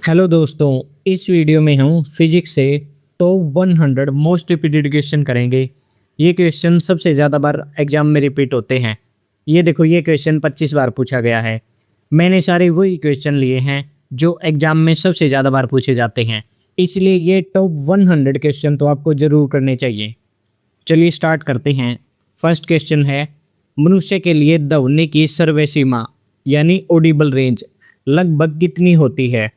Hello दोस्तों, इस video में हम फिजिक्स से टॉप 100 मोस्ट रिपीटेड क्वेश्चन करेंगे। ये क्वेश्चन सबसे ज़्यादा बार एग्जाम में रिपीट होते हैं। ये देखो, ये क्वेश्चन 25 बार पूछा गया है। मैंने सारे वही क्वेश्चन लिए हैं जो एग्जाम में सबसे ज़्यादा बार पूछे जाते हैं, इसलिए ये टॉप 100 क्वेश्चन तो आपको ज़रूर करने चाहिए। चलिए स्टार्ट करते हैं। फर्स्ट क्वेश्चन है, मनुष्य के लिए दौड़ने की सर्वै सीमा यानी ऑडिबल रेंज लगभग कितनी होती है?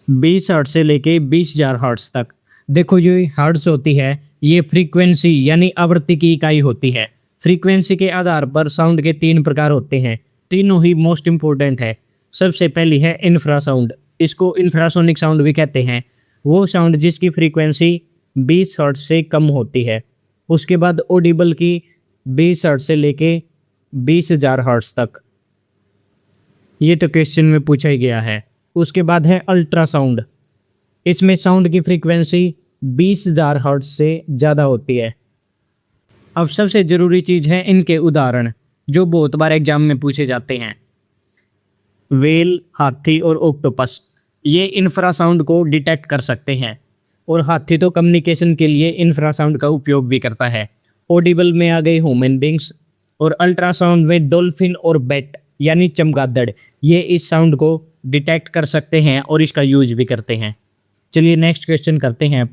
20 हर्ट्ज से लेके 20,000 हर्ट्ज तक। देखो, ये हर्ट्ज होती है, ये फ्रीक्वेंसी यानी आवृत्ति की इकाई होती है। फ्रीक्वेंसी के आधार पर साउंड के 3 प्रकार होते हैं, तीनों ही मोस्ट इंपॉर्टेंट है। सबसे पहली है इंफ्रासाउंड, इसको इंफ्रासोनिक साउंड भी कहते हैं। वो साउंड जिसकी फ्रीक्वेंसी 20 हर्ट्ज से कम होती है। उसके बाद ऑडिबल की 20 हर्ट्ज से लेके 20,000 हर्ट्ज तक, ये तो क्वेश्चन में पूछा ही गया है। उसके बाद है अल्ट्रासाउंड, इसमें साउंड की फ्रीक्वेंसी 20,000 हर्ट्ज से ज़्यादा होती है। अब सबसे ज़रूरी चीज़ है इनके उदाहरण, जो बहुत बार एग्जाम में पूछे जाते हैं। व्हेल, हाथी और ऑक्टोपस, ये इंफ्रासाउंड को डिटेक्ट कर सकते हैं, और हाथी तो कम्युनिकेशन के लिए इंफ्रासाउंड का उपयोग भी करता है। ऑडिबल में आ गए ह्यूमन बींग्स, और अल्ट्रासाउंड में डॉल्फिन और बैट यानी चमगादड़, ये इस साउंड को डिटेक्ट कर सकते हैं और इसका यूज भी करते हैं। चलिए नेक्स्ट क्वेश्चन करते हैं।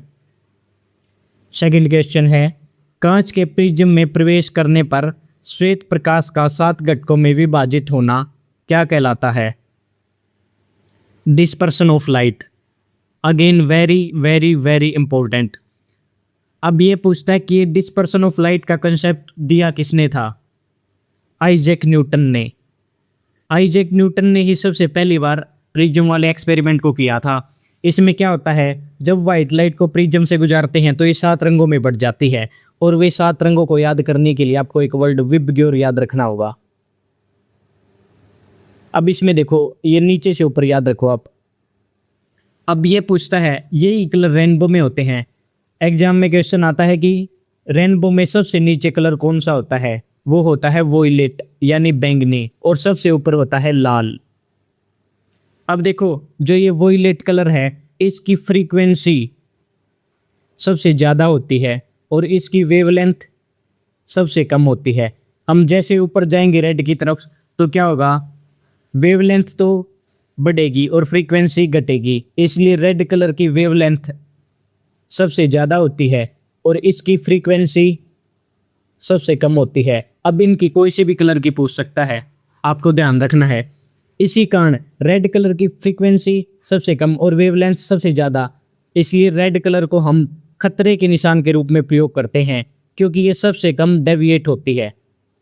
सेकंड क्वेश्चन है, कांच के प्रिज्म में प्रवेश करने पर श्वेत प्रकाश का 7 घटकों में विभाजित होना क्या कहलाता है? Dispersion of light. Again very very very important. अब ये पूछता है कि डिस्पर्सन ऑफ लाइट का कंसेप्ट दिया किसने था? आइजैक न्यूटन ने। आइजैक न्यूटन ने ही सबसे पहली बार प्रिज्म वाले एक्सपेरिमेंट को किया था। इसमें क्या होता है, जब वाइट लाइट को प्रिज्म से गुजारते हैं तो ये 7 रंगों में बढ़ जाती है, और वे 7 रंगों को याद करने के लिए आपको एक वर्ड विबग्योर याद रखना होगा। अब इसमें देखो, ये नीचे से ऊपर याद रखो आप। अब ये पूछता है, यही कलर रेनबो में होते हैं। एग्जाम में क्वेश्चन आता है कि रेनबो में सबसे नीचे कलर कौन सा होता है? वो होता है वोयलेट यानी बैंगनी, और सबसे ऊपर होता है लाल। अब देखो, जो ये वोयलेट कलर है, इसकी फ्रीक्वेंसी सबसे ज़्यादा होती है और इसकी वेवलेंथ सबसे कम होती है। हम जैसे ऊपर जाएंगे रेड की तरफ तो क्या होगा, वेवलेंथ तो बढ़ेगी और फ्रीक्वेंसी घटेगी, इसलिए रेड कलर की वेवलेंथ सबसे ज़्यादा होती है और इसकी फ्रीक्वेंसी सबसे कम होती है। अब इनकी कोई से भी कलर की पूछ सकता है, आपको ध्यान रखना है। इसी कारण रेड कलर की फ्रीक्वेंसी सबसे कम और वेवलेंथ सबसे ज़्यादा, इसलिए रेड कलर को हम खतरे के निशान के रूप में प्रयोग करते हैं, क्योंकि ये सबसे कम डेविएट होती है।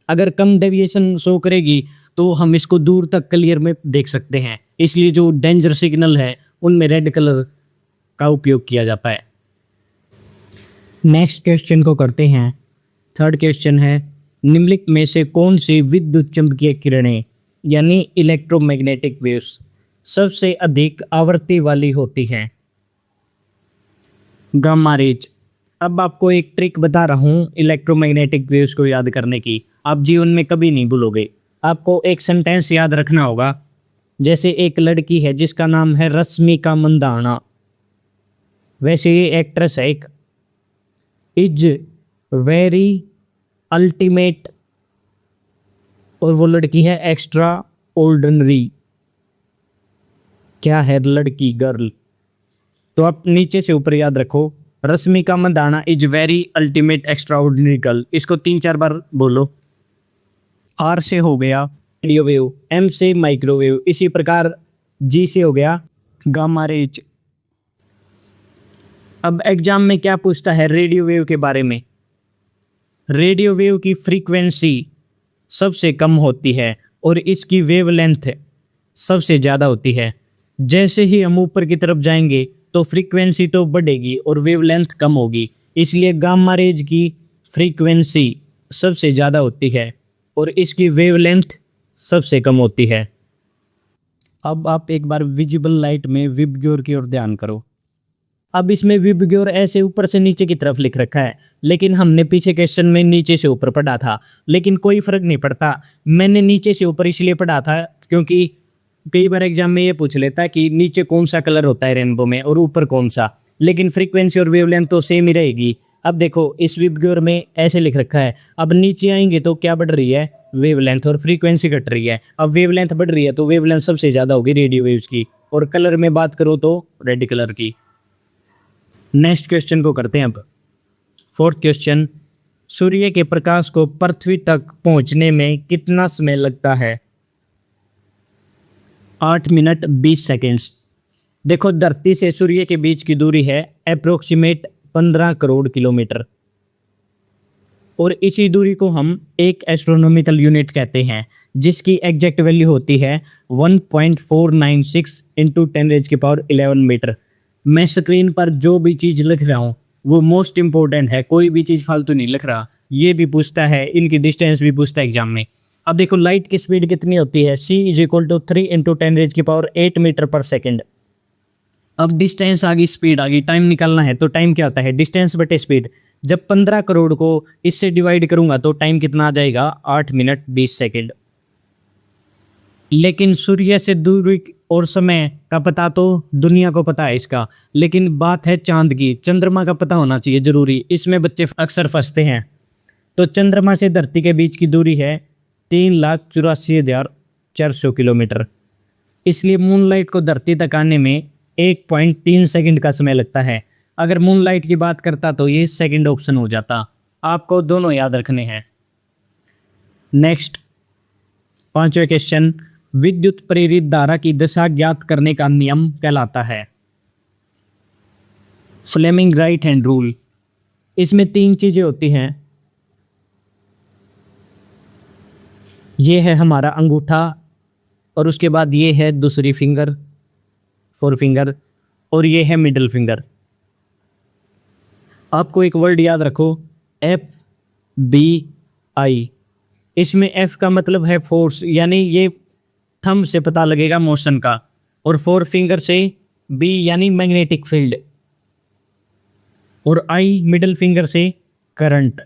अगर कम डेविएशन शो करेगी तो हम इसको दूर तक क्लियर में देख सकते हैं, इसलिए जो डेंजर सिग्नल है उनमें रेड कलर का उपयोग किया जाता है। नेक्स्ट क्वेश्चन को करते हैं। थर्ड क्वेश्चन है, निम्नलिखित में से कौन सी विद्युत चुंबकीय किरणें यानी इलेक्ट्रोमैग्नेटिक वेव्स सबसे अधिक आवृत्ति वाली होती हैं? Gamma rays. अब आपको एक ट्रिक बता रहा हूँ इलेक्ट्रोमैग्नेटिक वेव्स को याद करने की, आप जीवन में कभी नहीं भूलोगे। आपको एक सेंटेंस याद रखना होगा, जैसे एक लड़की है जिसका नाम है रश्मिका मंदाना, वैसे ये एक्ट्रेस है एक, इज वेरी अल्टीमेट, और वो लड़की है एक्स्ट्रा ऑर्डिनरी। क्या है लड़की, गर्ल। तो आप नीचे से ऊपर याद रखो, Rashmika Mandanna is very ultimate extraordinary girl. इसको 3-4 बार बोलो। आर से हो गया रेडियो वेव, एम से माइक्रोवेव, इसी प्रकार जी से हो गया गामा रेज। अब एग्जाम में क्या पूछता है रेडियो वेव के बारे में? रेडियो वेव की फ्रीक्वेंसी सबसे कम होती है और इसकी वेवलेंथ सबसे ज़्यादा होती है। जैसे ही हम ऊपर की तरफ जाएंगे तो फ्रीक्वेंसी तो बढ़ेगी और वेवलेंथ कम होगी, इसलिए गामा रेज की फ्रीक्वेंसी सबसे ज़्यादा होती है और इसकी वेवलेंथ सबसे कम होती है। अब आप एक बार विजिबल लाइट में विबग्योर की ओर ध्यान करो। अब इसमें विबग्योर ऐसे ऊपर से नीचे की तरफ लिख रखा है, लेकिन हमने पीछे क्वेश्चन में नीचे से ऊपर पढ़ा था, लेकिन कोई फर्क नहीं पड़ता। मैंने नीचे से ऊपर इसलिए पढ़ा था क्योंकि कई बार एग्जाम में ये पूछ लेता है कि नीचे कौन सा कलर होता है रेनबो में और ऊपर कौन सा, लेकिन फ्रीक्वेंसी और वेवलेंथ तो सेम ही रहेगी। अब देखो इस विबग्योर में ऐसे लिख रखा है, अब नीचे आएंगे तो क्या बढ़ रही है, वेवलेंथ, और फ्रीक्वेंसी घट रही है। अब वेवलेंथ बढ़ रही है तो वेवलेंथ सबसे ज़्यादा होगी रेडियो वेव्स की, और कलर में बात करो तो रेड कलर की। नेक्स्ट क्वेश्चन को करते हैं अब। फोर्थ क्वेश्चन, सूर्य के प्रकाश को पृथ्वी तक पहुंचने में कितना समय लगता है? 8 मिनट 20 सेकेंड्स। देखो धरती से सूर्य के बीच की दूरी है अप्रोक्सीमेट 15 करोड़ किलोमीटर, और इसी दूरी को हम एक एस्ट्रोनॉमिकल यूनिट कहते हैं, जिसकी एग्जैक्ट वैल्यू होती है 1.496 इंटू 10⁻11 मीटर। मैं स्क्रीन पर जो भी चीज़ लिख रहा हूँ वो मोस्ट इंपॉर्टेंट है, कोई भी चीज़ फालतू नहीं लिख रहा। ये भी पूछता है, इनकी डिस्टेंस भी पूछता है एग्जाम में। अब देखो लाइट की स्पीड कितनी होती है, c = 3 into 10⁸8 metre per second. अब डिस्टेंस आ गई, स्पीड आ गई, टाइम निकालना है तो टाइम क्या होता है, डिस्टेंस बटे स्पीड। जब 15 करोड़ को इससे डिवाइड करूंगा तो टाइम कितना आ जाएगा, 8 मिनट 20 सेकेंड। लेकिन सूर्य से दूरी और समय का पता तो दुनिया को पता है इसका, लेकिन बात है चांद की, चंद्रमा का पता होना चाहिए जरूरी, इसमें बच्चे अक्सर फंसते हैं। तो चंद्रमा से धरती के बीच की दूरी है 3,84,400 किलोमीटर, इसलिए मूनलाइट को धरती तक आने में 1.3 सेकंड का समय लगता है। अगर मूनलाइट की बात करता तो ये सेकंड ऑप्शन हो जाता। आपको दोनों याद रखने हैं। नेक्स्ट 5वां क्वेश्चन, विद्युत प्रेरित धारा की दिशा ज्ञात करने का नियम कहलाता है फ्लेमिंग राइट हैंड रूल। इसमें 3 चीजें होती हैं, ये है हमारा अंगूठा, और उसके बाद ये है दूसरी फिंगर, 4 फिंगर, और ये है मिडिल फिंगर। आपको एक वर्ड याद रखो, FBI। इसमें F का मतलब है फोर्स, यानी ये थंब से पता लगेगा मोशन का, और 4 फिंगर से B यानी मैग्नेटिक फील्ड, और I मिडिल फिंगर से करंट।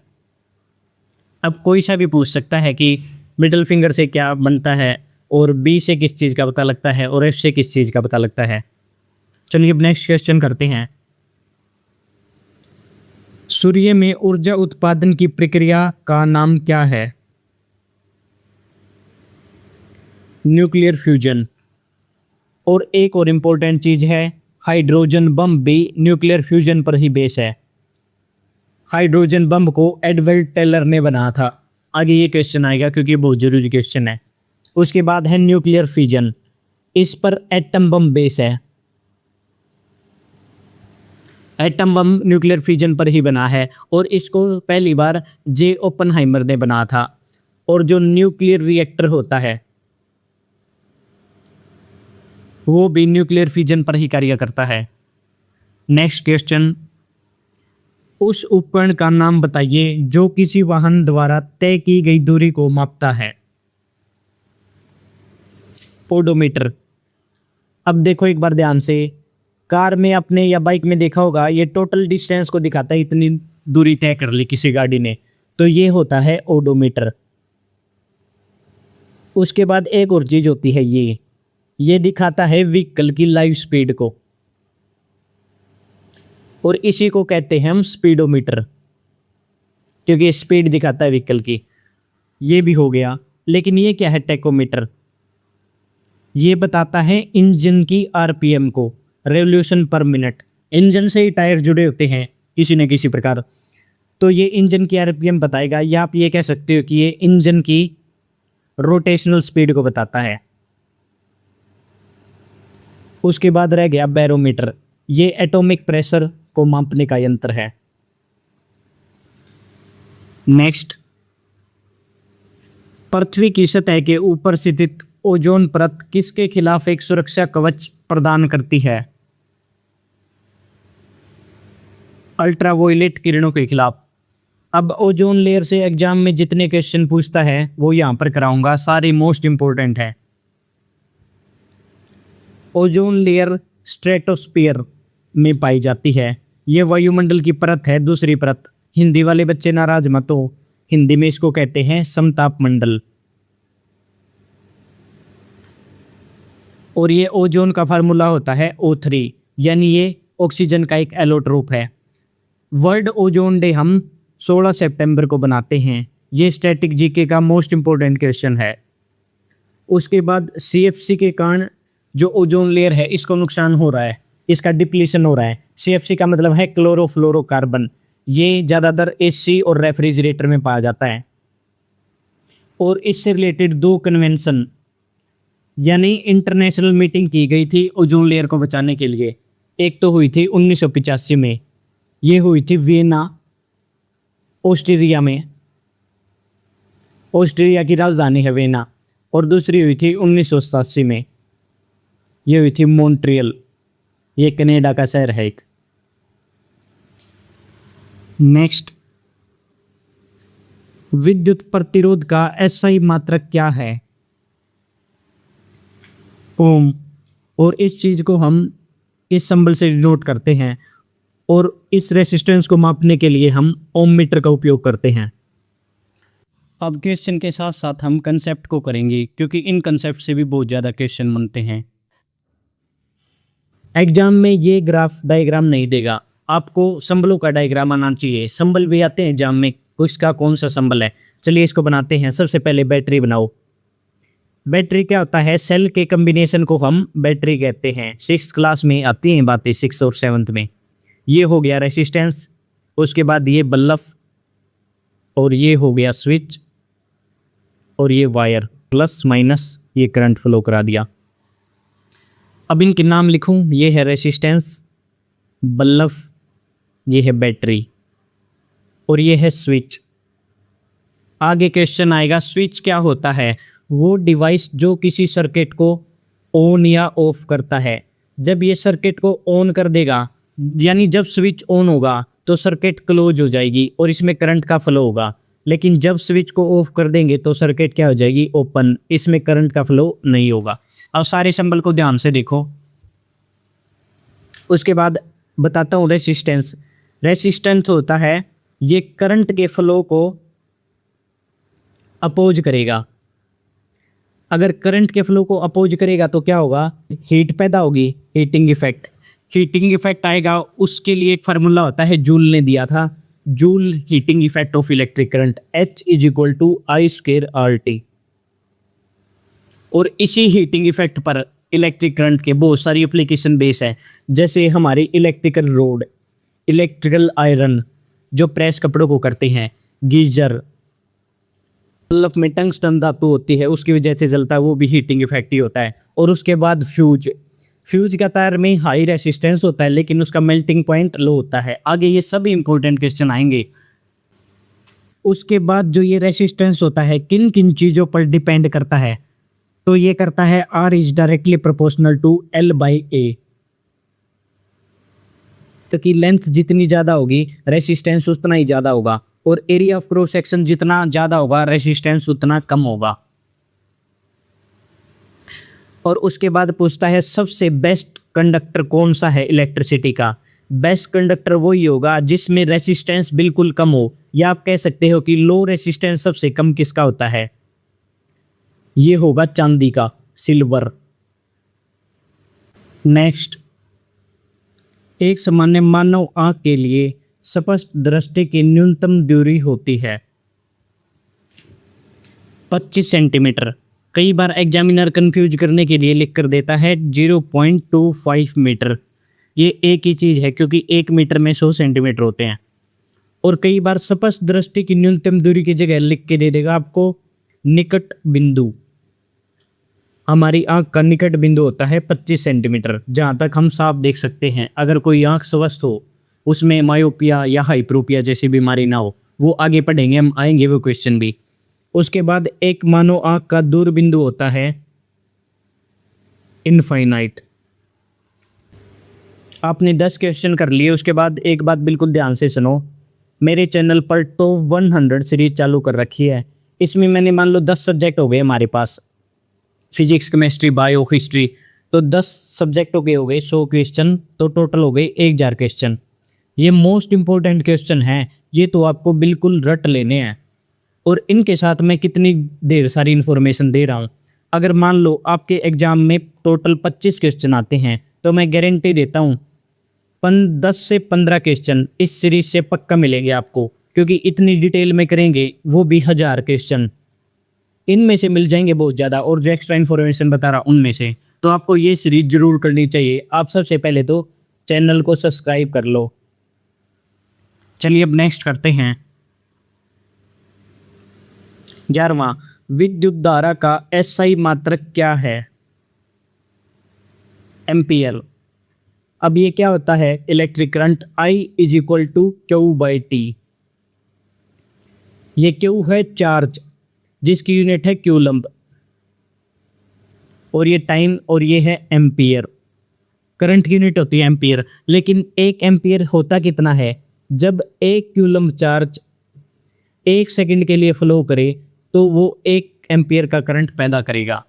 अब कोई सा भी पूछ सकता है कि मिडिल फिंगर से क्या बनता है, और B से किस चीज़ का पता लगता है, और F से किस चीज़ का पता लगता है। चलिए अब नेक्स्ट क्वेश्चन करते हैं। सूर्य में ऊर्जा उत्पादन की प्रक्रिया का नाम क्या है? Nuclear fusion. और एक और इम्पोर्टेंट चीज़ है, हाइड्रोजन बम भी न्यूक्लियर फ्यूजन पर ही बेस है। हाइड्रोजन बम को एडवर्ड टेलर ने बनाया था। आगे ये क्वेश्चन आएगा क्योंकि बहुत जरूरी क्वेश्चन है। उसके बाद है न्यूक्लियर फ्यूजन, इस पर एटम बम बेस है। एटम बम न्यूक्लियर फ्यूजन पर ही बना है, और इसको पहली बार जे ओपनहाइमर ने बनाया था। और जो न्यूक्लियर रिएक्टर होता है वो भी न्यूक्लियर फ्यूजन पर ही कार्य करता है। नेक्स्ट क्वेश्चन, उस उपकरण का नाम बताइए जो किसी वाहन द्वारा तय की गई दूरी को मापता है। ओडोमीटर। अब देखो एक बार ध्यान से, कार में अपने या बाइक में देखा होगा, ये टोटल डिस्टेंस को दिखाता है, इतनी दूरी तय कर ली किसी गाड़ी ने, तो ये होता है ओडोमीटर। उसके बाद एक और चीज होती है, ये दिखाता है व्हीकल की लाइव स्पीड को, और इसी को कहते हैं हम स्पीडोमीटर, क्योंकि स्पीड दिखाता है व्हीकल की। ये भी हो गया, लेकिन ये क्या है, टेकोमीटर। ये बताता है इंजन की आरपीएम को, रेवोल्यूशन पर मिनट। इंजन से ही टायर जुड़े होते हैं किसी न किसी प्रकार, तो ये इंजन की आरपीएम बताएगा, या आप ये कह सकते हो कि ये इंजन की रोटेशनल स्पीड को बताता है। उसके बाद रह गया बैरोमीटर, ये एटॉमिक प्रेशर को मापने का यंत्र है। नेक्स्ट, पृथ्वी की सतह के ऊपर स्थित ओजोन परत किसके खिलाफ एक सुरक्षा कवच प्रदान करती है? अल्ट्रावायलेट किरणों के खिलाफ। अब ओजोन लेयर से एग्जाम में जितने क्वेश्चन पूछता है वो यहां पर कराऊंगा, सारे मोस्ट इंपोर्टेंट है। ओजोन लेयर स्ट्रेटोस्फीयर में पाई जाती है, ये वायुमंडल की परत है, दूसरी परत। हिंदी वाले बच्चे नाराज मत हो, हिंदी में इसको कहते हैं समताप मंडल। और ये ओजोन का फार्मूला होता है O3, यानी ये ऑक्सीजन का एक एलोट्रोप है। वर्ल्ड ओजोन डे हम 16 सितंबर को बनाते हैं। ये स्टैटिक जीके का मोस्ट इम्पोर्टेंट क्वेश्चन है। उसके बाद CFC के कारण जो ओजोन लेयर है इसको नुकसान हो रहा है, इसका डिप्लीशन हो रहा है। CFC का मतलब है क्लोरोफ्लोरोकार्बन। ये ज़्यादातर AC और रेफ्रिजरेटर में पाया जाता है। और इससे रिलेटेड 2 कन्वेंशन यानी इंटरनेशनल मीटिंग की गई थी ओजोन लेयर को बचाने के लिए। एक तो हुई थी 1985 में, ये हुई थी वियना ऑस्ट्रिया में, ऑस्ट्रिया की राजधानी है वियना। और दूसरी हुई थी 1987 में, ये हुई थी मॉन्ट्रियल, ये कनाडा का शहर है एक। नेक्स्ट, विद्युत प्रतिरोध का SI मात्रक क्या है? ओम। और इस चीज को हम इस सिंबल से डिनोट करते हैं और इस रेसिस्टेंस को मापने के लिए हम ओम मीटर का उपयोग करते हैं। अब क्वेश्चन के साथ साथ हम कंसेप्ट को करेंगे, क्योंकि इन कंसेप्ट से भी बहुत ज़्यादा क्वेश्चन बनते हैं। एग्जाम में ये ग्राफ डायग्राम नहीं देगा, आपको संबलों का डायग्राम आना चाहिए। संबल भी आते हैं एग्जाम में, उसका कौन सा संबल है, चलिए इसको बनाते हैं। सबसे पहले बैटरी बनाओ। बैटरी क्या होता है? सेल के कम्बिनेशन को हम बैटरी कहते हैं। 6th क्लास में आती हैं बातें, 6th और 7th में। ये हो गया रेसिस्टेंस, उसके बाद ये बल्ब, और ये हो गया स्विच, और ये वायर प्लस माइनस, ये करंट फ्लो करा दिया। अब इनके नाम लिखूं, ये है रेसिस्टेंस, बल्ब, ये है बैटरी, और ये है स्विच। आगे क्वेश्चन आएगा, स्विच क्या होता है? वो डिवाइस जो किसी सर्किट को ऑन या ऑफ करता है। जब ये सर्किट को ऑन कर देगा, यानी जब स्विच ऑन होगा तो सर्किट क्लोज हो जाएगी और इसमें करंट का फ्लो होगा। लेकिन जब स्विच को ऑफ कर देंगे तो सर्किट क्या हो जाएगी? ओपन, इसमें करंट का फ्लो नहीं होगा। अब सारे सिंबल को ध्यान से देखो। उसके बाद बताता हूँ रेसिस्टेंस। रेसिस्टेंस होता है ये करंट के फ्लो को अपोज करेगा। अगर करंट के फ्लो को अपोज करेगा तो क्या होगा? हीट पैदा होगी, हीटिंग इफेक्ट। हीटिंग इफेक्ट आएगा, उसके लिए एक फार्मूला होता है, जूल ने दिया था, joule heating effect of electric current, H = I²RT। और इसी हीटिंग इफेक्ट पर इलेक्ट्रिक करंट के बहुत सारी एप्लीकेशन बेस है, जैसे हमारी इलेक्ट्रिकल रोड, इलेक्ट्रिकल आयरन जो प्रेस कपड़ों को करते हैं, गीजर, बल्ब में टंगस्टन धातु होती है उसकी वजह से जलता है, वो भी हीटिंग इफेक्ट ही होता है। और उसके बाद फ्यूज, फ्यूज का तार में हाई रेसिस्टेंस होता है लेकिन उसका मेल्टिंग पॉइंट लो होता है। आगे ये सभी इंपॉर्टेंट क्वेश्चन आएंगे। उसके बाद जो ये रेसिस्टेंस होता है किन किन चीज़ों पर डिपेंड करता है? तो ये करता है R is directly proportional to L/A। तो कि लेंथ जितनी ज़्यादा होगी रेसिस्टेंस उतना ही ज़्यादा होगा, और एरिया ऑफ क्रॉस सेक्शन जितना ज़्यादा होगा रेसिस्टेंस उतना कम होगा। और उसके बाद पूछता है सबसे बेस्ट कंडक्टर कौन सा है इलेक्ट्रिसिटी का? बेस्ट कंडक्टर वही होगा जिसमें रेसिस्टेंस बिल्कुल कम हो, या आप कह सकते हो कि लो रेसिस्टेंस सबसे कम किसका होता है? ये होगा चांदी का, सिल्वर। नेक्स्ट, एक सामान्य मानव आंख के लिए स्पष्ट दृष्टि की न्यूनतम दूरी होती है 25 सेंटीमीटर। कई बार एग्जामिनर कंफ्यूज करने के लिए लिख कर देता है 0.25 मीटर। ये एक ही चीज़ है क्योंकि 1 मीटर में 100 सेंटीमीटर होते हैं। और कई बार स्पष्ट दृष्टि की न्यूनतम दूरी की जगह लिख के दे देगा आपको निकट बिंदु। हमारी आंख का निकट बिंदु होता है 25 सेंटीमीटर, जहाँ तक हम साफ देख सकते हैं। अगर कोई आंख स्वस्थ हो, उसमें मायोपिया या हाइप्रोपिया जैसी बीमारी ना हो, वो आगे पढ़ेंगे, हम आएंगे वो क्वेश्चन भी। उसके बाद एक मानव आंख का दूर बिंदु होता है इनफाइनाइट। आपने 10 क्वेश्चन कर लिए। उसके बाद एक बात बिल्कुल ध्यान से सुनो, मेरे चैनल पर टॉप 100 सीरीज चालू कर रखी है। इसमें मैंने मान लो 10 सब्जेक्ट हो गए हमारे पास, फिजिक्स, केमिस्ट्री, बायो, हिस्ट्री, तो 10 सब्जेक्ट हो गए 100 क्वेश्चन, तो टोटल हो गए 1000 क्वेश्चन। ये मोस्ट इंपॉर्टेंट क्वेश्चन हैं, ये तो आपको बिल्कुल रट लेने हैं। और इनके साथ मैं कितनी ढेर सारी इन्फॉर्मेशन दे रहा हूँ, अगर मान लो आपके एग्जाम में टोटल 25 क्वेश्चन आते हैं तो मैं गारंटी देता हूँ 10 से 15 क्वेश्चन इस सीरीज से पक्का मिलेंगे आपको, क्योंकि इतनी डिटेल में करेंगे, वो भी 1000 क्वेश्चन इनमें से मिल जाएंगे बहुत ज़्यादा, और जो एक्स्ट्रा इन्फॉर्मेशन बता रहा उनमें से। तो आपको ये सीरीज जरूर करनी चाहिए। आप सबसे पहले तो चैनल को सब्सक्राइब कर लो। चलिए अब नेक्स्ट करते हैं 11वां, विद्युत धारा का एसआई मात्रक क्या है? एम्पियर। अब ये क्या होता है? Electric current I is equal to Q by T. ये क्यू है चार्ज, जिसकी यूनिट है क्यूलम्ब, और ये टाइम, और ये है एम्पियर। करंट की यूनिट होती है एम्पियर, लेकिन एक एम्पियर होता कितना है? जब एक क्यूलम्ब चार्ज 1 सेकंड के लिए फ्लो करे तो वो 1 एम्पियर का करंट पैदा करेगा।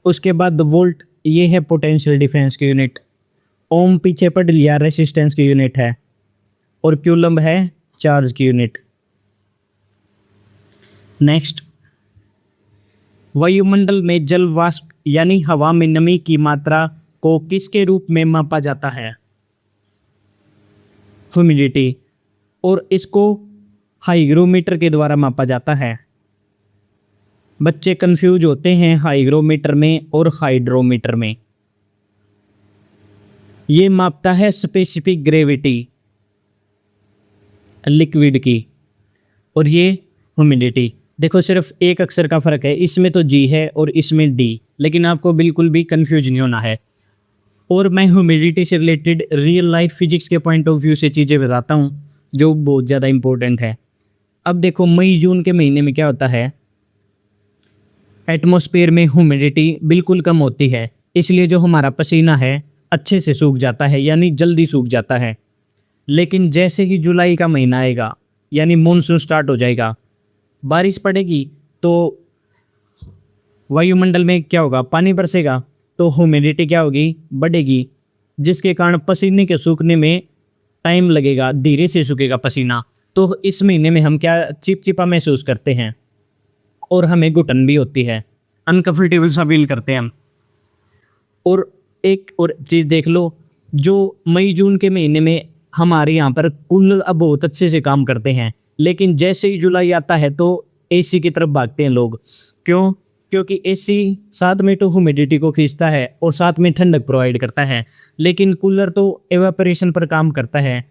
उसके बाद वोल्ट, ये है पोटेंशियल डिफरेंस की यूनिट। ओम पीछे पढ़ लिया, रेसिस्टेंस की यूनिट है, और क्यूलम्ब है चार्ज की यूनिट। नेक्स्ट, वायुमंडल में जल वाष्प यानी हवा में नमी की मात्रा को किसके रूप में मापा जाता है? ह्यूमिडिटी, और इसको हाइग्रोमीटर के द्वारा मापा जाता है। बच्चे कंफ्यूज होते हैं हाइग्रोमीटर में और हाइड्रोमीटर में। ये मापता है स्पेसिफिक ग्रेविटी लिक्विड की, और ये ह्यूमिडिटी। देखो सिर्फ एक अक्षर का फर्क है, इसमें तो जी है और इसमें डी, लेकिन आपको बिल्कुल भी कंफ्यूज नहीं होना है। और मैं ह्यूमिडिटी से रिलेटेड रियल लाइफ फिजिक्स के पॉइंट ऑफ व्यू से चीज़ें बताता हूँ जो बहुत ज़्यादा इंपॉर्टेंट है। अब देखो मई जून के महीने में क्या होता है, एटमॉस्फेयर में ह्यूमिडिटी बिल्कुल कम होती है, इसलिए जो हमारा पसीना है अच्छे से सूख जाता है, यानी जल्दी सूख जाता है। लेकिन जैसे ही जुलाई का महीना आएगा, यानी मानसून स्टार्ट हो जाएगा, बारिश पड़ेगी, तो वायुमंडल में क्या होगा? पानी बरसेगा, तो ह्यूमिडिटी क्या होगी? बढ़ेगी, जिसके कारण पसीने के सूखने में टाइम लगेगा, धीरे से सूखेगा पसीना। तो इस महीने में हम क्या चिपचिपा महसूस करते हैं, और हमें घुटन भी होती है, अनकंफर्टेबल सा फील करते हैं हम। और एक और चीज़ देख लो, जो मई जून के महीने में हमारे यहाँ पर कूलर अब बहुत अच्छे से काम करते हैं, लेकिन जैसे ही जुलाई आता है तो एसी की तरफ भागते हैं लोग। क्यों? क्योंकि एसी साथ में तो ह्यूमिडिटी को खींचता है और साथ में ठंडक प्रोवाइड करता है, लेकिन कूलर तो एवापोरेशन पर काम करता है,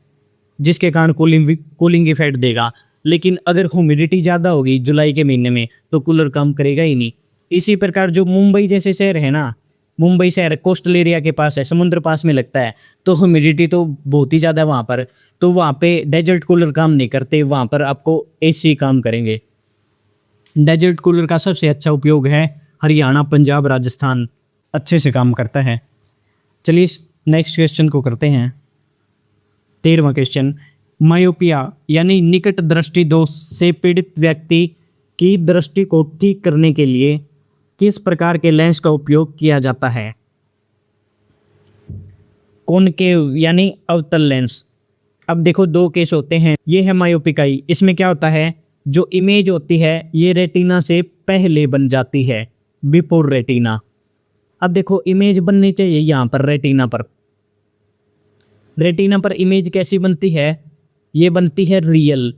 जिसके कारण कूलिंग इफेक्ट देगा। लेकिन अगर ह्यूमिडिटी ज़्यादा होगी जुलाई के महीने में तो कूलर काम करेगा ही नहीं। इसी प्रकार जो मुंबई जैसे शहर है ना, मुंबई शहर कोस्टल एरिया के पास है, समुद्र पास में लगता है, तो ह्यूमिडिटी तो बहुत ही ज़्यादा है वहाँ पर, तो वहाँ पे डेजर्ट कूलर काम नहीं करते, वहाँ पर आपको एसी काम करेंगे। डेजर्ट कूलर का सबसे अच्छा उपयोग है हरियाणा, पंजाब, राजस्थान, अच्छे से काम करता है। चलिए नेक्स्ट क्वेश्चन को करते हैं। 13वां क्वेश्चन, मायोपिया यानी निकट दृष्टि दोष से पीड़ित व्यक्ति की दृष्टि को ठीक करने के लिए किस प्रकार के लेंस का उपयोग किया जाता है? कॉनकेव यानी अवतल लेंस। अब देखो 2 केस होते हैं, ये है मायोपिक आई। इसमें क्या होता है, जो इमेज होती है ये रेटिना से पहले बन जाती है, बिफोर रेटिना। अब देखो इमेज बननी चाहिए यहाँ पर रेटिना पर। रेटिना पर इमेज कैसी बनती है? ये बनती है रियल,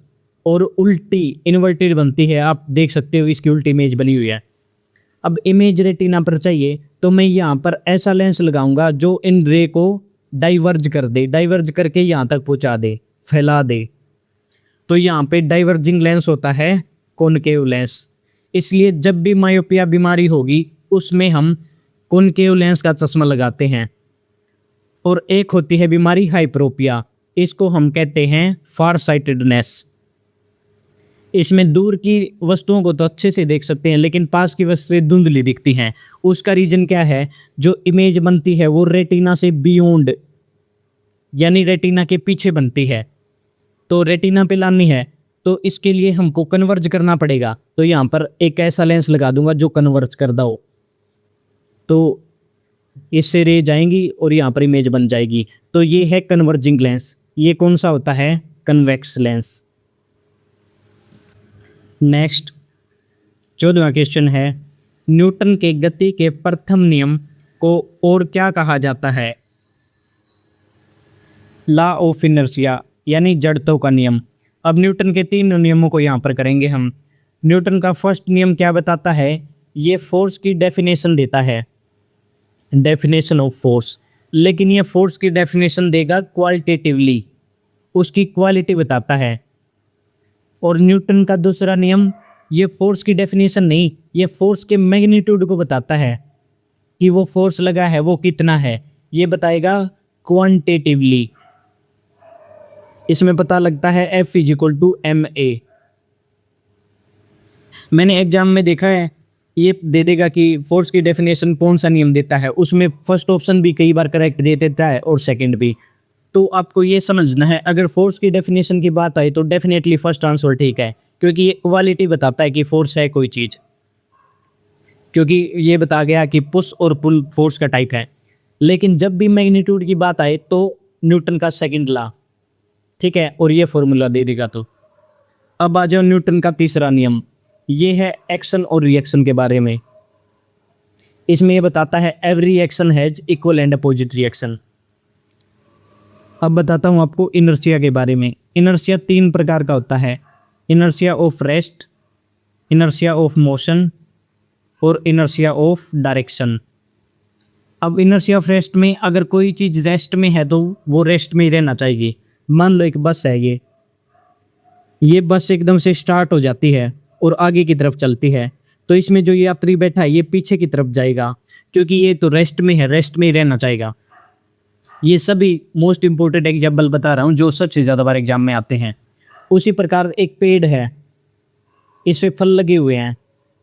और उल्टी इन्वर्टेड बनती है। आप देख सकते हो इसकी उल्टी इमेज बनी हुई है। अब इमेज रेटिना पर चाहिए तो मैं यहाँ पर ऐसा लेंस लगाऊंगा जो इन रे को डाइवर्ज कर दे, डाइवर्ज करके यहाँ तक पहुँचा दे, फैला दे। तो यहाँ पे डाइवर्जिंग लेंस होता है कॉनकेव लेंस। इसलिए जब भी मायोपिया बीमारी होगी उसमें हम कॉनकेव लेंस का चश्मा लगाते हैं। और एक होती है बीमारी हाइपरोपिया, इसको हम कहते हैं फार साइटेडनेस। इसमें दूर की वस्तुओं को तो अच्छे से देख सकते हैं, लेकिन पास की वस्तुएं धुंधली दिखती हैं। उसका रीजन क्या है? जो इमेज बनती है वो रेटिना से बियॉन्ड, यानी रेटिना के पीछे बनती है, तो रेटिना पे लानी है, तो इसके लिए हमको कन्वर्ज करना पड़ेगा। तो यहाँ पर एक ऐसा लेंस लगा दूंगा जो कन्वर्ज कर दो, तो इससे रे जाएंगी और यहाँ पर इमेज बन जाएगी। तो ये है कन्वर्जिंग लेंस। ये कौन सा होता है? Convex lens. नेक्स्ट 14वां क्वेश्चन है, न्यूटन के गति के प्रथम नियम को और क्या कहा जाता है? लॉ ऑफ इनर्शिया यानी जड़त्व का नियम। अब न्यूटन के तीन नियमों को यहाँ पर करेंगे हम। न्यूटन का फर्स्ट नियम क्या बताता है? ये फोर्स की डेफिनेशन देता है, डेफिनेशन ऑफ फोर्स। लेकिन ये फोर्स की डेफिनेशन देगा क्वालिटेटिवली, उसकी क्वालिटी बताता है। और न्यूटन का दूसरा नियम, ये फोर्स की डेफिनेशन नहीं, ये फोर्स के मैग्नीट्यूड को बताता है कि वो फोर्स लगा है वो कितना है, ये बताएगा क्वांटिटेटिवली। इसमें पता लगता है F = ma। मैंने एग्जाम में देखा है, ये दे देगा कि फोर्स की डेफिनेशन कौन सा नियम देता है, उसमें फर्स्ट ऑप्शन भी कई बार करेक्ट दे देता है और सेकंड भी। तो आपको ये समझना है, अगर फोर्स की डेफिनेशन की बात आए तो डेफिनेटली फर्स्ट आंसर ठीक है, क्योंकि ये क्वालिटी बताता है कि फोर्स है कोई चीज़, क्योंकि ये बता गया कि पुश और पुल फोर्स का टाइप है। लेकिन जब भी मैग्नीट्यूड की बात आए तो न्यूटन का सेकंड लॉ, ठीक है, और ये फॉर्मूला दे देगा। तो अब आ जाओ न्यूटन का तीसरा नियम, ये है एक्शन और रिएक्शन के बारे में। इसमें ये बताता है every action has equal and opposite reaction. अब बताता हूँ आपको इनर्शिया के बारे में। इनर्शिया तीन प्रकार का होता है, inertia of rest, inertia of motion और इनर्शिया ऑफ डायरेक्शन। अब इनर्शिया ऑफ रेस्ट में अगर कोई चीज़ रेस्ट में है तो वो रेस्ट में ही रहना चाहिए। मान लो एक बस है, ये बस एकदम से स्टार्ट हो जाती है और आगे की तरफ चलती है, तो इसमें जो यात्री बैठा है ये पीछे की तरफ जाएगा, क्योंकि ये तो रेस्ट में है, रेस्ट में ही रहना चाहिए। ये सभी मोस्ट इंपॉर्टेंट एग्जाम्पल बता रहा हूँ जो सबसे ज़्यादा बार एग्जाम में आते हैं। उसी प्रकार एक पेड़ है, इस पे फल लगे हुए हैं,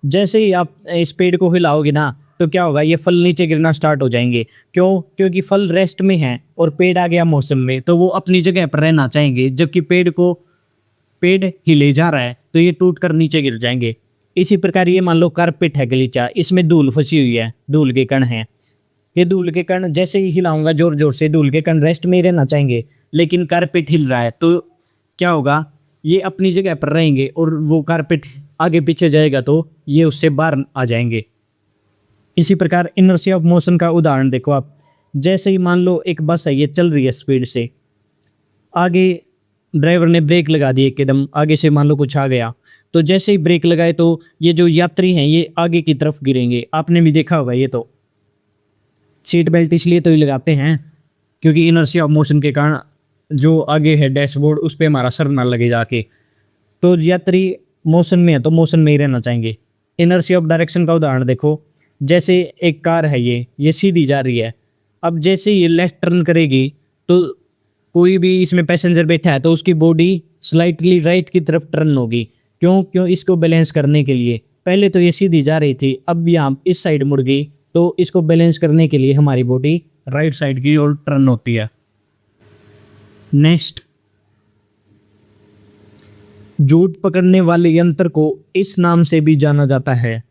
जैसे ही आप इस पेड़ को हिलाओगे ना तो क्या होगा, ये फल नीचे गिरना स्टार्ट हो जाएंगे। क्यों? क्योंकि फल रेस्ट में है और पेड़ आ गया मौसम में, तो वो अपनी जगह पर रहना चाहेंगे, जबकि पेड़ हिले जा रहा है तो ये टूट कर नीचे गिर जाएंगे। इसी प्रकार ये मान लो कारपेट है गलीचा, इसमें धूल फंसी हुई है, धूल के कण हैं। ये धूल के कण जैसे ही हिलाऊंगा जोर जोर से, धूल के कण रेस्ट में ही रहना चाहेंगे, लेकिन कारपेट हिल रहा है तो क्या होगा, ये अपनी जगह पर रहेंगे और वो कारपेट आगे पीछे जाएगा तो ये उससे बाहर आ जाएंगे। इसी प्रकार इनर्शिया ऑफ मोशन का उदाहरण देखो आप, जैसे ही मान लो एक बस है, ये चल रही है स्पीड से, आगे ड्राइवर ने ब्रेक लगा दी एकदम, आगे से मान लो कुछ आ गया, तो जैसे ही ब्रेक लगाए तो ये जो यात्री हैं ये आगे की तरफ गिरेंगे। आपने भी देखा होगा, ये तो सीट बेल्ट इसलिए तो ही लगाते हैं क्योंकि इनर्शिया ऑफ मोशन के कारण जो आगे है डैशबोर्ड उस पर हमारा सर ना लगे जाके। तो यात्री मोशन में है तो मोशन में ही रहना चाहेंगे। इनर्शिया ऑफ डायरेक्शन का उदाहरण देखो, जैसे एक कार है, ये सीधी जा रही है, अब जैसे ये लेफ्ट टर्न करेगी तो कोई भी इसमें पैसेंजर बैठा है तो उसकी बॉडी स्लाइटली राइट की तरफ टर्न होगी। क्यों? इसको बैलेंस करने के लिए। पहले तो ये सीधी जा रही थी, अब यहाँ इस साइड मुड़ गई, तो इसको बैलेंस करने के लिए हमारी बॉडी राइट साइड की ओर टर्न होती है। नेक्स्ट, जूट पकड़ने वाले यंत्र को इस नाम से भी जाना जाता है,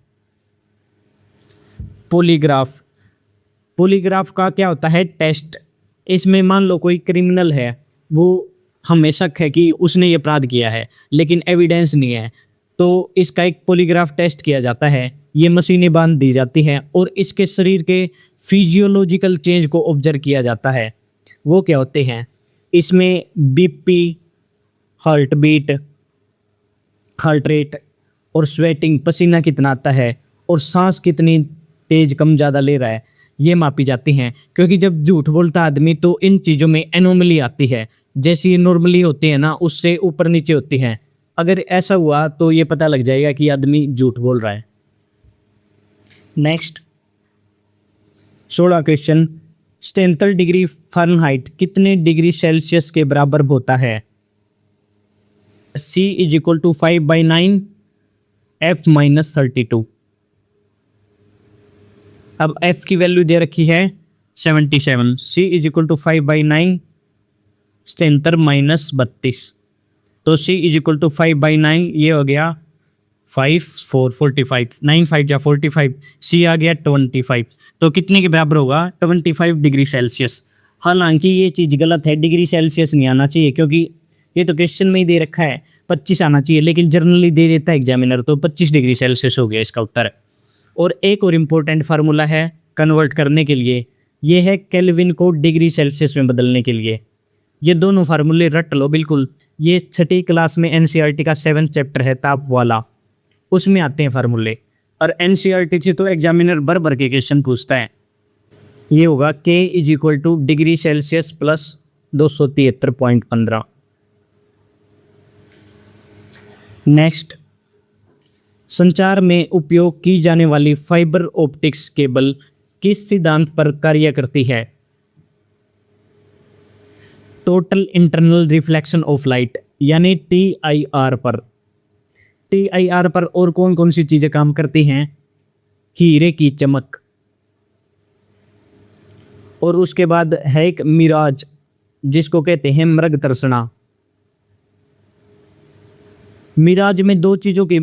पॉलीग्राफ। पॉलीग्राफ का क्या होता है? टेस्ट। इसमें मान लो कोई क्रिमिनल है, वो हमें शक है कि उसने ये अपराध किया है लेकिन एविडेंस नहीं है, तो इसका एक पॉलीग्राफ टेस्ट किया जाता है। ये मशीनें बांध दी जाती हैं और इसके शरीर के फिजियोलॉजिकल चेंज को ऑब्जर्व किया जाता है। वो क्या होते हैं? इसमें BP, heart beat, heart rate और स्वेटिंग, पसीना कितना आता है और सांस कितनी तेज कम ज़्यादा ले रहा है, ये मापी जाती हैं। क्योंकि जब झूठ बोलता आदमी तो इन चीज़ों में एनोमली आती है, जैसी नॉर्मली होती है ना उससे ऊपर नीचे होती हैं। अगर ऐसा हुआ तो ये पता लग जाएगा कि आदमी झूठ बोल रहा है। नेक्स्ट 16 क्वेश्चन, 77 डिग्री फ़ारेनहाइट कितने डिग्री सेल्सियस के बराबर होता है? C = 5/9 F - 32। अब F की वैल्यू दे रखी है 77, C = 5/9 77 - 32, तो C = 5/9, ये हो गया 5 4 45, 9 5 जा 45, C आ गया 25, तो कितने के बराबर होगा? 25 डिग्री सेल्सियस। हालांकि ये चीज़ गलत है, डिग्री सेल्सियस नहीं आना चाहिए क्योंकि ये तो क्वेश्चन में ही दे रखा है 25 आना चाहिए, लेकिन जनरली दे देता है एग्जामिनर, तो 25 डिग्री सेल्सियस हो गया इसका उत्तर। और एक और इम्पोर्टेंट फार्मूला है कन्वर्ट करने के लिए, ये है केल्विन को डिग्री सेल्सियस में बदलने के लिए। ये दोनों फार्मूले रट लो बिल्कुल, ये छठी क्लास में एनसीईआरटी का 7th चैप्टर है ताप वाला, उसमें आते हैं फार्मूले। और एनसीईआरटी से तो एग्जामिनर भर भर के क्वेश्चन पूछता है। ये होगा K = degree Celsius plus 273.15। Next, संचार में उपयोग की जाने वाली फाइबर ऑप्टिक्स केबल किस सिद्धांत पर कार्य करती है? Total internal reflection of light यानी TIR पर। TIR पर और कौन कौन सी चीज़ें काम करती हैं? हीरे की चमक, और उसके बाद है एक मिराज जिसको कहते हैं मृग तर्सना। मिराज में दो चीज़ों के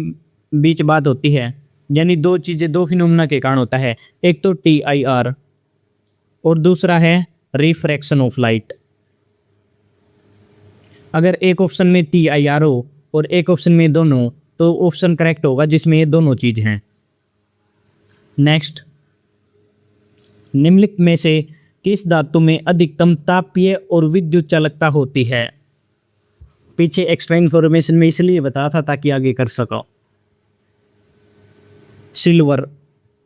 बीच बात होती है, यानी दो चीज़ें, दो फिनोमेना के कारण होता है, एक तो TIR और दूसरा है रिफ्रैक्शन ऑफ लाइट। अगर एक ऑप्शन में TIR हो और एक ऑप्शन में दोनों, तो ऑप्शन करेक्ट होगा जिसमें ये दोनों चीज़ हैं। नेक्स्ट, निम्नलिखित में से किस धातु में अधिकतम तापीय और विद्युत चालकता होती है? पीछे एक्स्ट्रा इन्फॉर्मेशन में इसलिए बताया था ताकि आगे कर सको। सिल्वर,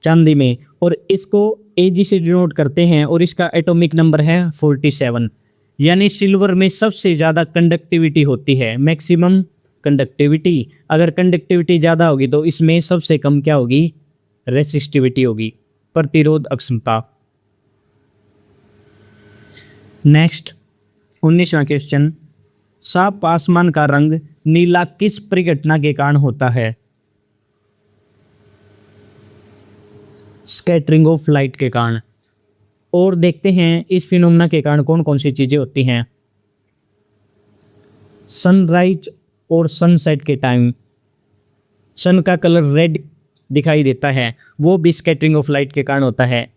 चांदी में, और इसको Ag से डिनोट करते हैं और इसका एटॉमिक नंबर है 47। यानी सिल्वर में सबसे ज़्यादा कंडक्टिविटी होती है, मैक्सिमम कंडक्टिविटी। अगर कंडक्टिविटी ज़्यादा होगी तो इसमें सबसे कम क्या होगी? रेसिस्टिविटी होगी, प्रतिरोध अक्षमता। नेक्स्ट, 19वां क्वेश्चन, साफ आसमान का रंग नीला किस परिघटना के कारण होता है? स्कैटरिंग ऑफ लाइट के कारण। और देखते हैं इस फिनोमेना के कारण कौन कौन सी चीज़ें होती हैं। सनराइज और सनसेट के टाइम सन का कलर रेड दिखाई देता है, वो भी स्कैटरिंग ऑफ लाइट के कारण होता है।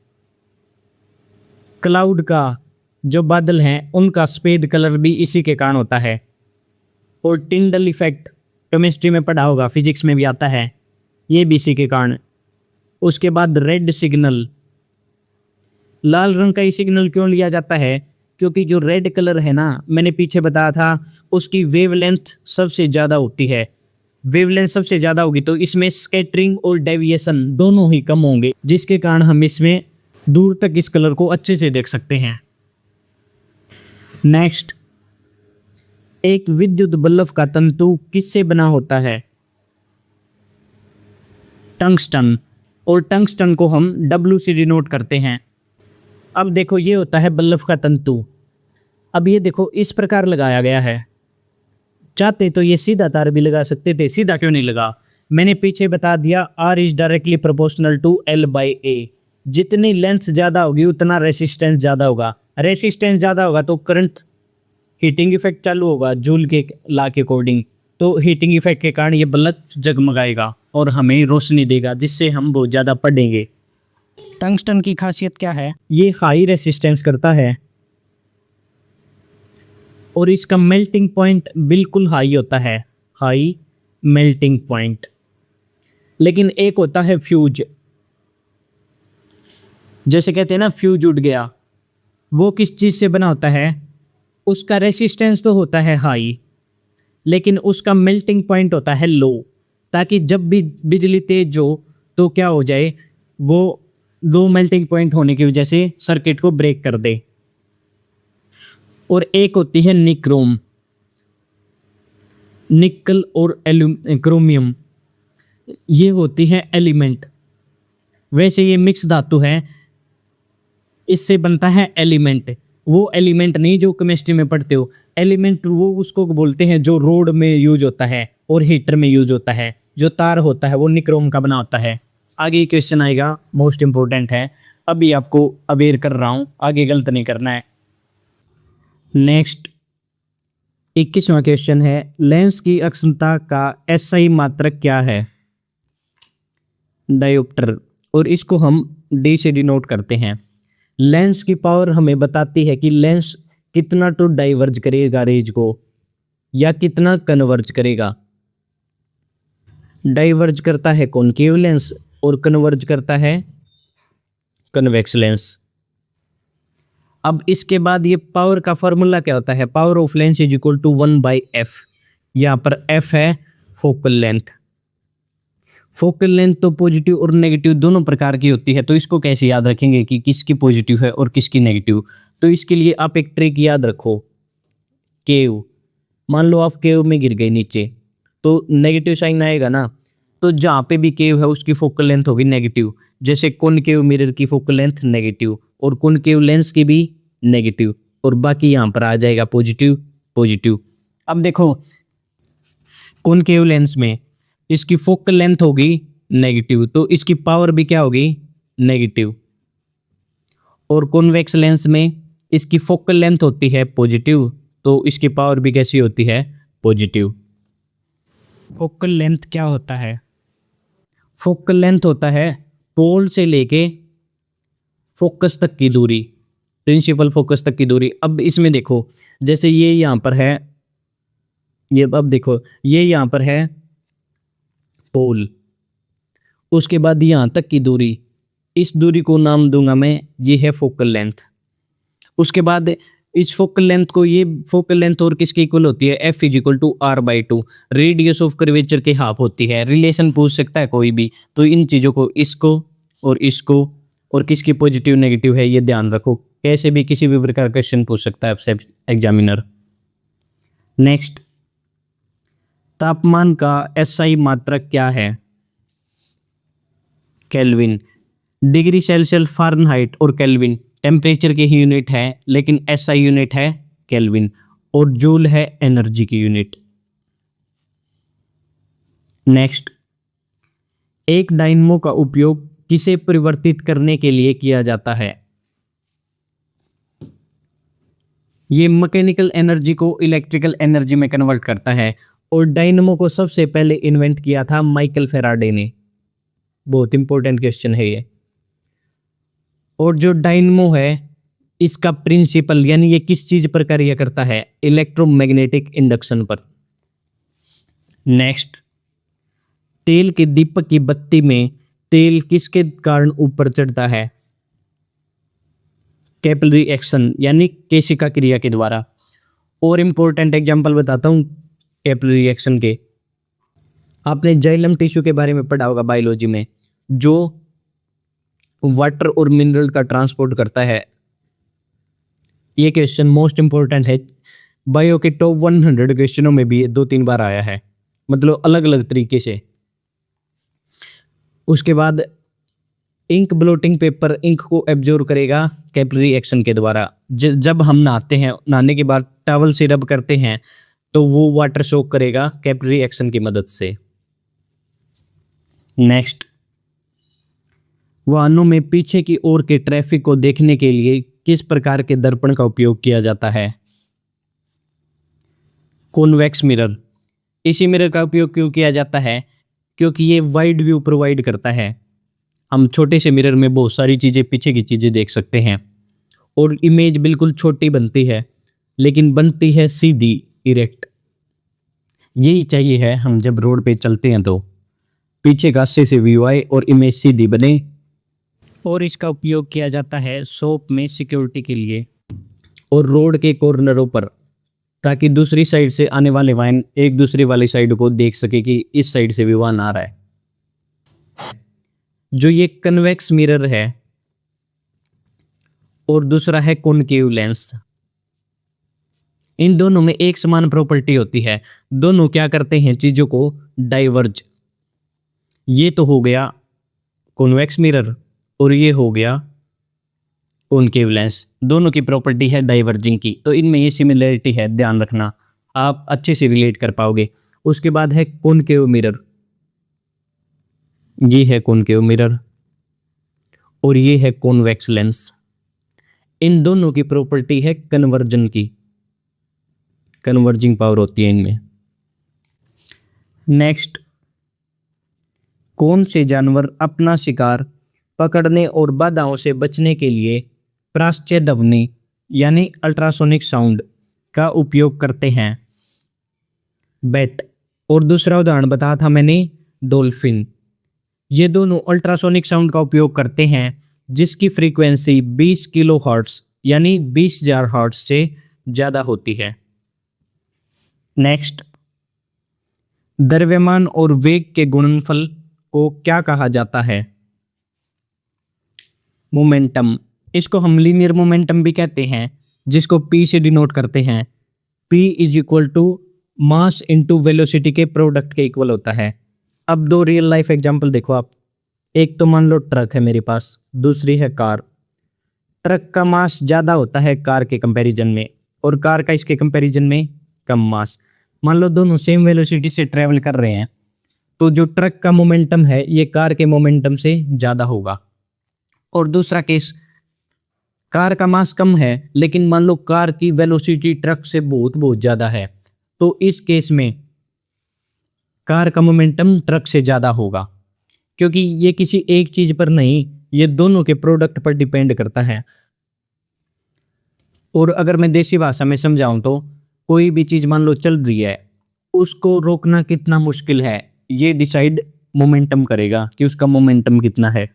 क्लाउड का जो बादल हैं उनका सफ़ेद कलर भी इसी के कारण होता है। और टिंडल इफेक्ट केमिस्ट्री में पढ़ा होगा, फिजिक्स में भी आता है, ये भी इसी के कारण। उसके बाद रेड सिग्नल, लाल रंग का ये सिग्नल क्यों लिया जाता है? क्योंकि जो रेड कलर है ना, मैंने पीछे बताया था, उसकी वेवलेंथ सबसे ज़्यादा होती है। वेवलेंथ सबसे ज़्यादा होगी तो इसमें स्कैटरिंग और डेविएशन दोनों ही कम होंगे, जिसके कारण हम इसमें दूर तक इस कलर को अच्छे से देख सकते हैं। नेक्स्ट, एक विद्युत बल्ब का तंतु किससे बना होता है? टंगस्टन, और टंगस्टन को हम W से डिनोट करते हैं। अब देखो, ये होता है बल्ब का तंतु। अब ये देखो इस प्रकार लगाया गया है, चाहते तो ये सीधा तार भी लगा सकते थे, सीधा क्यों नहीं लगा? मैंने पीछे बता दिया, R is directly proportional to L/A। जितनी लेंथ ज़्यादा होगी उतना रेसिस्टेंस ज़्यादा होगा, रेसिस्टेंस ज़्यादा होगा तो करंट, हीटिंग इफेक्ट चालू होगा जूल के लॉ के अकॉर्डिंग। तो हीटिंग इफेक्ट के कारण ये बल्ब जगमगाएगा और हमें रोशनी देगा, जिससे हम बहुत ज़्यादा पढ़ेंगे। टंगस्टन की खासियत क्या है? ये हाई रेसिस्टेंस करता है और इसका मेल्टिंग पॉइंट बिल्कुल हाई होता है, हाई मेल्टिंग पॉइंट। लेकिन एक होता है फ्यूज, जैसे कहते हैं ना फ्यूज उड़ गया, वो किस चीज़ से बना होता है? उसका रेसिस्टेंस तो होता है हाई, लेकिन उसका मेल्टिंग पॉइंट होता है लो, ताकि जब भी बिजली तेज हो तो क्या हो जाए, वो लो मेल्टिंग पॉइंट होने की वजह से सर्किट को ब्रेक कर दे। और एक होती है निक्रोम, निकल और क्रोमियम, ये होती है एलिमेंट। वैसे ये मिक्स धातु है, इससे बनता है एलिमेंट। वो एलिमेंट नहीं जो केमिस्ट्री में पढ़ते हो, एलिमेंट वो उसको बोलते हैं जो रोड में यूज होता है और हीटर में यूज होता है। जो तार होता है वो निक्रोम का बना होता है। आगे क्वेश्चन आएगा, मोस्ट इंपॉर्टेंट है, अभी आपको अवेयर कर रहा हूँ, आगे गलत नहीं करना है। नेक्स्ट, 21वां क्वेश्चन है, लेंस की अक्षमता का SI मात्रक क्या है? डायोप्टर, और इसको हम D से डिनोट करते हैं। लेंस की पावर हमें बताती है कि लेंस कितना तो डाइवर्ज करेगा रेज को या कितना कन्वर्ज करेगा। डाइवर्ज करता है कॉनकेव लेंस और कन्वर्ज करता है कन्वेक्स लेंस। अब इसके बाद ये पावर का फॉर्मूला क्या होता है, power of lens is equal to 1/f। यहाँ पर f है फोकल लेंथ। फोकल लेंथ तो पॉजिटिव और नेगेटिव दोनों प्रकार की होती है, तो इसको कैसे याद रखेंगे कि किसकी पॉजिटिव है और किसकी नेगेटिव। तो इसके लिए आप एक ट्रिक याद रखो, केव। मान लो आप केव में गिर गए नीचे, तो नेगेटिव साइन आएगा ना, तो जहाँ पे भी केव है उसकी फोकल लेंथ होगी नेगेटिव। जैसे कॉनकेव मिरर की फोकल लेंथ नेगेटिव और कॉनकेव लेंस की भी नेगेटिव, और बाकी यहाँ पर आ जाएगा पॉजिटिव पॉजिटिव। अब देखो कॉनकेव लेंस में इसकी फोकल लेंथ होगी नेगेटिव, तो इसकी पावर भी क्या होगी, नेगेटिव। और कॉन्वेक्स लेंस में इसकी फोकल लेंथ होती है पॉजिटिव, तो इसकी पावर भी कैसी होती है, पॉजिटिव। फोकल लेंथ क्या होता है, फोकल लेंथ होता है पोल से लेके फोकस तक की दूरी, प्रिंसिपल फोकस तक की दूरी। अब इसमें देखो जैसे ये यहाँ पर है, ये अब देखो ये यहाँ पर है पोल, उसके बाद यहाँ तक की दूरी, इस दूरी को नाम दूंगा मैं, ये है फोकल लेंथ। उसके बाद इस फोकल लेंथ को, ये फोकल लेंथ और किसके इक्वल होती है, f is equal to r/2, radius of curvature के हाफ होती है। रिलेशन पूछ सकता है कोई भी, तो इन चीज़ों को, इसको और किसकी पॉजिटिव नेगेटिव है ये ध्यान रखो, कैसे भी किसी भी प्रकार का क्वेश्चन पूछ सकता है आपसे एग्जामिनर। नेक्स्ट, तापमान का SI मात्रक क्या है, केल्विन। डिग्री सेल्सियस, फ़ारेनहाइट और केल्विन टेम्परेचर के ही यूनिट है, लेकिन SI यूनिट है केल्विन, और जूल है एनर्जी की यूनिट। नेक्स्ट, एक डायनमो का उपयोग किसे परिवर्तित करने के लिए किया जाता है, ये मैकेनिकल एनर्जी को इलेक्ट्रिकल एनर्जी में कन्वर्ट करता है, और डायनमो को सबसे पहले इन्वेंट किया था माइकल फेराडे ने। बहुत इंपॉर्टेंट क्वेश्चन है ये। और जो डायनमो है इसका प्रिंसिपल, यानी ये किस चीज पर कार्य करता है, इलेक्ट्रोमैग्नेटिक इंडक्शन पर। नेक्स्ट, तेल के दीपक की बत्ती में तेल किसके कारण ऊपर चढ़ता है, कैपिलरी एक्शन यानी केशिका क्रिया के द्वारा। और इंपॉर्टेंट एग्जांपल बताता हूं कैपिलरी एक्शन के। आपने जाइलम टिश्यू के बारे में पढ़ा होगा बायोलॉजी में, जो वाटर और मिनरल का ट्रांसपोर्ट करता है। ये क्वेश्चन मोस्ट इंपॉर्टेंट है, बायो के टॉप 100 क्वेश्चनों में भी 2-3 बार आया है, मतलब अलग अलग तरीके से। उसके बाद इंक ब्लोटिंग पेपर इंक को एब्जॉर्ब करेगा कैपिलरी एक्शन के द्वारा। जब हम नहाते हैं, नहाने के बाद टॉवल से रब करते हैं, तो वो वाटर सोक करेगा कैपिलरी एक्शन की मदद से। नेक्स्ट, वाहनों में पीछे की ओर के ट्रैफिक को देखने के लिए किस प्रकार के दर्पण का उपयोग किया जाता है, कॉन्वेक्स मिरर। इसी मिरर का उपयोग क्यों किया जाता है, क्योंकि ये वाइड व्यू प्रोवाइड करता है। हम छोटे से मिरर में बहुत सारी चीज़ें, पीछे की चीज़ें देख सकते हैं, और इमेज बिल्कुल छोटी बनती है, लेकिन बनती है सीधी, इरेक्ट। यही चाहिए है हम जब रोड पे चलते हैं, तो पीछे का अच्छे से व्यू आए और इमेज सीधी बने। और इसका उपयोग किया जाता है शॉप में सिक्योरिटी के लिए और रोड के कॉर्नरों पर, ताकि दूसरी साइड से आने वाले वाहन एक दूसरे वाली साइड को देख सके कि इस साइड से भी वाहन आ रहा है। जो ये कन्वेक्स मिरर है और दूसरा है कॉनकेव लेंस, इन दोनों में एक समान प्रॉपर्टी होती है। दोनों क्या करते हैं, चीजों को डाइवर्ज। ये तो हो गया कॉन्वेक्स मिरर और ये हो गया कॉनकेव लेंस, दोनों की प्रॉपर्टी है डाइवर्जिंग की, तो इनमें ये सिमिलरिटी है, ध्यान रखना, आप अच्छे से रिलेट कर पाओगे। उसके बाद है कॉनकेव मिरर, ये है कॉनकेव मिरर और ये है कॉन्वेक्स लेंस। इन दोनों की प्रॉपर्टी है कन्वर्जन की, कन्वर्जिंग पावर होती है इनमें। नेक्स्ट, कौन से जानवर अपना शिकार पकड़ने और बाधाओं से बचने के लिए प्राच्य ध्वनि यानी अल्ट्रासोनिक साउंड का उपयोग करते हैं, बैट। और दूसरा उदाहरण बताया था मैंने, डॉल्फिन। ये दोनों अल्ट्रासोनिक साउंड का उपयोग करते हैं जिसकी फ्रीक्वेंसी 20 किलो हर्ट्ज यानी 20,000 हर्ट्ज से ज़्यादा होती है। नेक्स्ट, द्रव्यमान और वेग के गुणनफल को क्या कहा जाता है? मोमेंटम। इसको हम लीनियर मोमेंटम भी कहते हैं जिसको P से डिनोट करते हैं। P is equal to mass into velocity के प्रोडक्ट के इक्वल होता है। अब दो रियल लाइफ एग्जांपल देखो आप। एक तो मान लो ट्रक है मेरे पास, दूसरी है कार। ट्रक का मास ज़्यादा होता है कार के कंपैरिजन में और कार का इसके कंपैरिजन में कम मास। मान लो दोनों सेम वेलोसिटी से ट्रैवल कर रहे हैं तो जो ट्रक का मोमेंटम है ये कार के मोमेंटम से ज़्यादा होगा। और दूसरा केस, कार का मास कम है लेकिन मान लो कार की वेलोसिटी ट्रक से बहुत बहुत ज़्यादा है तो इस केस में कार का मोमेंटम ट्रक से ज़्यादा होगा, क्योंकि ये किसी एक चीज़ पर नहीं, ये दोनों के प्रोडक्ट पर डिपेंड करता है। और अगर मैं देसी भाषा में समझाऊं तो कोई भी चीज़ मान लो चल रही है, उसको रोकना कितना मुश्किल है ये डिसाइड मोमेंटम करेगा कि उसका मोमेंटम कितना है।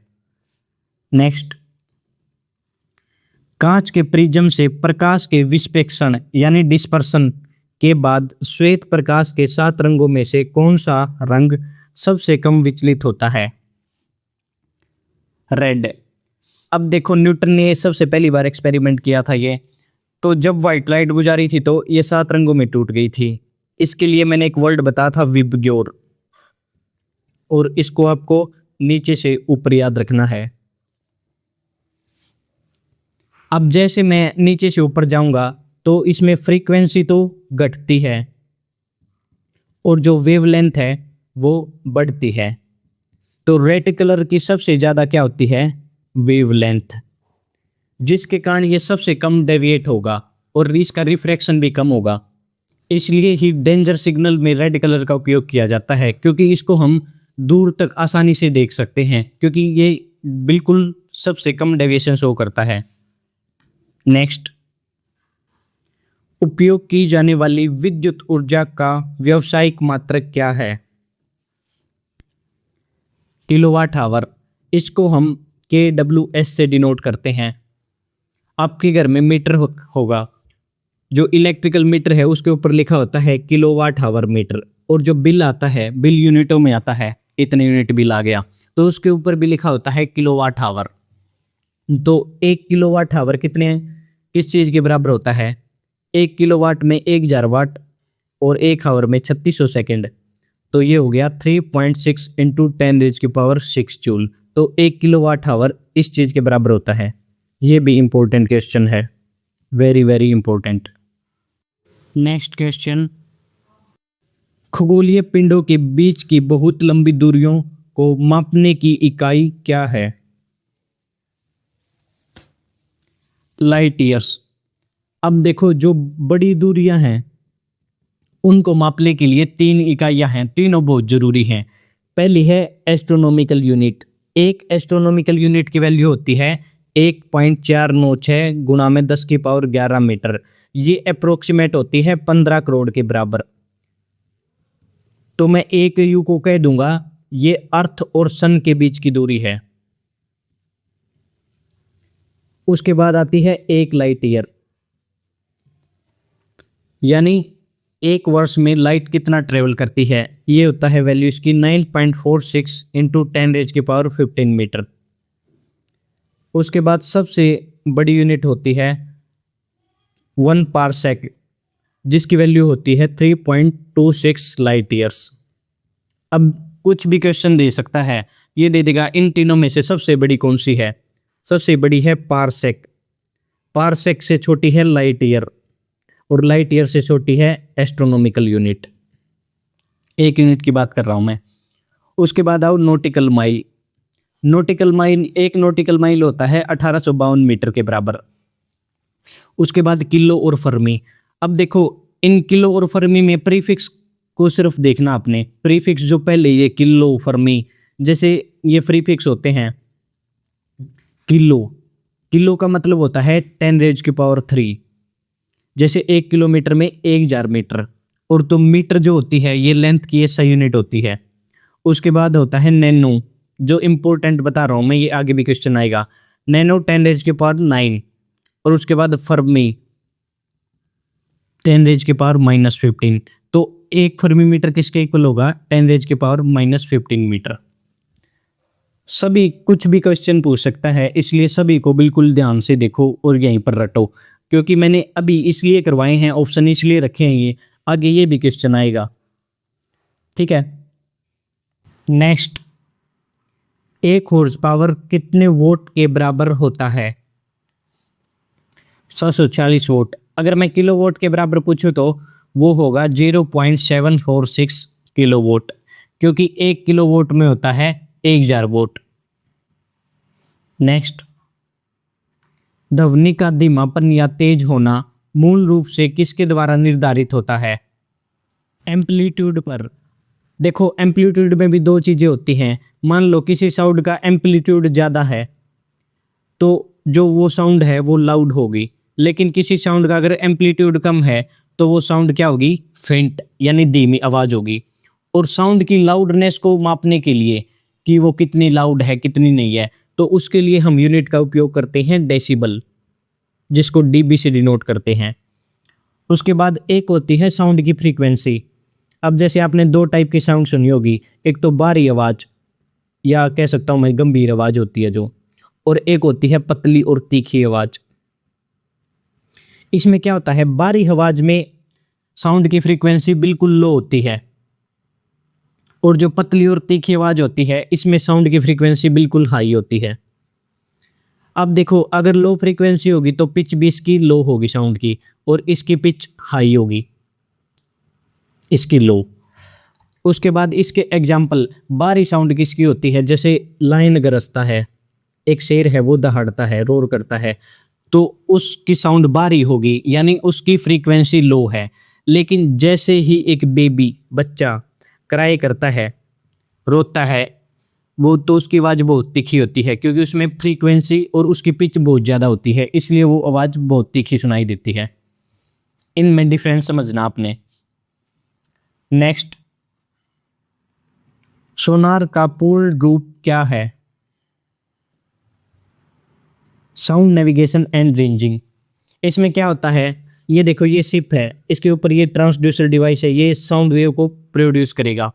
नेक्स्ट, कांच के प्रिज्म से प्रकाश के विक्षेपण यानी डिस्पर्सन के बाद श्वेत प्रकाश के 7 रंगों में से कौन सा रंग सबसे कम विचलित होता है? रेड। अब देखो न्यूटन ने सबसे पहली बार एक्सपेरिमेंट किया था ये, तो जब व्हाइट लाइट गुजारी थी तो ये 7 रंगों में टूट गई थी। इसके लिए मैंने एक वर्ड बताया था विबग्योर, और इसको आपको नीचे से ऊपर याद रखना है। अब जैसे मैं नीचे से ऊपर जाऊंगा तो इसमें फ्रीक्वेंसी तो घटती है और जो वेवलेंथ है वो बढ़ती है। तो रेड कलर की सबसे ज़्यादा क्या होती है? वेवलेंथ, जिसके कारण ये सबसे कम डेविएट होगा और इसका रिफ्रैक्शन भी कम होगा। इसलिए ही डेंजर सिग्नल में रेड कलर का उपयोग किया जाता है, क्योंकि इसको हम दूर तक आसानी से देख सकते हैं, क्योंकि ये बिल्कुल सबसे कम डेविएशन शो करता है। नेक्स्ट, उपयोग की जाने वाली विद्युत ऊर्जा का व्यावसायिक मात्रक क्या है? Kilowatt hour. इसको हम kWh से डिनोट करते हैं। आपके घर में मीटर होगा, जो इलेक्ट्रिकल मीटर है उसके ऊपर लिखा होता है किलोवाट आवर मीटर, और जो बिल आता है बिल यूनिटों में आता है, इतने यूनिट बिल आ गया तो उसके ऊपर भी लिखा होता है किलोवाट आवर। तो 1 किलोवाट आवर किस चीज़ के बराबर होता है? 1 किलोवाट में 1000 वाट और 1 आवर में 3600 सेकेंड, तो ये हो गया 3.6 इंटू 10⁻⁶ जूल। तो 1 किलोवाट आवर इस चीज़ के बराबर होता है। ये भी इम्पोर्टेंट क्वेश्चन है, very very important. Next question, खगोलीय पिंडों के बीच की बहुत लंबी दूरियों को मापने की इकाई क्या है? Light years. अब देखो जो बड़ी दूरियां हैं उनको मापने के लिए 3 इकाइयां हैं, तीनों बहुत जरूरी हैं। पहली है एस्ट्रोनॉमिकल यूनिट। एक एस्ट्रोनॉमिकल यूनिट की वैल्यू होती है 1.496 गुणा में 10⁻11 मीटर। ये अप्रोक्सीमेट होती है 15 करोड़ के बराबर। तो मैं एक यू को कह दूंगा ये अर्थ और सन के बीच की दूरी है। उसके बाद आती है 1 लाइट ईयर, यानी 1 वर्ष में लाइट कितना ट्रेवल करती है, ये होता है वैल्यू इसकी 9.46 इंटू 10⁻15 मीटर। उसके बाद सबसे बड़ी यूनिट होती है 1 पारसेक, जिसकी वैल्यू होती है 3.26 लाइट ईयर्स। अब कुछ भी क्वेश्चन दे सकता है, ये दे देगा इन तीनों में से सबसे बड़ी कौन सी है? सबसे बड़ी है पारसेक। पारसेक से छोटी है लाइट ईयर और लाइट ईयर से छोटी है एस्ट्रोनॉमिकल यूनिट। एक यूनिट की बात कर रहा हूं मैं। उसके बाद आओ nautical mile. Nautical mile, 1 nautical mile होता है 1852 मीटर के बराबर। उसके बाद किलो और फर्मी। अब देखो इन किलो और फर्मी में प्रीफिक्स को सिर्फ देखना आपने। प्रीफिक्स जो पहले ये किलो फर्मी, जैसे ये प्रीफिक्स होते हैं किलो, किलो का मतलब होता है 10⁻3, जैसे 1 किलोमीटर में 1000 मीटर। और तो मीटर जो होती है ये लेंथ की SI यूनिट होती है। उसके बाद होता है नैनो, जो इम्पोर्टेंट बता रहा हूँ मैं, ये आगे भी क्वेश्चन आएगा। नैनो 10⁻⁹ और उसके बाद फर्मी 10⁻⁻15। तो 1 फर्मी मीटर किसके इक्वल होगा? 10⁻⁻15 मीटर। सभी कुछ भी क्वेश्चन पूछ सकता है, इसलिए सभी को बिल्कुल ध्यान से देखो और यहीं पर रटो, क्योंकि मैंने अभी इसलिए करवाए हैं, ऑप्शन इसलिए रखे हैं, ये आगे ये भी क्वेश्चन आएगा। ठीक है, नेक्स्ट, 1 हॉर्स पावर कितने वोट के बराबर होता है? 740 वोट। अगर मैं किलो वोट के बराबर पूछूं तो वो होगा 0.746 किलो वोट, क्योंकि 1 किलो वोट में होता है 1000 वोट। नेक्स्ट, ध्वनि का धीमापन या तेज होना मूल रूप से किसके द्वारा निर्धारित होता है? एम्पलीट्यूड पर। देखो, एम्पलीट्यूड में भी दो चीज़ें होती हैं। मान लो किसी साउंड का एम्पलीट्यूड ज़्यादा है तो जो वो साउंड है वो लाउड होगी, लेकिन किसी साउंड का अगर एम्पलीट्यूड कम है तो वो साउंड क्या होगी? फेंट, यानी धीमी आवाज़ होगी। और साउंड की लाउडनेस को मापने के लिए कि वो कितनी लाउड है कितनी नहीं है, तो उसके लिए हम यूनिट का उपयोग करते हैं डेसिबल, जिसको डीबी से डिनोट करते हैं। उसके बाद एक होती है साउंड की फ्रीक्वेंसी। अब जैसे आपने दो टाइप की साउंड सुनी होगी, एक तो बाहरी आवाज़ या कह सकता हूँ मैं गंभीर आवाज़ होती है जो, और एक होती है पतली और तीखी आवाज़। इसमें क्या होता है, बाहरी आवाज़ में साउंड की फ्रीक्वेंसी बिल्कुल लो होती है, और जो पतली और तीखी आवाज़ होती है इसमें साउंड की फ्रीक्वेंसी बिल्कुल हाई होती है। अब देखो, अगर लो फ्रीक्वेंसी होगी तो पिच भी इसकी लो होगी साउंड की, और इसकी पिच हाई होगी, इसकी लो। उसके बाद इसके एग्जाम्पल, बाहरी साउंड किसकी होती है? जैसे लायन गरजता है, एक शेर है वो दहाड़ता है, रोर करता है, तो उसकी साउंड बाहरी होगी, यानी उसकी फ्रीक्वेंसी लो है। लेकिन जैसे ही एक बेबी बच्चा क्राई करता है, रोता है, वो तो उसकी आवाज़ बहुत तीखी होती है, क्योंकि उसमें फ्रीक्वेंसी और उसकी पिच बहुत ज़्यादा होती है, इसलिए वो आवाज़ बहुत तीखी सुनाई देती है। इनमें डिफरेंस समझना आपने। नेक्स्ट, सोनार का पूर्ण रूप क्या है? Sound navigation and ranging. इसमें क्या होता है, ये देखो, ये शिप है, इसके ऊपर ये ट्रांसड्यूसर डिवाइस है, ये साउंड वेव को प्रोड्यूस करेगा।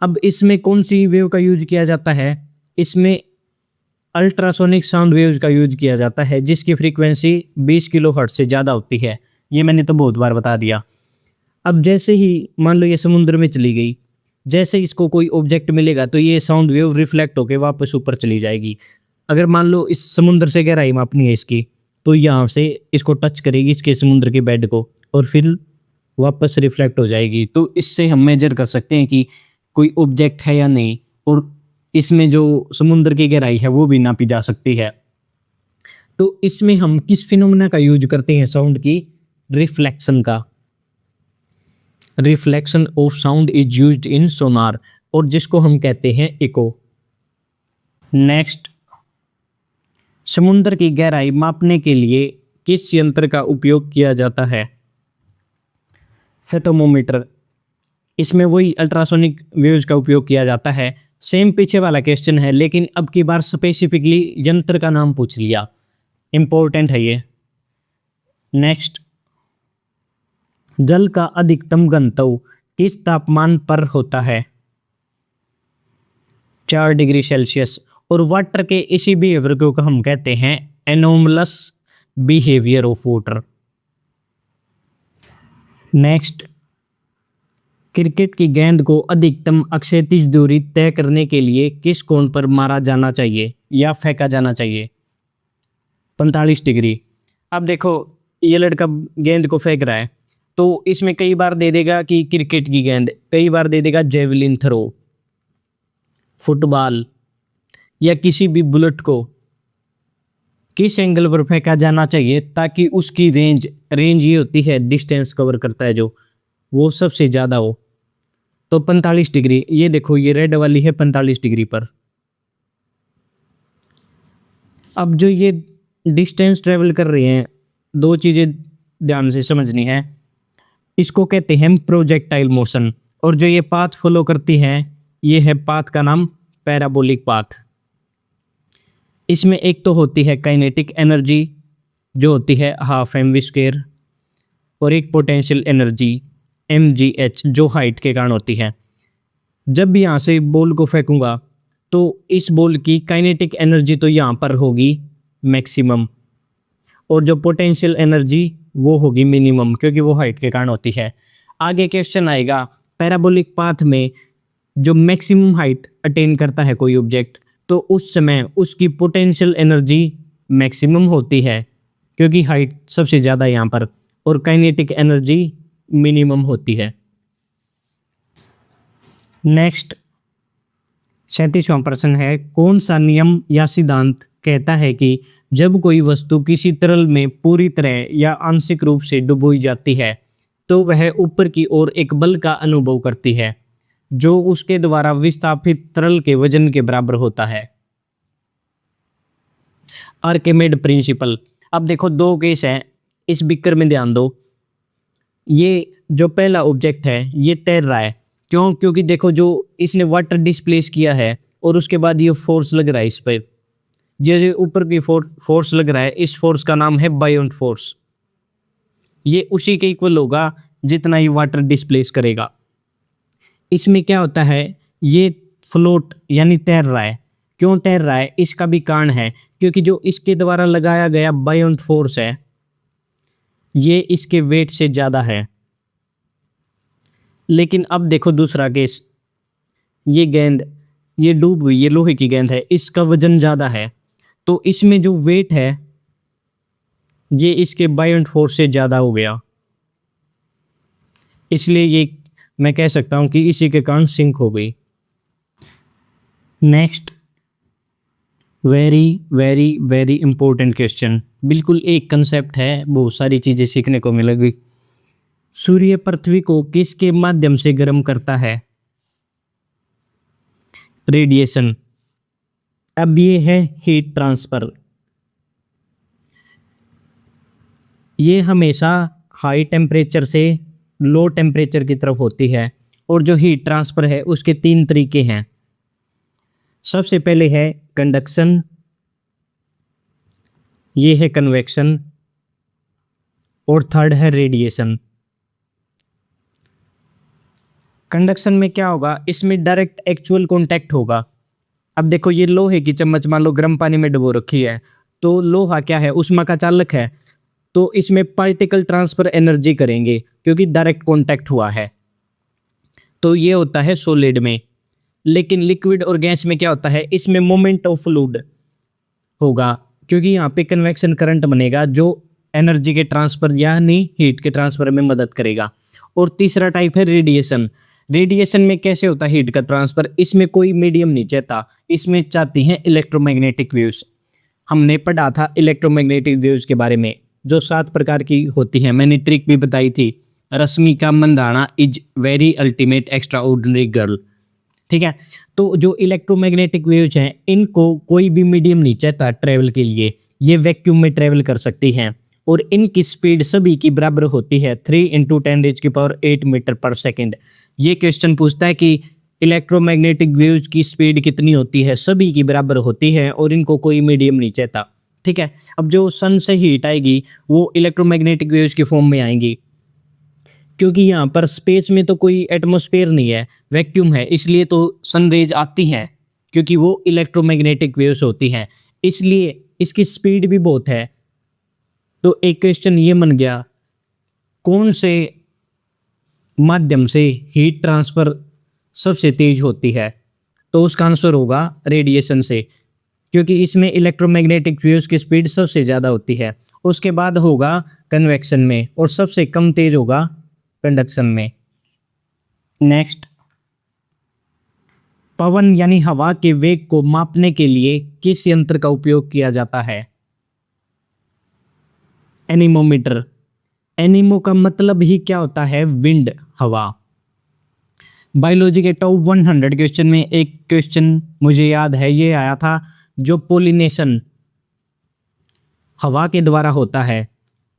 अब इसमें कौन सी वेव का यूज किया जाता है? इसमें अल्ट्रासोनिक साउंड वेव्स का यूज किया जाता है, जिसकी फ्रीक्वेंसी 20 किलोहर्ट्ज से ज़्यादा होती है। ये मैंने तो बहुत बार बता दिया। अब जैसे ही मान लो ये समुद्र में चली गई, जैसे इसको कोई ऑब्जेक्ट मिलेगा तो ये साउंड वेव रिफ्लेक्ट होकर वापस ऊपर चली जाएगी। अगर मान लो इस समुद्र से गहराई मापनी है इसकी, तो यहाँ से इसको टच करेगी इसके समुद्र के बेड को, और फिर वापस रिफ्लेक्ट हो जाएगी। तो इससे हम मेजर कर सकते हैं कि कोई ऑब्जेक्ट है या नहीं, और इसमें जो समुद्र की गहराई है वो भी नापी जा सकती है। तो इसमें हम किस फिनोमेना का यूज करते हैं? साउंड की रिफ्लेक्शन का। Reflection of sound is used in sonar, और जिसको हम कहते हैं इको। नेक्स्ट, समुद्र की गहराई मापने के लिए किस यंत्र का उपयोग किया जाता है? सेटोमोमीटर। इसमें वही अल्ट्रासोनिक वेव्स का उपयोग किया जाता है। सेम पीछे वाला क्वेश्चन है, लेकिन अब की बार स्पेसिफिकली यंत्र का नाम पूछ लिया, इंपॉर्टेंट है ये। नेक्स्ट, जल का अधिकतम घनत्व किस तापमान पर होता है? 4 डिग्री सेल्सियस। और वाटर के इसी बिहेवियर को हम कहते हैं anomalous behaviour of water. Next, cricket की गेंद को अधिकतम अक्षैतिज दूरी तय करने के लिए किस कोण पर मारा जाना चाहिए या फेंका जाना चाहिए? 45 डिग्री। अब देखो, ये लड़का गेंद को फेंक रहा है, तो इसमें कई बार दे देगा कि क्रिकेट की गेंद, कई बार दे देगा जेवलिन थ्रो, फुटबॉल, या किसी भी बुलेट को किस एंगल पर फेंका जाना चाहिए ताकि उसकी रेंज ये होती है, डिस्टेंस कवर करता है जो, वो सबसे ज़्यादा हो। तो 45 डिग्री। ये देखो, ये रेड वाली है 45 डिग्री पर। अब जो ये डिस्टेंस ट्रेवल कर रहे हैं, दो चीज़ें ध्यान से समझनी है। इसको कहते हैं प्रोजेक्टाइल मोशन, और जो ये पाथ फॉलो करती है ये है पाथ का नाम पैराबोलिक पाथ। इसमें एक तो होती है काइनेटिक एनर्जी जो होती है हाफ एम वी स्क्वेयर, और एक पोटेंशियल एनर्जी mgh जो हाइट के कारण होती है। जब भी यहाँ से बॉल को फेंकूंगा तो इस बॉल की काइनेटिक एनर्जी तो यहाँ पर होगी मैक्सिमम, और जो पोटेंशियल एनर्जी वो होगी मिनिमम, क्योंकि वो हाइट के कारण होती है। आगे क्वेश्चन आएगा, पैराबोलिक पाथ में जो मैक्सिमम हाइट अटेन करता है कोई ऑब्जेक्ट, तो उस समय उसकी पोटेंशियल एनर्जी मैक्सिमम होती है क्योंकि हाइट सबसे ज़्यादा यहाँ पर, और काइनेटिक एनर्जी मिनिमम होती है। नेक्स्ट 37वां प्रश्न है, कौन सा नियम या सिद्धांत कहता है कि जब कोई वस्तु किसी तरल में पूरी तरह या आंशिक रूप से डुबोई जाती है तो वह ऊपर की ओर एक बल का अनुभव करती है जो उसके द्वारा विस्थापित तरल के वजन के बराबर होता है। आर्किमिड प्रिंसिपल। अब देखो दो केस है, इस बिकर में ध्यान दो। ये जो पहला ऑब्जेक्ट है ये तैर रहा है, क्यों? क्योंकि देखो जो इसने वाटर डिस्प्लेस किया है और उसके बाद ये फोर्स लग रहा है इस पर, ये ऊपर की फोर्स लग रहा है, इस फोर्स का नाम है बायोंट फोर्स। ये उसी के इक्वल होगा जितना ये वाटर डिस्प्लेस करेगा। इसमें क्या होता है, ये फ्लोट यानी तैर रहा है। क्यों तैर रहा है? इसका भी कारण है, क्योंकि जो इसके द्वारा लगाया गया बायोंट फोर्स है ये इसके वेट से ज़्यादा है। लेकिन अब देखो दूसरा केस, ये गेंद ये डूब हुई, ये लोहे की गेंद है, इसका वजन ज़्यादा है, तो इसमें जो वेट है ये इसके बायोंट फोर्स से ज़्यादा हो गया, इसलिए ये मैं कह सकता हूँ कि इसी के कारण सिंक हो गई। Next very very very important question, बिल्कुल एक कंसेप्ट है, बहुत सारी चीज़ें सीखने को मिलेगी। सूर्य पृथ्वी को किसके माध्यम से गर्म करता है? रेडिएशन। अब ये है हीट ट्रांसफर। ये हमेशा हाई टेम्परेचर से लो टेम्परेचर की तरफ होती है, और जो हीट ट्रांसफर है उसके तीन तरीके हैं। सबसे पहले है कंडक्शन, ये है कन्वेक्शन, और थर्ड है रेडिएशन। कंडक्शन में क्या होगा, इसमें डायरेक्ट एक्चुअल कांटेक्ट होगा। अब देखो ये लोहे की चम्मच मान लो गर्म पानी में डुबो रखी है, तो लोहा क्या है, ऊष्मा का चालक है, तो इसमें पार्टिकल ट्रांसफर एनर्जी करेंगे क्योंकि डायरेक्ट कांटेक्ट हुआ है, तो ये होता है सॉलिड में। लेकिन लिक्विड और गैस में क्या होता है, इसमें मोमेंट ऑफ फ्लूइड होगा, क्योंकि यहाँ पे कन्वेक्शन करंट बनेगा जो एनर्जी के ट्रांसफर यानी हीट के ट्रांसफर में मदद करेगा। और तीसरा टाइप है रेडिएशन। रेडिएशन में कैसे होता है हीट का ट्रांसफर, इसमें कोई मीडियम नहीं चाहता, इसमें चाहती हैं इलेक्ट्रोमैग्नेटिक वेव्स। हमने पढ़ा था इलेक्ट्रोमैग्नेटिक वेव्स के बारे में, जो 7 प्रकार की होती हैं, मैंने ट्रिक भी बताई थी। Rashmika Mandanna is very ultimate extraordinary girl, ठीक है। तो जो इलेक्ट्रोमैग्नेटिक वेव्स हैं इनको कोई भी मीडियम नहीं चाहता ट्रैवल के लिए, ये वैक्यूम में ट्रैवल कर सकती हैं, और इनकी स्पीड सभी की बराबर होती है 3 × 10⁸ मीटर पर सेकेंड। ये क्वेश्चन पूछता है कि इलेक्ट्रोमैग्नेटिक वेव्स की स्पीड कितनी होती है, सभी की बराबर होती है, और इनको कोई मीडियम नहीं चाहता, ठीक है। अब जो सन से हीट आएगी वो इलेक्ट्रोमैग्नेटिक वेव्स की फॉर्म में आएंगी, क्योंकि यहाँ पर स्पेस में तो कोई एटमॉस्फेयर नहीं है, वैक्यूम है, इसलिए तो सनरेज आती हैं, क्योंकि वो इलेक्ट्रोमैग्नेटिक वेव्स होती हैं, इसलिए इसकी स्पीड भी बहुत है। तो एक क्वेश्चन ये बन गया, कौन से माध्यम से हीट ट्रांसफर सबसे तेज होती है? तो उसका आंसर होगा रेडिएशन से, क्योंकि इसमें इलेक्ट्रोमैग्नेटिक वेव्स की स्पीड सबसे ज़्यादा होती है। उसके बाद होगा कन्वेक्शन में, और सबसे कम तेज होगा कंडक्शन में। नेक्स्ट, पवन यानी हवा के वेग को मापने के लिए किस यंत्र का उपयोग किया जाता है? एनीमोमीटर। एनीमो का मतलब ही क्या होता है? विंड, हवा। बायोलॉजी के टॉप 100 क्वेश्चन में एक क्वेश्चन मुझे याद है, ये आया था, जो पोलिनेशन हवा के द्वारा होता है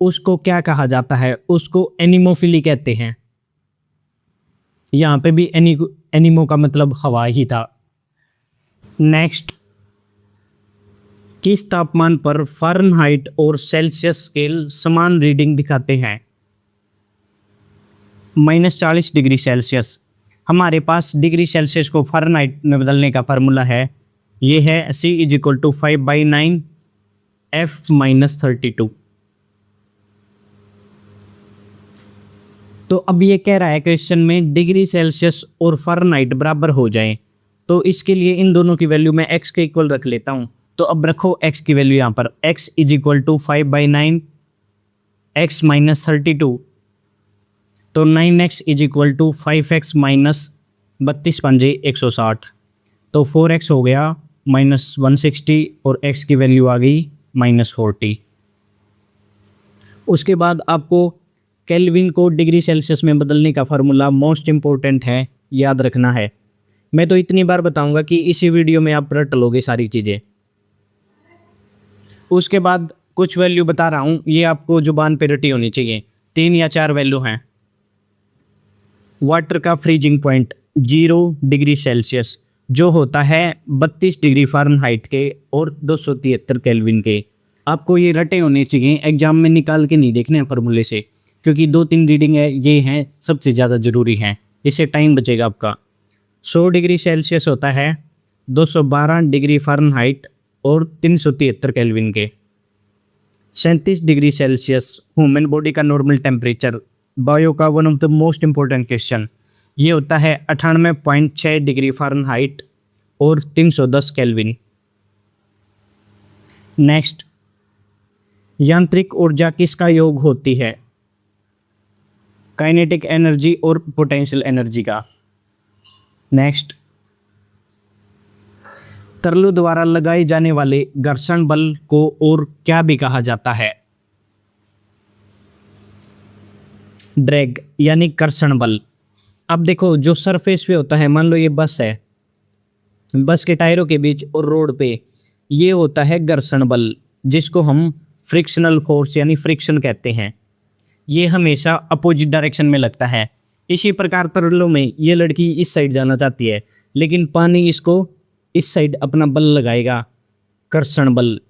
उसको क्या कहा जाता है? उसको एनीमोफिली कहते हैं। यहाँ पे भी एनीमो का मतलब हवा ही था। नेक्स्ट, किस तापमान पर फ़ारेनहाइट और सेल्सियस स्केल समान रीडिंग दिखाते हैं? -40 डिग्री सेल्सियस। हमारे पास डिग्री सेल्सियस को फ़ारेनहाइट में बदलने का फार्मूला है, ये है C = 5/9 F-32। तो अब ये कह रहा है क्वेश्चन में डिग्री सेल्सियस और फ़ारेनहाइट बराबर हो जाए, तो इसके लिए इन दोनों की वैल्यू मैं x के इक्वल रख लेता हूँ। तो अब रखो x की वैल्यू यहाँ पर, x = 5/9 x - 32, तो 9x = 5x - 32 पंजे 160, तो 4x हो गया -160 और x की वैल्यू आ गई -40। उसके बाद आपको केल्विन को डिग्री सेल्सियस में बदलने का फार्मूला मोस्ट इम्पोर्टेंट है, याद रखना है। मैं तो इतनी बार बताऊंगा कि इसी वीडियो में आप रट लोगे सारी चीज़ें। उसके बाद कुछ वैल्यू बता रहा हूँ, ये आपको जुबान पे रटी होनी चाहिए। 3 या 4 वैल्यू हैं। वाटर का फ्रीजिंग पॉइंट 0 डिग्री सेल्सियस, जो होता है 32 डिग्री फ़ारेनहाइट के और 273 केल्विन के। आपको ये रटे होने चाहिए, एग्जाम में निकाल के नहीं देखने हैं फार्मूले से, क्योंकि 2-3 रीडिंग है, ये हैं सबसे ज़्यादा ज़रूरी हैं, इससे टाइम बचेगा आपका। 100 डिग्री सेल्सियस होता है 212 डिग्री फ़ारेनहाइट और 373 केल्विन के। 37 डिग्री सेल्सियस ह्यूमन बॉडी का नॉर्मल टेम्परेचर, बायो का one of the most important question, ये होता है 98.6 डिग्री फ़ारेनहाइट और 310 केल्विन। नेक्स्ट, यांत्रिक ऊर्जा किसका योग होती है? काइनेटिक एनर्जी और पोटेंशियल एनर्जी का। नेक्स्ट, तरलु द्वारा लगाए जाने वाले घर्षण बल को और क्या भी कहा जाता है? ड्रैग यानी कर्षण बल। अब देखो, जो सरफेस पे होता है, मान लो ये बस है, बस के टायरों के बीच और रोड पे, ये होता है घर्षण बल, जिसको हम फ्रिक्शनल फोर्स यानी फ्रिक्शन कहते हैं। ये हमेशा अपोजिट डायरेक्शन में लगता है। इसी प्रकार तरलों में ये लड़की इस साइड जाना चाहती है, लेकिन पानी इसको इस साइड अपना बल लगाएगा, कर्षण बल।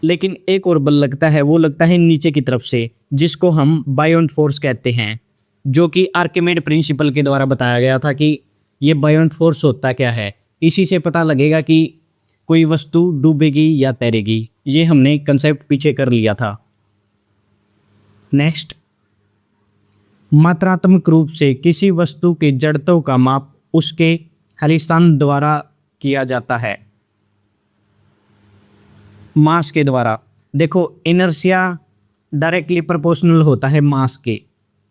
लेकिन एक और बल लगता है, वो लगता है नीचे की तरफ से, जिसको हम बायोंट फोर्स कहते हैं, जो कि आर्किमेड प्रिंसिपल के द्वारा बताया गया था कि ये बायोंट फोर्स होता क्या है। इसी से पता लगेगा कि कोई वस्तु डूबेगी या तैरेगी। ये हमने कंसेप्ट पीछे कर लिया था। नेक्स्ट, मात्रात्मक रूप से किसी वस्तु के जड़त्व का माप उसके हरिस्थान द्वारा किया जाता है? मास के द्वारा। देखो, इनर्शिया डायरेक्टली प्रोपोर्शनल होता है मास के,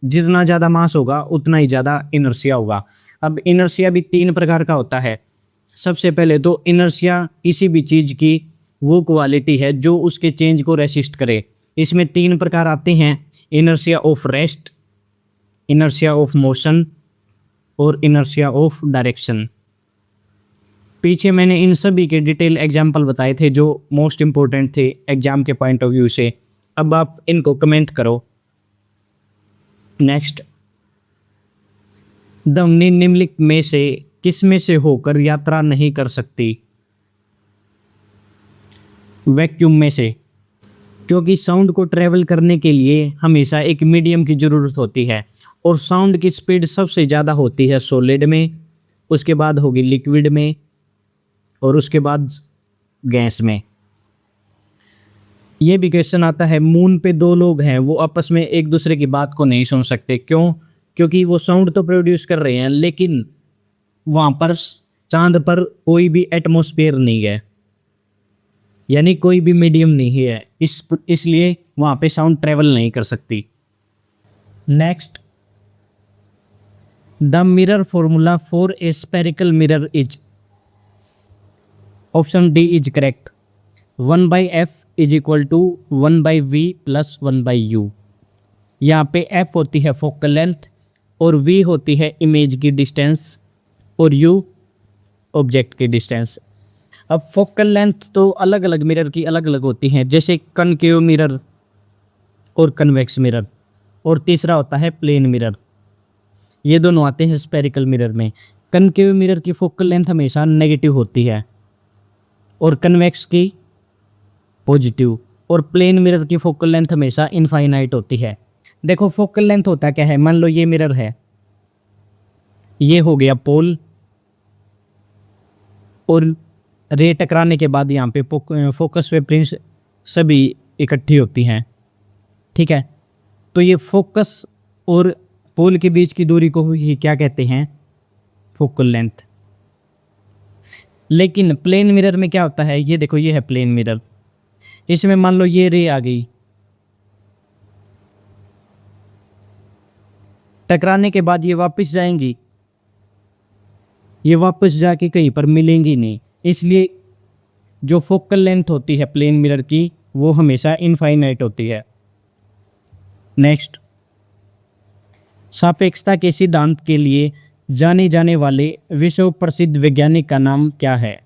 जितना ज़्यादा मास होगा उतना ही ज़्यादा इनर्शिया होगा। अब इनर्शिया भी 3 प्रकार का होता है। सबसे पहले तो इनर्शिया किसी भी चीज़ की वो क्वालिटी है जो उसके चेंज को रेसिस्ट करे। इसमें 3 प्रकार आते हैं, inertia of rest, inertia of motion और इनर्शिया ऑफ डायरेक्शन। पीछे मैंने इन सभी के डिटेल एग्जाम्पल बताए थे जो मोस्ट इम्पोर्टेंट थे एग्जाम के पॉइंट ऑफ व्यू से। अब आप इनको कमेंट करो। नेक्स्ट, धमनी निम्नलिखित में से किस में से होकर यात्रा नहीं कर सकती? वैक्यूम में से, क्योंकि साउंड को ट्रेवल करने के लिए हमेशा एक मीडियम की ज़रूरत होती है, और साउंड की स्पीड सबसे ज़्यादा होती है सॉलिड में, उसके बाद होगी लिक्विड में, और उसके बाद गैस में। ये भी क्वेश्चन आता है, मून पे 2 लोग हैं, वो आपस में एक दूसरे की बात को नहीं सुन सकते, क्यों? क्योंकि वो साउंड तो प्रोड्यूस कर रहे हैं, लेकिन वहाँ पर चांद पर कोई भी एटमॉस्फेयर नहीं है, यानी कोई भी मीडियम नहीं है, इसलिए वहाँ पे साउंड ट्रेवल नहीं कर सकती। Next, the mirror formula for a spherical mirror is, option D is correct, 1/f = 1/v + 1/u। यहाँ पे f होती है फोकल लेंथ और v होती है इमेज की डिस्टेंस और u ऑब्जेक्ट की डिस्टेंस। अब फोकल लेंथ तो अलग अलग मिरर की अलग अलग होती हैं, जैसे कनकेव मिरर और कन्वेक्स मिरर, और तीसरा होता है प्लेन मिरर। ये दोनों आते हैं स्फेरिकल मिरर में। कनकेव मिरर की फोकल लेंथ हमेशा नेगेटिव होती है और कन्वेक्स की पॉजिटिव, और प्लेन मिरर की फोकल लेंथ हमेशा इनफाइनाइट होती है। देखो फोकल लेंथ होता क्या है, मान लो ये मिरर है, ये हो गया पोल, और रे टकराने के बाद यहाँ पे फोकस वे प्रिंस सभी इकट्ठी होती हैं, ठीक है। तो ये फोकस और पोल के बीच की दूरी को ही क्या कहते हैं, फोकल लेंथ। लेकिन प्लेन मिरर में क्या होता है, ये देखो ये है प्लेन मिरर, इसमें मान लो ये रे आ गई, टकराने के बाद ये वापस जाएंगी, ये वापस जाके कहीं पर मिलेंगी नहीं, इसलिए जो फोकल लेंथ होती है प्लेन मिरर की वो हमेशा इनफाइनाइट होती है। नेक्स्ट, सापेक्षता के सिद्धांत के लिए जाने जाने वाले विश्व प्रसिद्ध वैज्ञानिक का नाम क्या है,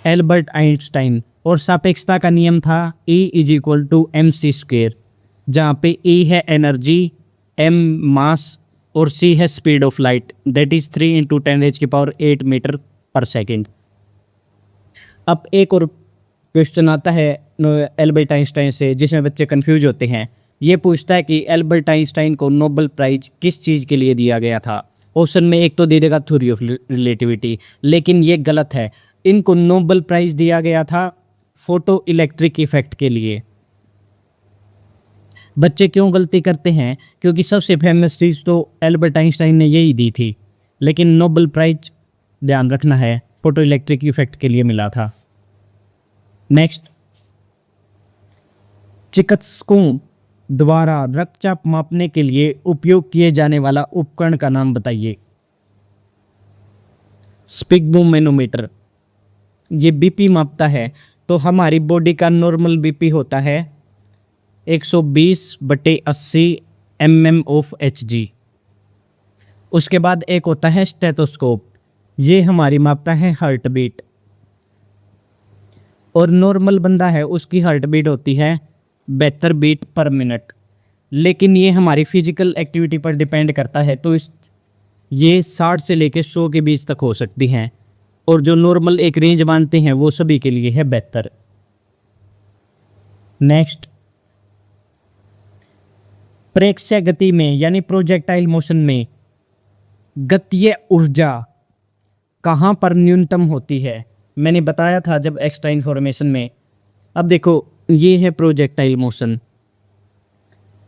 एल्बर्ट आइंस्टाइन। और सापेक्षता का नियम था E = mc², जहाँ पे E है एनर्जी, m मास और c है speed of light, that is 3 × 10⁸ metre per second. अब एक और क्वेश्चन आता है एल्बर्ट आइंस्टाइन से जिसमें बच्चे कंफ्यूज होते हैं। ये पूछता है कि एल्बर्ट आइंस्टाइन को नोबेल प्राइज किस चीज़ के लिए दिया गया था। ऑप्शन में एक तो दे देगा थ्योरी ऑफ रिलेटिविटी, लेकिन ये गलत है। इनको नोबेल प्राइज दिया गया था फोटो इलेक्ट्रिक इफेक्ट के लिए। बच्चे क्यों गलती करते हैं, क्योंकि सबसे फेमस चीज़ तो एल्बर्ट आइंस्टाइन ने यही दी थी, लेकिन नोबेल प्राइज ध्यान रखना है फोटो इलेक्ट्रिक इफेक्ट के लिए मिला था। नेक्स्ट, चिकित्सकों द्वारा रक्तचाप मापने के लिए उपयोग किए जाने वाला उपकरण का नाम बताइए। स्पिग्मोमेनोमीटर, ये बीपी मापता है। तो हमारी बॉडी का नॉर्मल बीपी होता है 120/80 mm/Hg। उसके बाद एक होता है स्टेथोस्कोप, ये हमारी मापता है हार्ट बीट। और नॉर्मल बंदा है उसकी हार्ट बीट होती है 72 बीट पर मिनट। लेकिन ये हमारी फिजिकल एक्टिविटी पर डिपेंड करता है, तो ये 60 से लेकर 100 के बीच तक हो सकती हैं। और जो नॉर्मल एक रेंज मानते हैं वो सभी के लिए है 72। नेक्स्ट, प्रेक्षय गति में यानी प्रोजेक्टाइल मोशन में गतीय ऊर्जा कहाँ पर न्यूनतम होती है। मैंने बताया था जब एक्स्ट्रा इन्फॉर्मेशन में। अब देखो ये है प्रोजेक्टाइल मोशन,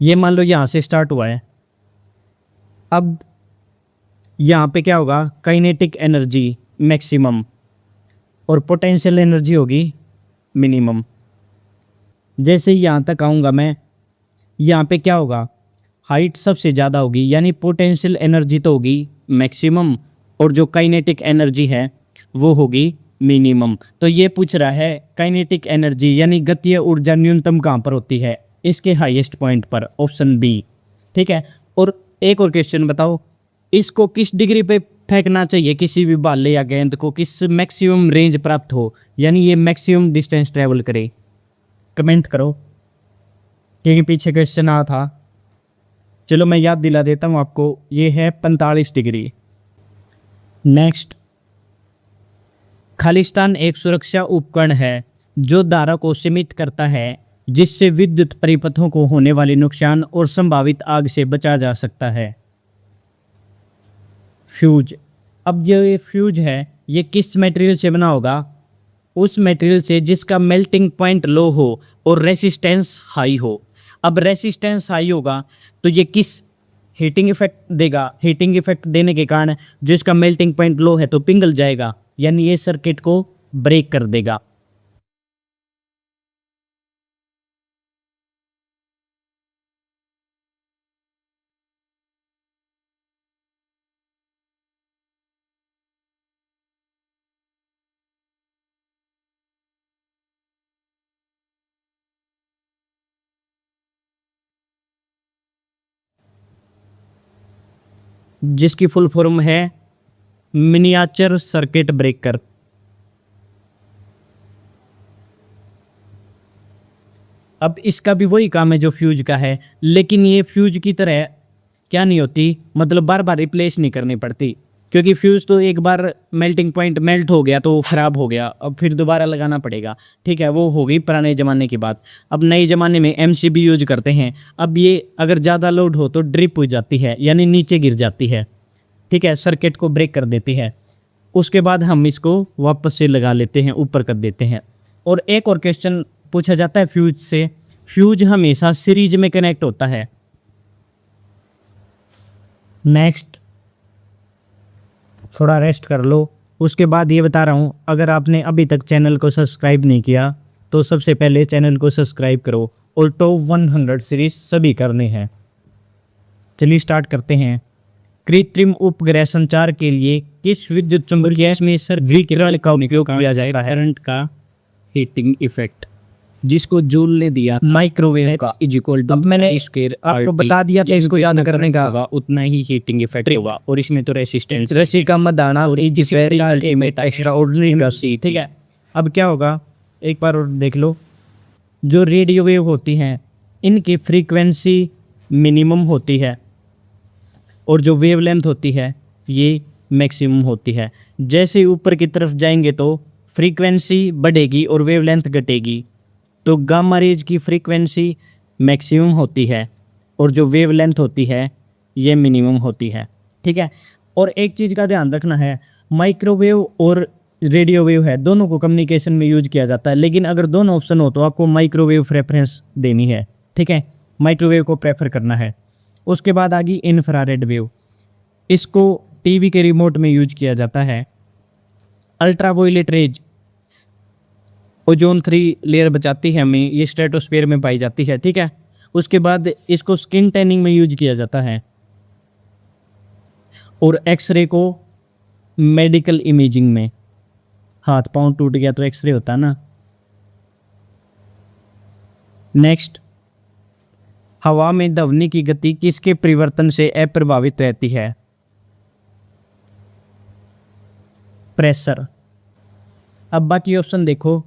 ये मान लो यहाँ से स्टार्ट हुआ है। अब यहाँ पे क्या होगा, काइनेटिक एनर्जी मैक्सिमम और पोटेंशियल एनर्जी होगी मिनिमम। जैसे ही यहाँ तक आऊँगा मैं, यहाँ पे क्या होगा, हाइट सबसे ज़्यादा होगी, यानी पोटेंशियल एनर्जी तो होगी मैक्सिमम और जो काइनेटिक एनर्जी है वो होगी मिनिमम। तो ये पूछ रहा है काइनेटिक एनर्जी यानी गतीय ऊर्जा न्यूनतम कहाँ पर होती है, इसके हाईएस्ट पॉइंट पर, ऑप्शन बी। ठीक है। और एक और क्वेश्चन बताओ, इसको किस डिग्री पे फेंकना चाहिए किसी भी बाले या गेंद को, किस मैक्सिमम रेंज प्राप्त हो, यानी ये मैक्सिमम डिस्टेंस ट्रेवल करे। कमेंट करो, क्योंकि पीछे क्वेश्चन आया था। चलो मैं याद दिला देता हूँ आपको, ये है 45 डिग्री। नेक्स्ट, खालिस्तान एक सुरक्षा उपकरण है जो धारा को सीमित करता है, जिससे विद्युत परिपथों को होने वाले नुकसान और संभावित आग से बचा जा सकता है। फ्यूज। अब ये फ्यूज है ये किस मटेरियल से बना होगा, उस मटेरियल से जिसका मेल्टिंग पॉइंट लो हो और रेसिस्टेंस हाई हो। अब रेसिस्टेंस हाई होगा तो ये किस हीटिंग इफेक्ट देगा, हीटिंग इफेक्ट देने के कारण जिसका मेल्टिंग पॉइंट लो है तो पिघल जाएगा, यानी ये सर्किट को ब्रेक कर देगा। जिसकी फुल फॉर्म है मिनिएचर सर्किट ब्रेकर। अब इसका भी वही काम है जो फ्यूज का है, लेकिन ये फ्यूज की तरह क्या नहीं होती, मतलब बार बार रिप्लेस नहीं करनी पड़ती, क्योंकि फ्यूज़ तो एक बार मेल्टिंग पॉइंट मेल्ट हो गया तो ख़राब हो गया, अब फिर दोबारा लगाना पड़ेगा। ठीक है, वो हो गई पुराने ज़माने की बात। अब नए ज़माने में एमसीबी यूज करते हैं। अब ये अगर ज़्यादा लोड हो तो ड्रिप हो जाती है, यानी नीचे गिर जाती है। ठीक है, सर्किट को ब्रेक कर देती है। उसके बाद हम इसको वापस से लगा लेते हैं, ऊपर कर देते हैं। और एक और क्वेश्चन पूछा जाता है फ्यूज से, फ्यूज हमेशा सीरीज में कनेक्ट होता है। नेक्स्ट, थोड़ा रेस्ट कर लो। उसके बाद ये बता रहा हूँ, अगर आपने अभी तक चैनल को सब्सक्राइब नहीं किया तो सबसे पहले चैनल को सब्सक्राइब करो और टॉप 100 सीरीज सभी करने हैं। चलिए स्टार्ट करते हैं। कृत्रिम उपग्रह संचार के लिए किस विद्युत चुंबकीय में सर्विकिरण का उपयोग किया जाएगा? करंट का हीटिंग इफेक्ट, जिसको जूल ने दिया माइक्रोवेव का इज इक्वल टू, अब मैंने स्क्वायर आपको बता दिया कि इसको याद करने का होगा, उतना ही हीटिंग इफेक्ट होगा। और इसमें तो रेसिस्टेंस, रस्सी का मदाना और इज स्क्वायर अल्टीमेट एक्स्ट्राऑर्डिनरी रस्सी। ठीक है, अब क्या होगा एक बार और देख लो। जो रेडियो वेव होती हैं इनकी फ्रीक्वेंसी मिनिमम होती है और जो वेवलेंथ होती है ये मैक्सिमम होती है। जैसे ही ऊपर की तरफ जाएंगे तो फ्रीक्वेंसी बढ़ेगी और वेवलेंथ घटेगी। तो गामा रेज की फ्रीक्वेंसी मैक्सिमम होती है और जो वेवलेंथ होती है ये मिनिमम होती है। ठीक है, और एक चीज़ का ध्यान रखना है, माइक्रोवेव और रेडियो वेव है, दोनों को कम्युनिकेशन में यूज किया जाता है। लेकिन अगर दोनों ऑप्शन हो तो आपको माइक्रोवेव प्रेफरेंस देनी है। ठीक है, माइक्रोवेव को प्रेफर करना है। उसके बाद आ गई इंफ्रारेड वेव, इसको टीवी के रिमोट में यूज किया जाता है। अल्ट्रावायलेट रेज ओजोन 3 लेयर बचाती है हमें, ये स्ट्रेटोस्फीयर में पाई जाती है। ठीक है, उसके बाद इसको स्किन टैनिंग में यूज किया जाता है। और एक्सरे को मेडिकल इमेजिंग में, हाथ पांव टूट गया तो एक्सरे होता ना। नेक्स्ट, हवा में ध्वनि की गति किसके परिवर्तन से अप्रभावित रहती है? प्रेशर। अब बाकी ऑप्शन देखो।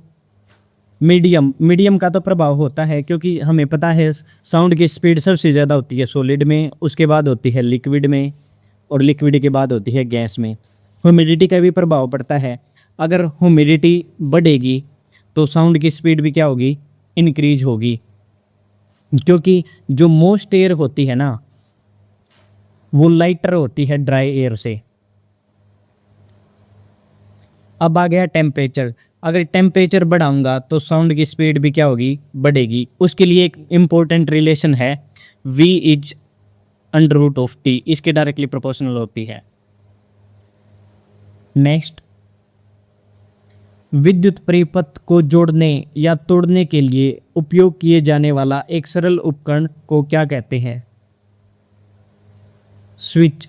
मीडियम का तो प्रभाव होता है, क्योंकि हमें पता है साउंड की स्पीड सबसे ज़्यादा होती है सॉलिड में, उसके बाद होती है लिक्विड में, और लिक्विड के बाद होती है गैस में। ह्यूमिडिटी का भी प्रभाव पड़ता है। अगर ह्यूमिडिटी बढ़ेगी तो साउंड की स्पीड भी क्या होगी? इंक्रीज होगी, क्योंकि जो मोस्ट एयर होती है ना वो लाइटर होती है ड्राई एयर से। अब आ गया टेम्परेचर। अगर टेम्परेचर बढ़ाऊंगा तो साउंड की स्पीड भी क्या होगी? बढ़ेगी। उसके लिए एक इम्पोर्टेंट रिलेशन है, V is under root of T, इसके डायरेक्टली प्रोपोर्शनल होती है। नेक्स्ट, विद्युत परिपथ को जोड़ने या तोड़ने के लिए उपयोग किए जाने वाला एक सरल उपकरण को क्या कहते हैं? स्विच।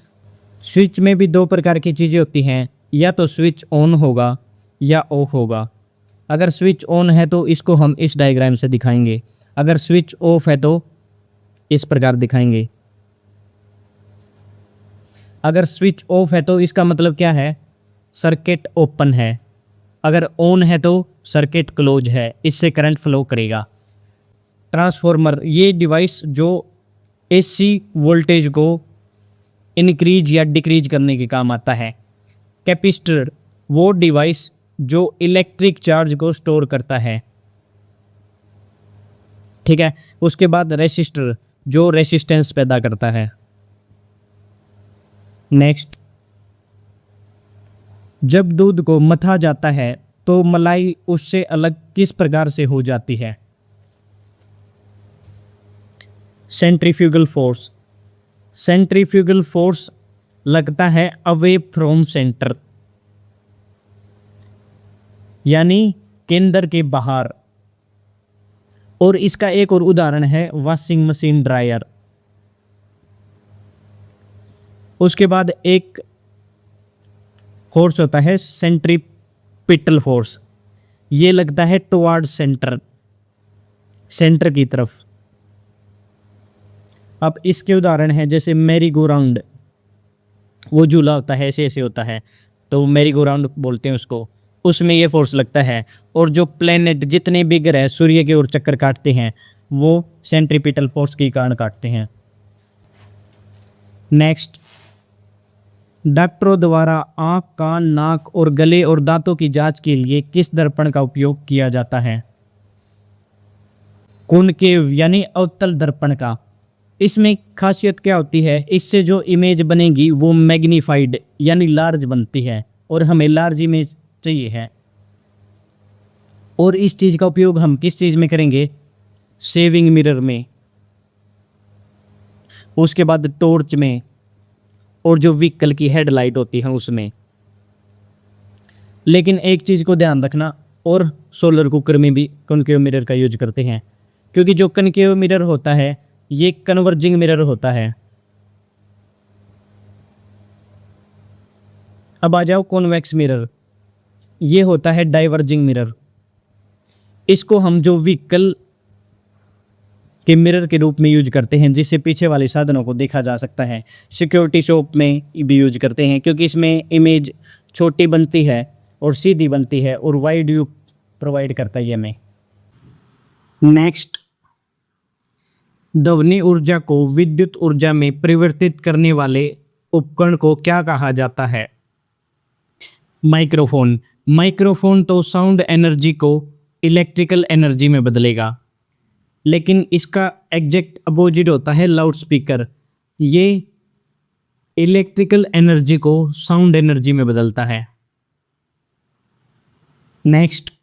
स्विच में भी दो प्रकार की चीज़ें होती हैं, या तो स्विच ऑन होगा या ऑफ होगा। अगर स्विच ऑन है तो इसको हम इस डायग्राम से दिखाएंगे, अगर स्विच ऑफ है तो इस प्रकार दिखाएंगे। अगर स्विच ऑफ है तो इसका मतलब क्या है? सर्किट ओपन है। अगर ऑन है तो सर्किट क्लोज है, इससे करंट फ्लो करेगा। ट्रांसफॉर्मर, ये डिवाइस जो AC वोल्टेज को इंक्रीज या डिक्रीज करने के काम आता है। कैपेसिटर, वो डिवाइस जो इलेक्ट्रिक चार्ज को स्टोर करता है। ठीक है, उसके बाद रेसिस्टर, जो रेसिस्टेंस पैदा करता है। नेक्स्ट, जब दूध को मथा जाता है तो मलाई उससे अलग किस प्रकार से हो जाती है? Centrifugal force. सेंट्रीफ्यूगल फोर्स लगता है अवे फ्रॉम सेंटर, यानी केंद्र के बाहर। और इसका एक और उदाहरण है वॉशिंग मशीन, ड्रायर। उसके बाद एक फोर्स होता है सेंट्रीपिटल फोर्स, ये लगता है टुवार्ड सेंटर, सेंटर की तरफ। अब इसके उदाहरण है जैसे मैरी गो राउंड, वो झूला होता है ऐसे ऐसे होता है तो मैरी गो राउंड बोलते हैं उसको, उसमें ये फोर्स लगता है। और जो प्लेनेट जितने भी ग्रह सूर्य की ओर चक्कर काटते हैं वो सेंट्रीपिटल फोर्स के कारण काटते हैं। नेक्स्ट, डॉक्टरों द्वारा आँख, कान, नाक और गले और दांतों की जांच के लिए किस दर्पण का उपयोग किया जाता है? कॉनकेव यानी अवतल दर्पण का। इसमें खासियत क्या होती है, इससे जो इमेज बनेगी वो मैग्नीफाइड यानी लार्ज बनती है और हमें लार्ज इमेज चाहिए है। और इस चीज़ का उपयोग हम किस चीज़ में करेंगे? सेविंग मिरर में, उसके बाद टॉर्च में, और जो व्हीकल की हेडलाइट होती है उसमें। लेकिन एक चीज़ को ध्यान रखना, और सोलर कुकर में भी कॉनकेव मिरर का यूज करते हैं, क्योंकि जो कॉनकेव मिरर होता है ये कन्वर्जिंग मिरर होता है। अब आ जाओ कॉन्वेक्स मिरर, ये होता है डाइवर्जिंग मिरर। इसको हम जो व्हीकल के मिरर के रूप में यूज करते हैं, जिससे पीछे वाले साधनों को देखा जा सकता है। सिक्योरिटी शॉप में भी यूज करते हैं, क्योंकि इसमें इमेज छोटी बनती है और सीधी बनती है और वाइड व्यू प्रोवाइड करता है ये हमें। नेक्स्ट, ध्वनि ऊर्जा को विद्युत ऊर्जा में परिवर्तित करने वाले उपकरण को क्या कहा जाता है? माइक्रोफोन। माइक्रोफोन तो साउंड एनर्जी को इलेक्ट्रिकल एनर्जी में बदलेगा, लेकिन इसका एग्जैक्ट अपोजिट होता है लाउड स्पीकर। ये इलेक्ट्रिकल एनर्जी को साउंड एनर्जी में बदलता है। नेक्स्ट,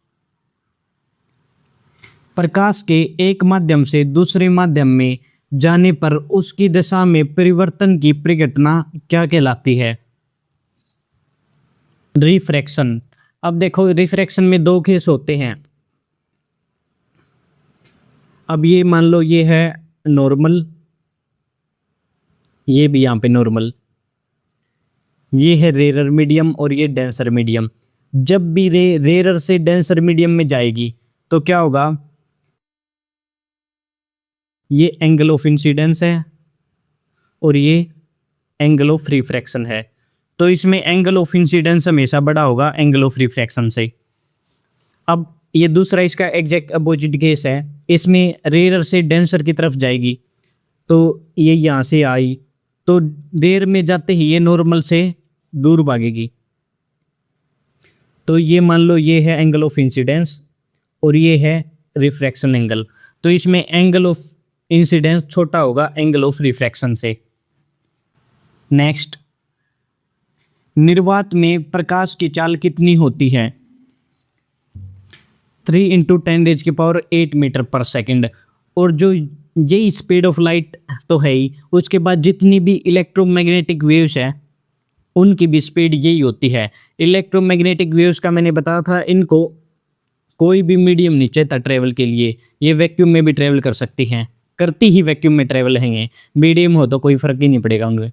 प्रकाश के एक माध्यम से दूसरे माध्यम में जाने पर उसकी दिशा में परिवर्तन की प्रघटना क्या कहलाती है? रिफ्रैक्शन। अब देखो, रिफ्रैक्शन में दो केस होते हैं। अब ये मान लो ये है नॉर्मल, ये भी यहाँ पे नॉर्मल, ये है रेरर मीडियम और ये डेंसर मीडियम। जब भी रेरर से डेंसर मीडियम में जाएगी तो क्या होगा? ये एंगल ऑफ इंसिडेंस है और ये एंगल ऑफ रिफ्रैक्शन है। तो इसमें एंगल ऑफ इंसिडेंस हमेशा बड़ा होगा एंगल ऑफ रिफ्रैक्शन से। अब ये दूसरा इसका एग्जैक्ट अपोजिट केस है, इसमें रेरर से डेंसर की तरफ जाएगी, तो ये यहाँ से आई तो देर में जाते ही ये नॉर्मल से दूर भागेगी। तो ये मान लो ये है एंगल ऑफ इंसिडेंस और ये है रिफ्रैक्शन एंगल। तो इसमें एंगल ऑफ इंसिडेंस छोटा होगा एंगल ऑफ रिफ्रैक्शन से। नेक्स्ट, निर्वात में प्रकाश की चाल कितनी होती है? 3 × 10⁸ मीटर पर सेकंड। और जो ये स्पीड ऑफ लाइट तो है ही, उसके बाद जितनी भी इलेक्ट्रोमैग्नेटिक वेव्स है उनकी भी स्पीड यही होती है। इलेक्ट्रोमैग्नेटिक वेव्स का मैंने बताया था, इनको कोई भी मीडियम नहीं चाहता ट्रेवल के लिए, ये वैक्यूम में भी ट्रेवल कर सकती हैं, करती ही वैक्यूम में ट्रेवल हैं, मीडियम हो तो कोई फर्क ही नहीं पड़ेगा उनमें।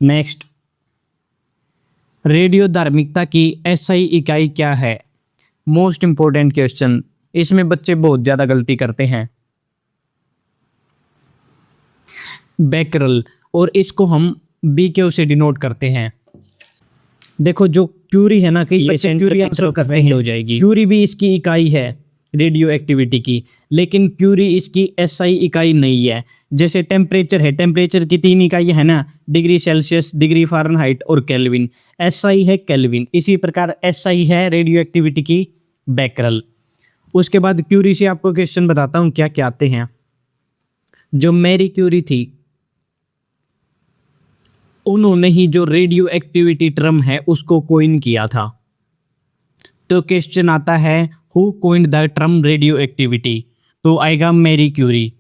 नेक्स्ट, रेडियो धार्मिकता की एसआई इकाई क्या है? मोस्ट इंपॉर्टेंट क्वेश्चन, इसमें बच्चे बहुत ज्यादा गलती करते हैं। बैकरल, और इसको हम BQ से डिनोट करते हैं। देखो जो क्यूरी है ना, कि क्यूरी आंसर कर रहे हो जाएगी, क्यूरी भी इसकी इकाई है रेडियो एक्टिविटी की, लेकिन क्यूरी इसकी एसआई इकाई नहीं है। जैसे टेम्परेचर है, टेम्परेचर की 3 इकाई है ना, डिग्री सेल्सियस, डिग्री फ़ारेनहाइट और केल्विन। एसआई है केल्विन, इसी प्रकार एसआई है रेडियो एक्टिविटी की बैकरल। उसके बाद क्यूरी से आपको क्वेश्चन बताता हूँ क्या क्या आते हैं। जो मैरी क्यूरी थी, उन्होंने ही जो रेडियो एक्टिविटी टर्म है उसको कोइन किया था। तो क्वेश्चन आता है who coined the term radioactivity, तो आएगा मैरी क्यूरी।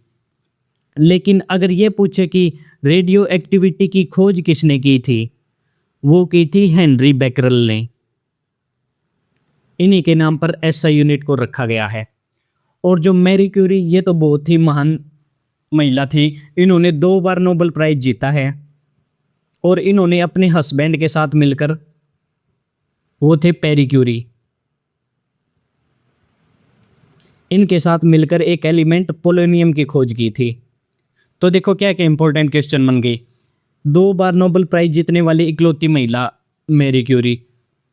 लेकिन अगर ये पूछे कि रेडियो एक्टिविटी की खोज किसने की थी, वो की थी हेनरी बैकरल ने। इन्हीं के नाम पर एसआई यूनिट को रखा गया है। और जो मैरी क्यूरी, ये तो बहुत ही महान महिला थी, इन्होंने 2 बार नोबेल प्राइज जीता है और इन्होंने अपने हस्बैंड के साथ मिलकर, वो थे पेरी क्यूरी, इनके साथ मिलकर एक एलिमेंट पोलोनियम की खोज की थी। तो देखो क्या क्या इंपॉर्टेंट क्वेश्चन बन गए। 2 बार नोबेल प्राइज जीतने वाली इकलौती महिला मैरी क्यूरी,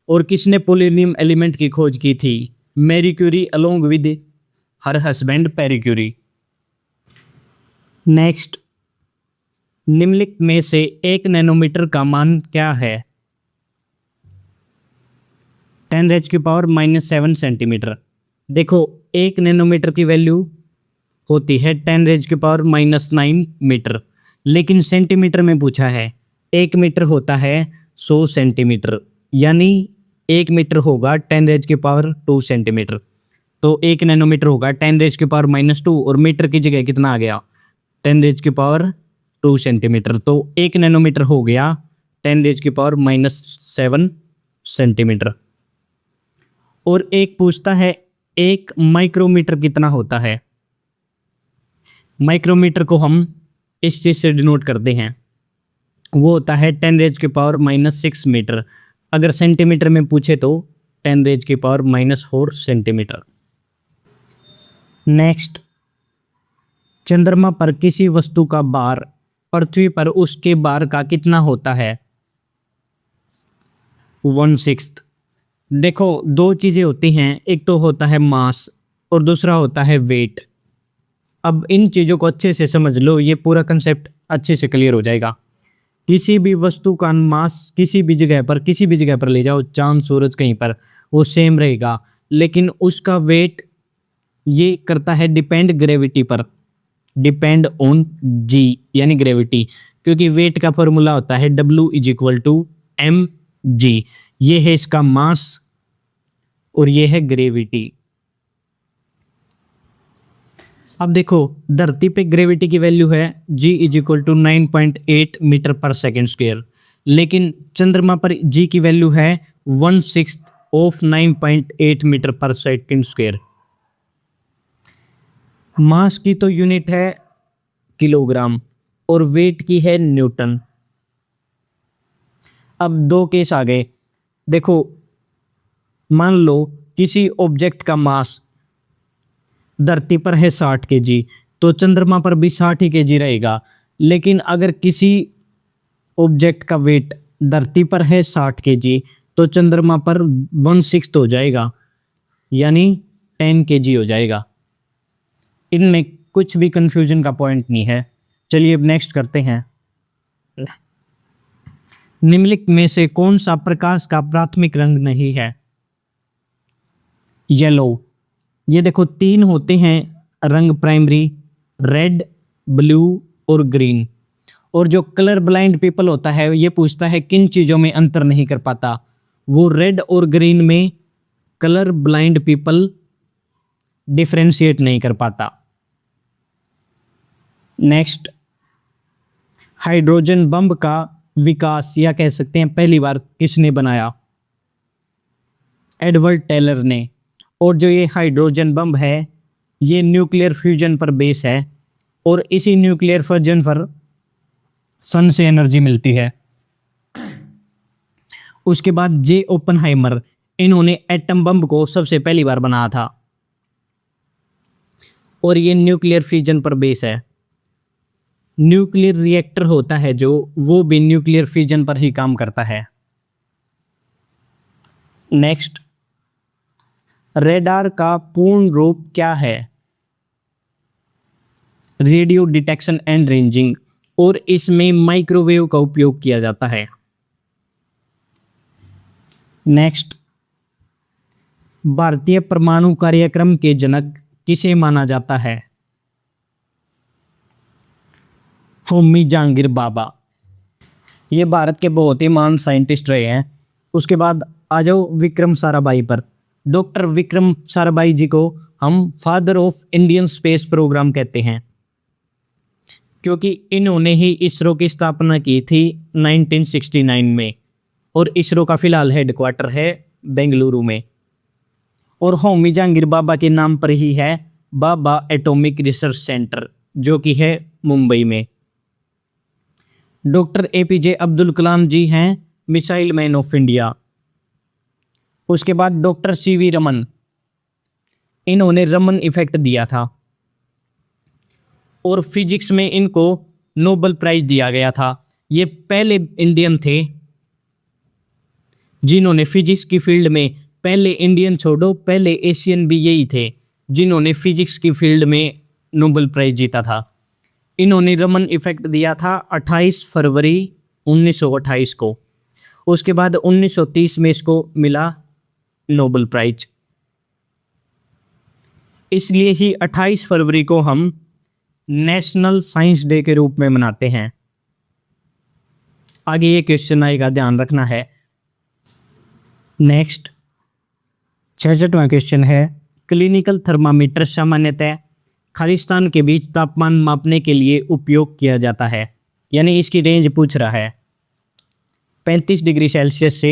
और किसने पोलोनियम एलिमेंट की खोज की थी? Marie Curie along with her husband Pierre Curie. Next, निम्नलिखित में से 1 नैनोमीटर का मान क्या है? 10⁻⁻7 सेंटीमीटर। देखो 1 नैनोमीटर की वैल्यू होती है 10⁻⁹ मीटर, लेकिन सेंटीमीटर में पूछा है। 1 मीटर होता है 100 सेंटीमीटर, यानी 1 मीटर होगा 10⁻² सेंटीमीटर। तो 1 नैनोमीटर होगा 10⁻⁻2 और मीटर की जगह कितना आ गया? 10⁻² सेंटीमीटर। तो 1 नैनोमीटर हो गया 10⁻⁻7 सेंटीमीटर। और एक पूछता है 1 माइक्रोमीटर कितना होता है? माइक्रोमीटर को हम इस चीज़ से डिनोट करते हैं, वो होता है 10⁻⁻6 मीटर। अगर सेंटीमीटर में पूछे तो 10⁻⁻4 सेंटीमीटर। नेक्स्ट, चंद्रमा पर किसी वस्तु का भार पृथ्वी पर उसके भार का कितना होता है? 1/6। देखो 2 चीज़ें होती हैं, एक तो होता है मास और दूसरा होता है वेट। अब इन चीज़ों को अच्छे से समझ लो, ये पूरा कंसेप्ट अच्छे से क्लियर हो जाएगा। किसी भी वस्तु का मास किसी भी जगह पर ले जाओ, चांद सूरज कहीं पर, वो सेम रहेगा, लेकिन उसका वेट ये करता है डिपेंड ग्रेविटी पर, डिपेंड ऑन जी यानी ग्रेविटी, क्योंकि वेट का फॉर्मूला होता है W = mg। ये है इसका मास और ये है ग्रेविटी। अब देखो धरती पे ग्रेविटी की वैल्यू है G = 9.8 metre per second square, लेकिन चंद्रमा पर G की वैल्यू है 1/6 of 9.8 metre per second square. मास की तो यूनिट है किलोग्राम और वेट की है न्यूटन। अब 2 केस आ गए। देखो मान लो किसी ऑब्जेक्ट का मास धरती पर है 60 kg, तो चंद्रमा पर भी 60 kg रहेगा, लेकिन अगर किसी ऑब्जेक्ट का वेट धरती पर है 60 kg तो चंद्रमा पर 1/6 हो जाएगा, यानी 10 kg हो जाएगा। इनमें कुछ भी कंफ्यूजन का पॉइंट नहीं है। चलिए अब नेक्स्ट करते हैं। निम्नलिखित में से कौन सा प्रकाश का प्राथमिक रंग नहीं है? येलो। ये देखो 3 होते हैं रंग प्राइमरी, रेड, ब्लू और ग्रीन। और जो कलर ब्लाइंड पीपल होता है ये पूछता है किन चीज़ों में अंतर नहीं कर पाता, वो रेड और ग्रीन में कलर ब्लाइंड पीपल डिफरेंशिएट नहीं कर पाता। नेक्स्ट, हाइड्रोजन बम का विकास या कह सकते हैं पहली बार किसने बनाया? एडवर्ड टेलर ने। और जो ये हाइड्रोजन बम है ये न्यूक्लियर फ्यूजन पर बेस है और इसी न्यूक्लियर फ्यूजन पर सन से एनर्जी मिलती है। उसके बाद जे ओपनहाइमर, इन्होंने एटम बम को सबसे पहली बार बनाया था और ये न्यूक्लियर फ्यूजन पर बेस है। न्यूक्लियर रिएक्टर होता है जो, वो भी न्यूक्लियर फ्यूजन पर ही काम करता है। नेक्स्ट, रेडार का पूर्ण रूप क्या है? रेडियो डिटेक्शन एंड रेंजिंग, और इसमें माइक्रोवेव का उपयोग किया जाता है। नेक्स्ट, भारतीय परमाणु कार्यक्रम के जनक किसे माना जाता है? होमी जहांगीर भाभा। ये भारत के बहुत ही महान साइंटिस्ट रहे हैं। उसके बाद आ जाओ विक्रम साराभाई पर। डॉक्टर विक्रम साराभाई जी को हम father of Indian space programme कहते हैं, क्योंकि इन्होंने ही इसरो की स्थापना की थी 1969 में, और इसरो का फिलहाल हेडक्वार्टर है बेंगलुरु में। और होमी जहांगीर भाभा के नाम पर ही है भाभा एटॉमिक रिसर्च सेंटर, जो कि है मुंबई में। डॉक्टर APJ अब्दुल कलाम जी हैं मिसाइल मैन ऑफ इंडिया। उसके बाद डॉक्टर CV रमन, इन्होंने रमन इफेक्ट दिया था और फिजिक्स में इनको नोबेल प्राइज दिया गया था। ये पहले इंडियन थे जिन्होंने फिजिक्स की फील्ड में, पहले इंडियन छोड़ो पहले एशियन भी यही थे जिन्होंने फिजिक्स की फील्ड में नोबेल प्राइज जीता था। इन्होंने रमन इफेक्ट दिया था 28 फरवरी 1928 को। उसके बाद 1930 में इसको मिला नोबेल प्राइज। इसलिए ही 28 फरवरी को हम नेशनल साइंस डे के रूप में मनाते हैं। आगे ये क्वेश्चन आएगा, ध्यान रखना है। नेक्स्ट 66वां क्वेश्चन है, क्लिनिकल थर्मामीटर सामान्यतः खालिस्तान के बीच तापमान मापने के लिए उपयोग किया जाता है, यानी इसकी रेंज पूछ रहा है 35 डिग्री सेल्सियस से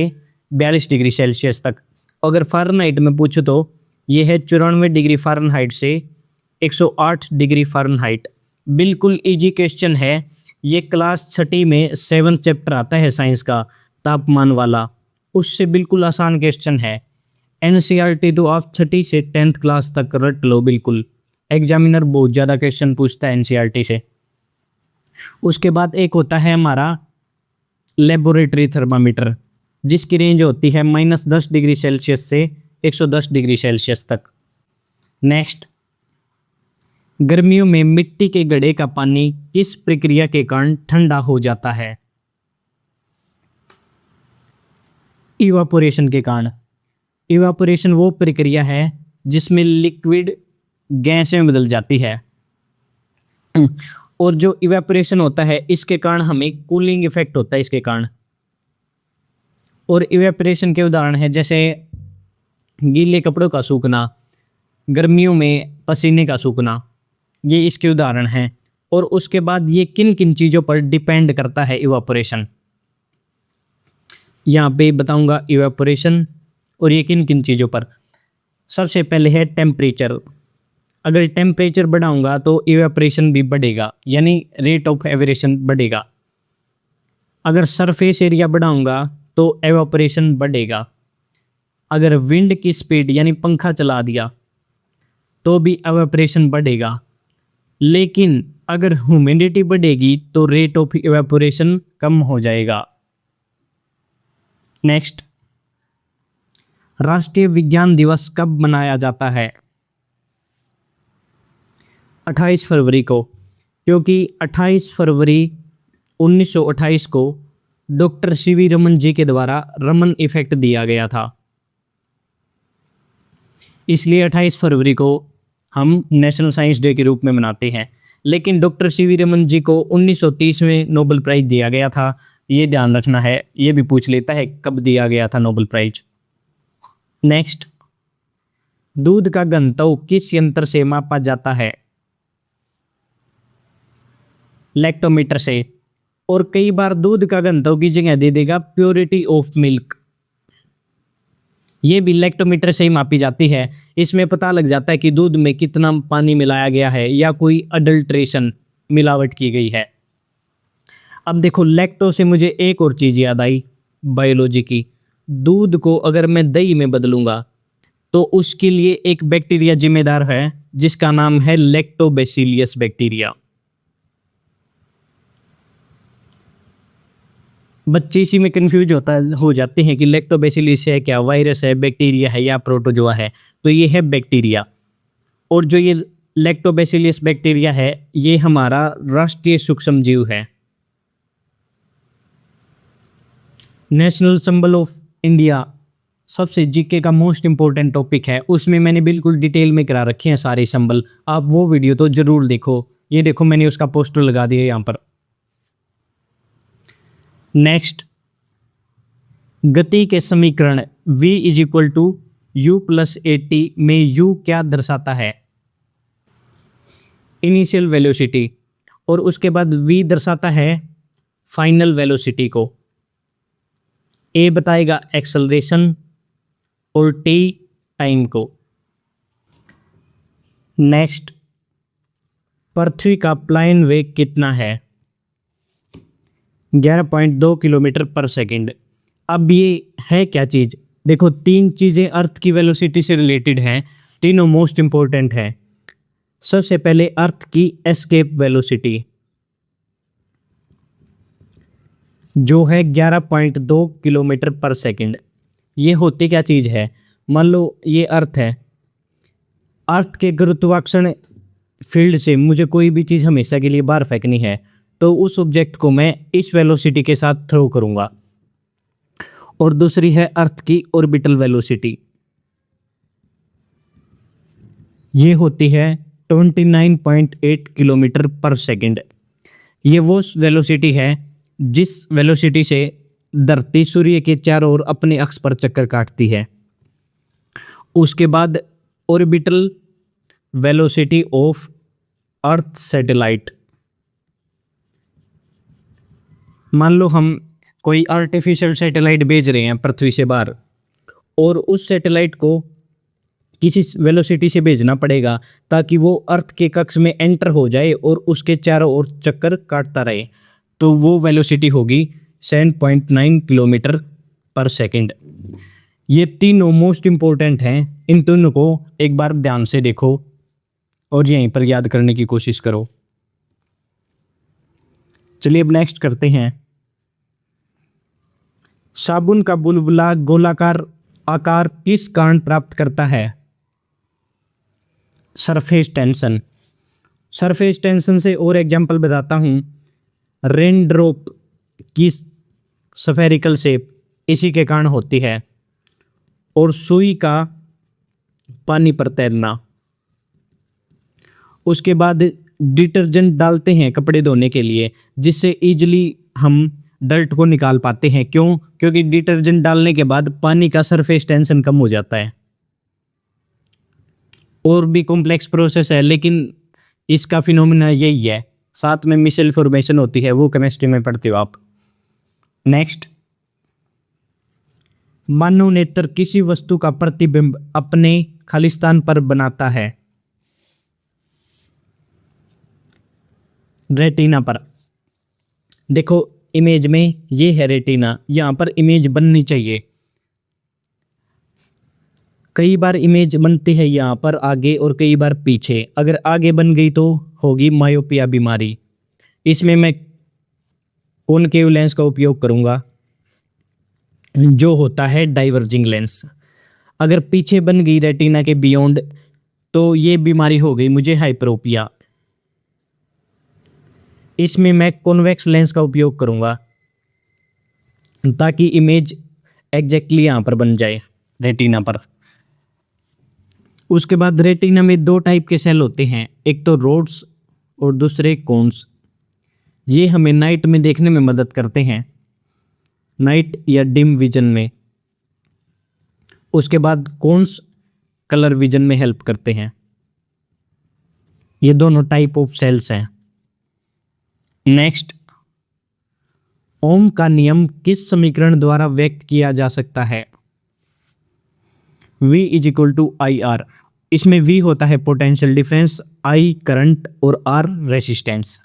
42 डिग्री सेल्सियस तक। अगर फ़ारेनहाइट में पूछो तो ये है 94 डिग्री फ़ारेनहाइट से 108 डिग्री फ़ारेनहाइट। बिल्कुल इजी क्वेश्चन है, ये क्लास 6ठी में 7th चैप्टर आता है साइंस का तापमान वाला, उससे बिल्कुल आसान क्वेश्चन है। NCERT तो आप 6ठी से 10th क्लास तक रट लो, बिल्कुल एग्जामिनर बहुत ज़्यादा क्वेश्चन पूछता है NCERT से। उसके बाद एक होता है हमारा लेबोरेटरी थर्मामीटर, जिसकी रेंज होती है -10 डिग्री सेल्सियस से 110 डिग्री सेल्सियस तक। नेक्स्ट, गर्मियों में मिट्टी के घड़े का पानी किस प्रक्रिया के कारण ठंडा हो जाता है? इवापोरेशन के कारण। इवापोरेशन वो प्रक्रिया है जिसमें लिक्विड गैस में बदल जाती है, और जो इवेपोरेशन होता है इसके कारण हमें कूलिंग इफेक्ट होता है इसके कारण। और इवेपोरेशन के उदाहरण है जैसे गीले कपड़ों का सूखना, गर्मियों में पसीने का सूखना, ये इसके उदाहरण हैं। और उसके बाद ये किन किन चीज़ों पर डिपेंड करता है इवेपोरेशन, यहाँ पे बताऊंगा इवेपोरेशन और ये किन किन चीज़ों पर। सबसे पहले है टेम्परेचर। अगर टेम्परेचर बढ़ाऊंगा तो इवेपोरेशन भी बढ़ेगा, यानी रेट ऑफ एवरेशन बढ़ेगा। अगर सरफेस एरिया बढ़ाऊंगा तो एवेपोरेशन बढ़ेगा। अगर विंड की स्पीड यानी पंखा चला दिया तो भी एवेपोरेशन बढ़ेगा। लेकिन अगर ह्यूमिडिटी बढ़ेगी तो रेट ऑफ इवेपोरेशन कम हो जाएगा। नेक्स्ट, राष्ट्रीय विज्ञान दिवस कब मनाया जाता है? 28 फरवरी को, क्योंकि 28 फरवरी 1928 को डॉक्टर सीवी रमन जी के द्वारा रमन इफेक्ट दिया गया था। इसलिए 28 फरवरी को हम नेशनल साइंस डे के रूप में मनाते हैं। लेकिन डॉक्टर सीवी रमन जी को 1930 में नोबेल प्राइज दिया गया था, ये ध्यान रखना है। ये भी पूछ लेता है कब दिया गया था नोबेल प्राइज। नेक्स्ट, दूध का घनत्व किस यंत्र से मापा जाता है? लैक्टोमीटर से। और कई बार दूध का घनत्व की जगह दे देगा प्योरिटी ऑफ मिल्क, ये भी लैक्टोमीटर से ही मापी जाती है। इसमें पता लग जाता है कि दूध में कितना पानी मिलाया गया है या कोई अडल्ट्रेशन मिलावट की गई है। अब देखो, लैक्टो से मुझे एक और चीज़ याद आई बायोलॉजी की। दूध को अगर मैं दही में बदलूंगा तो उसके लिए एक बैक्टीरिया जिम्मेदार है जिसका नाम है लैक्टोबैसिलियस बैक्टीरिया। बच्चे इसी में कंफ्यूज हो जाते हैं कि लैक्टोबैसिलियस है क्या, वायरस है, बैक्टीरिया है या प्रोटोजोआ है। तो ये है बैक्टीरिया। और जो ये लैक्टोबैसिलियस बैक्टीरिया है ये हमारा राष्ट्रीय सूक्ष्म जीव है। नेशनल सिंबल ऑफ इंडिया सबसे जीके का मोस्ट इंपॉर्टेंट टॉपिक है, उसमें मैंने बिल्कुल डिटेल में करा रखे हैं सारे सिंबल। आप वो वीडियो तो जरूर देखो। ये देखो, मैंने उसका पोस्टर लगा दिया यहाँ पर। नेक्स्ट, गति के समीकरण v = u + at में u क्या दर्शाता है? Initial velocity. और उसके बाद v दर्शाता है फाइनल वेलोसिटी को। a बताएगा एक्सेलरेशन और t टाइम को। नेक्स्ट, पृथ्वी का प्लाइन वेग कितना है? 11.2 किलोमीटर पर सेकंड। अब ये है क्या चीज़? देखो, तीन चीज़ें अर्थ की वेलोसिटी से रिलेटेड हैं, तीनों मोस्ट इंपॉर्टेंट हैं। सबसे पहले अर्थ की एस्केप वेलोसिटी जो है 11.2 किलोमीटर पर सेकंड। ये होती क्या चीज़ है? मान लो ये अर्थ है, अर्थ के गुरुत्वाकर्षण फील्ड से मुझे कोई भी चीज़ हमेशा के लिए बाहर फेंकनी है, तो उस ऑब्जेक्ट को मैं इस वेलोसिटी के साथ थ्रो करूँगा। और दूसरी है अर्थ की ऑर्बिटल वेलोसिटी, ये होती है 29.8 किलोमीटर पर सेकंड। ये वो वेलोसिटी है जिस वेलोसिटी से धरती सूर्य के चारों ओर अपने अक्ष पर चक्कर काटती है। उसके बाद orbital velocity of earth satellite. मान लो हम कोई आर्टिफिशियल सैटेलाइट भेज रहे हैं पृथ्वी से बाहर, और उस सैटेलाइट को किसी वेलोसिटी से भेजना पड़ेगा ताकि वो अर्थ के कक्ष में एंटर हो जाए और उसके चारों ओर चक्कर काटता रहे, तो वो वेलोसिटी होगी 7.9 किलोमीटर पर सेकंड। ये तीनों मोस्ट इम्पोर्टेंट हैं, इन तीनों को एक बार ध्यान से देखो और यहीं पर याद करने की कोशिश करो। चलिए अब नेक्स्ट करते हैं। साबुन का बुलबुला गोलाकार आकार किस कारण प्राप्त करता है? Surface tension. सरफेस टेंशन से और एग्जांपल बताता हूँ। रेन ड्रॉप की स्फेरिकल शेप इसी के कारण होती है, और सुई का पानी पर तैरना। उसके बाद डिटर्जेंट डालते हैं कपड़े धोने के लिए, जिससे इजीली हम डर्ट को निकाल पाते हैं। क्यों? क्योंकि डिटर्जेंट डालने के बाद पानी का सरफेस टेंशन कम हो जाता है। और भी कॉम्प्लेक्स प्रोसेस है, लेकिन इसका फिनोमिना यही है। साथ में मिसल फॉर्मेशन होती है, वो केमिस्ट्री में पढ़ते हो आप। नेक्स्ट, मानव नेत्र किसी वस्तु का प्रतिबिंब अपने खालिस्तान पर बनाता है? रेटिना पर। देखो इमेज में ये है रेटिना, यहाँ पर इमेज बननी चाहिए। कई बार इमेज बनती है यहाँ पर आगे और कई बार पीछे। अगर आगे बन गई तो होगी मायोपिया बीमारी। इसमें मैं कॉनकेव लेंस का उपयोग करूँगा, जो होता है डाइवर्जिंग लेंस। अगर पीछे बन गई रेटिना के बियॉन्ड, तो ये बीमारी हो गई मुझे हाइपरोपिया। इसमें मैं कॉन्वेक्स लेंस का उपयोग करूँगा ताकि इमेज एग्जैक्टली यहाँ पर बन जाए रेटिना पर। उसके बाद रेटिना में दो टाइप के सेल होते हैं, एक तो रोड्स और दूसरे कोन्स। ये हमें नाइट में देखने में मदद करते हैं, नाइट या डिम विजन में। उसके बाद कोन्स कलर विजन में हेल्प करते हैं। ये दोनों टाइप ऑफ सेल्स हैं। नेक्स्ट, ओम का नियम किस समीकरण द्वारा व्यक्त किया जा सकता है? V is equal to I R. इसमें V होता है पोटेंशियल डिफरेंस, I करंट और R रेसिस्टेंस।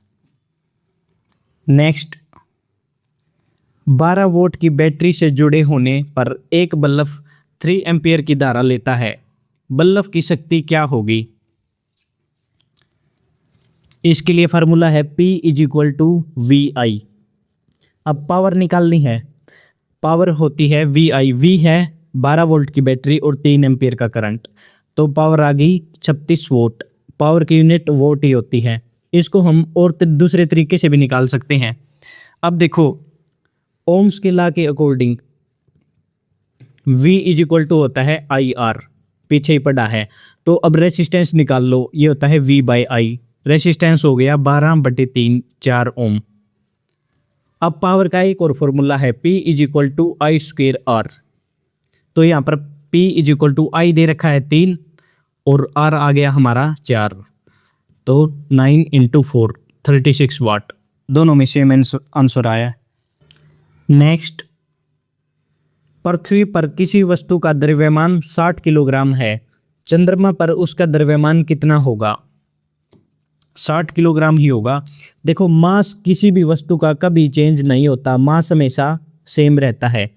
नेक्स्ट, 12 वोल्ट की बैटरी से जुड़े होने पर एक बल्ब 3 एम्पियर की धारा लेता है। बल्ब की शक्ति क्या होगी? इसके लिए फार्मूला है P is equal to VI। अब पावर निकालनी है। पावर होती है VI। V है 12 वोल्ट की बैटरी और 3 एम्पियर का करंट, तो पावर आ गई 36 वोट। पावर की यूनिट वोट ही होती है। इसको हम और दूसरे तरीके से भी निकाल सकते हैं। अब देखो, ओम्स के लॉ के according V is equal to होता है IR, पीछे ही पड़ा है। तो अब रेसिस्टेंस निकाल लो, ये होता है V/I। रेसिस्टेंस हो गया 12/3 4 ओम। अब पावर का एक और फॉर्मूला है P is equal to I²R। तो यहाँ पर P is equal to I दे रखा है 3 और R आ गया हमारा 4, तो 9 × 4 36 वाट। दोनों में सेम आंसर आया। नेक्स्ट, पृथ्वी पर किसी वस्तु का द्रव्यमान 60 किलोग्राम है, चंद्रमा पर उसका द्रव्यमान कितना होगा? 60 किलोग्राम ही होगा। देखो, मास किसी भी वस्तु का कभी चेंज नहीं होता, मास हमेशा सेम रहता है।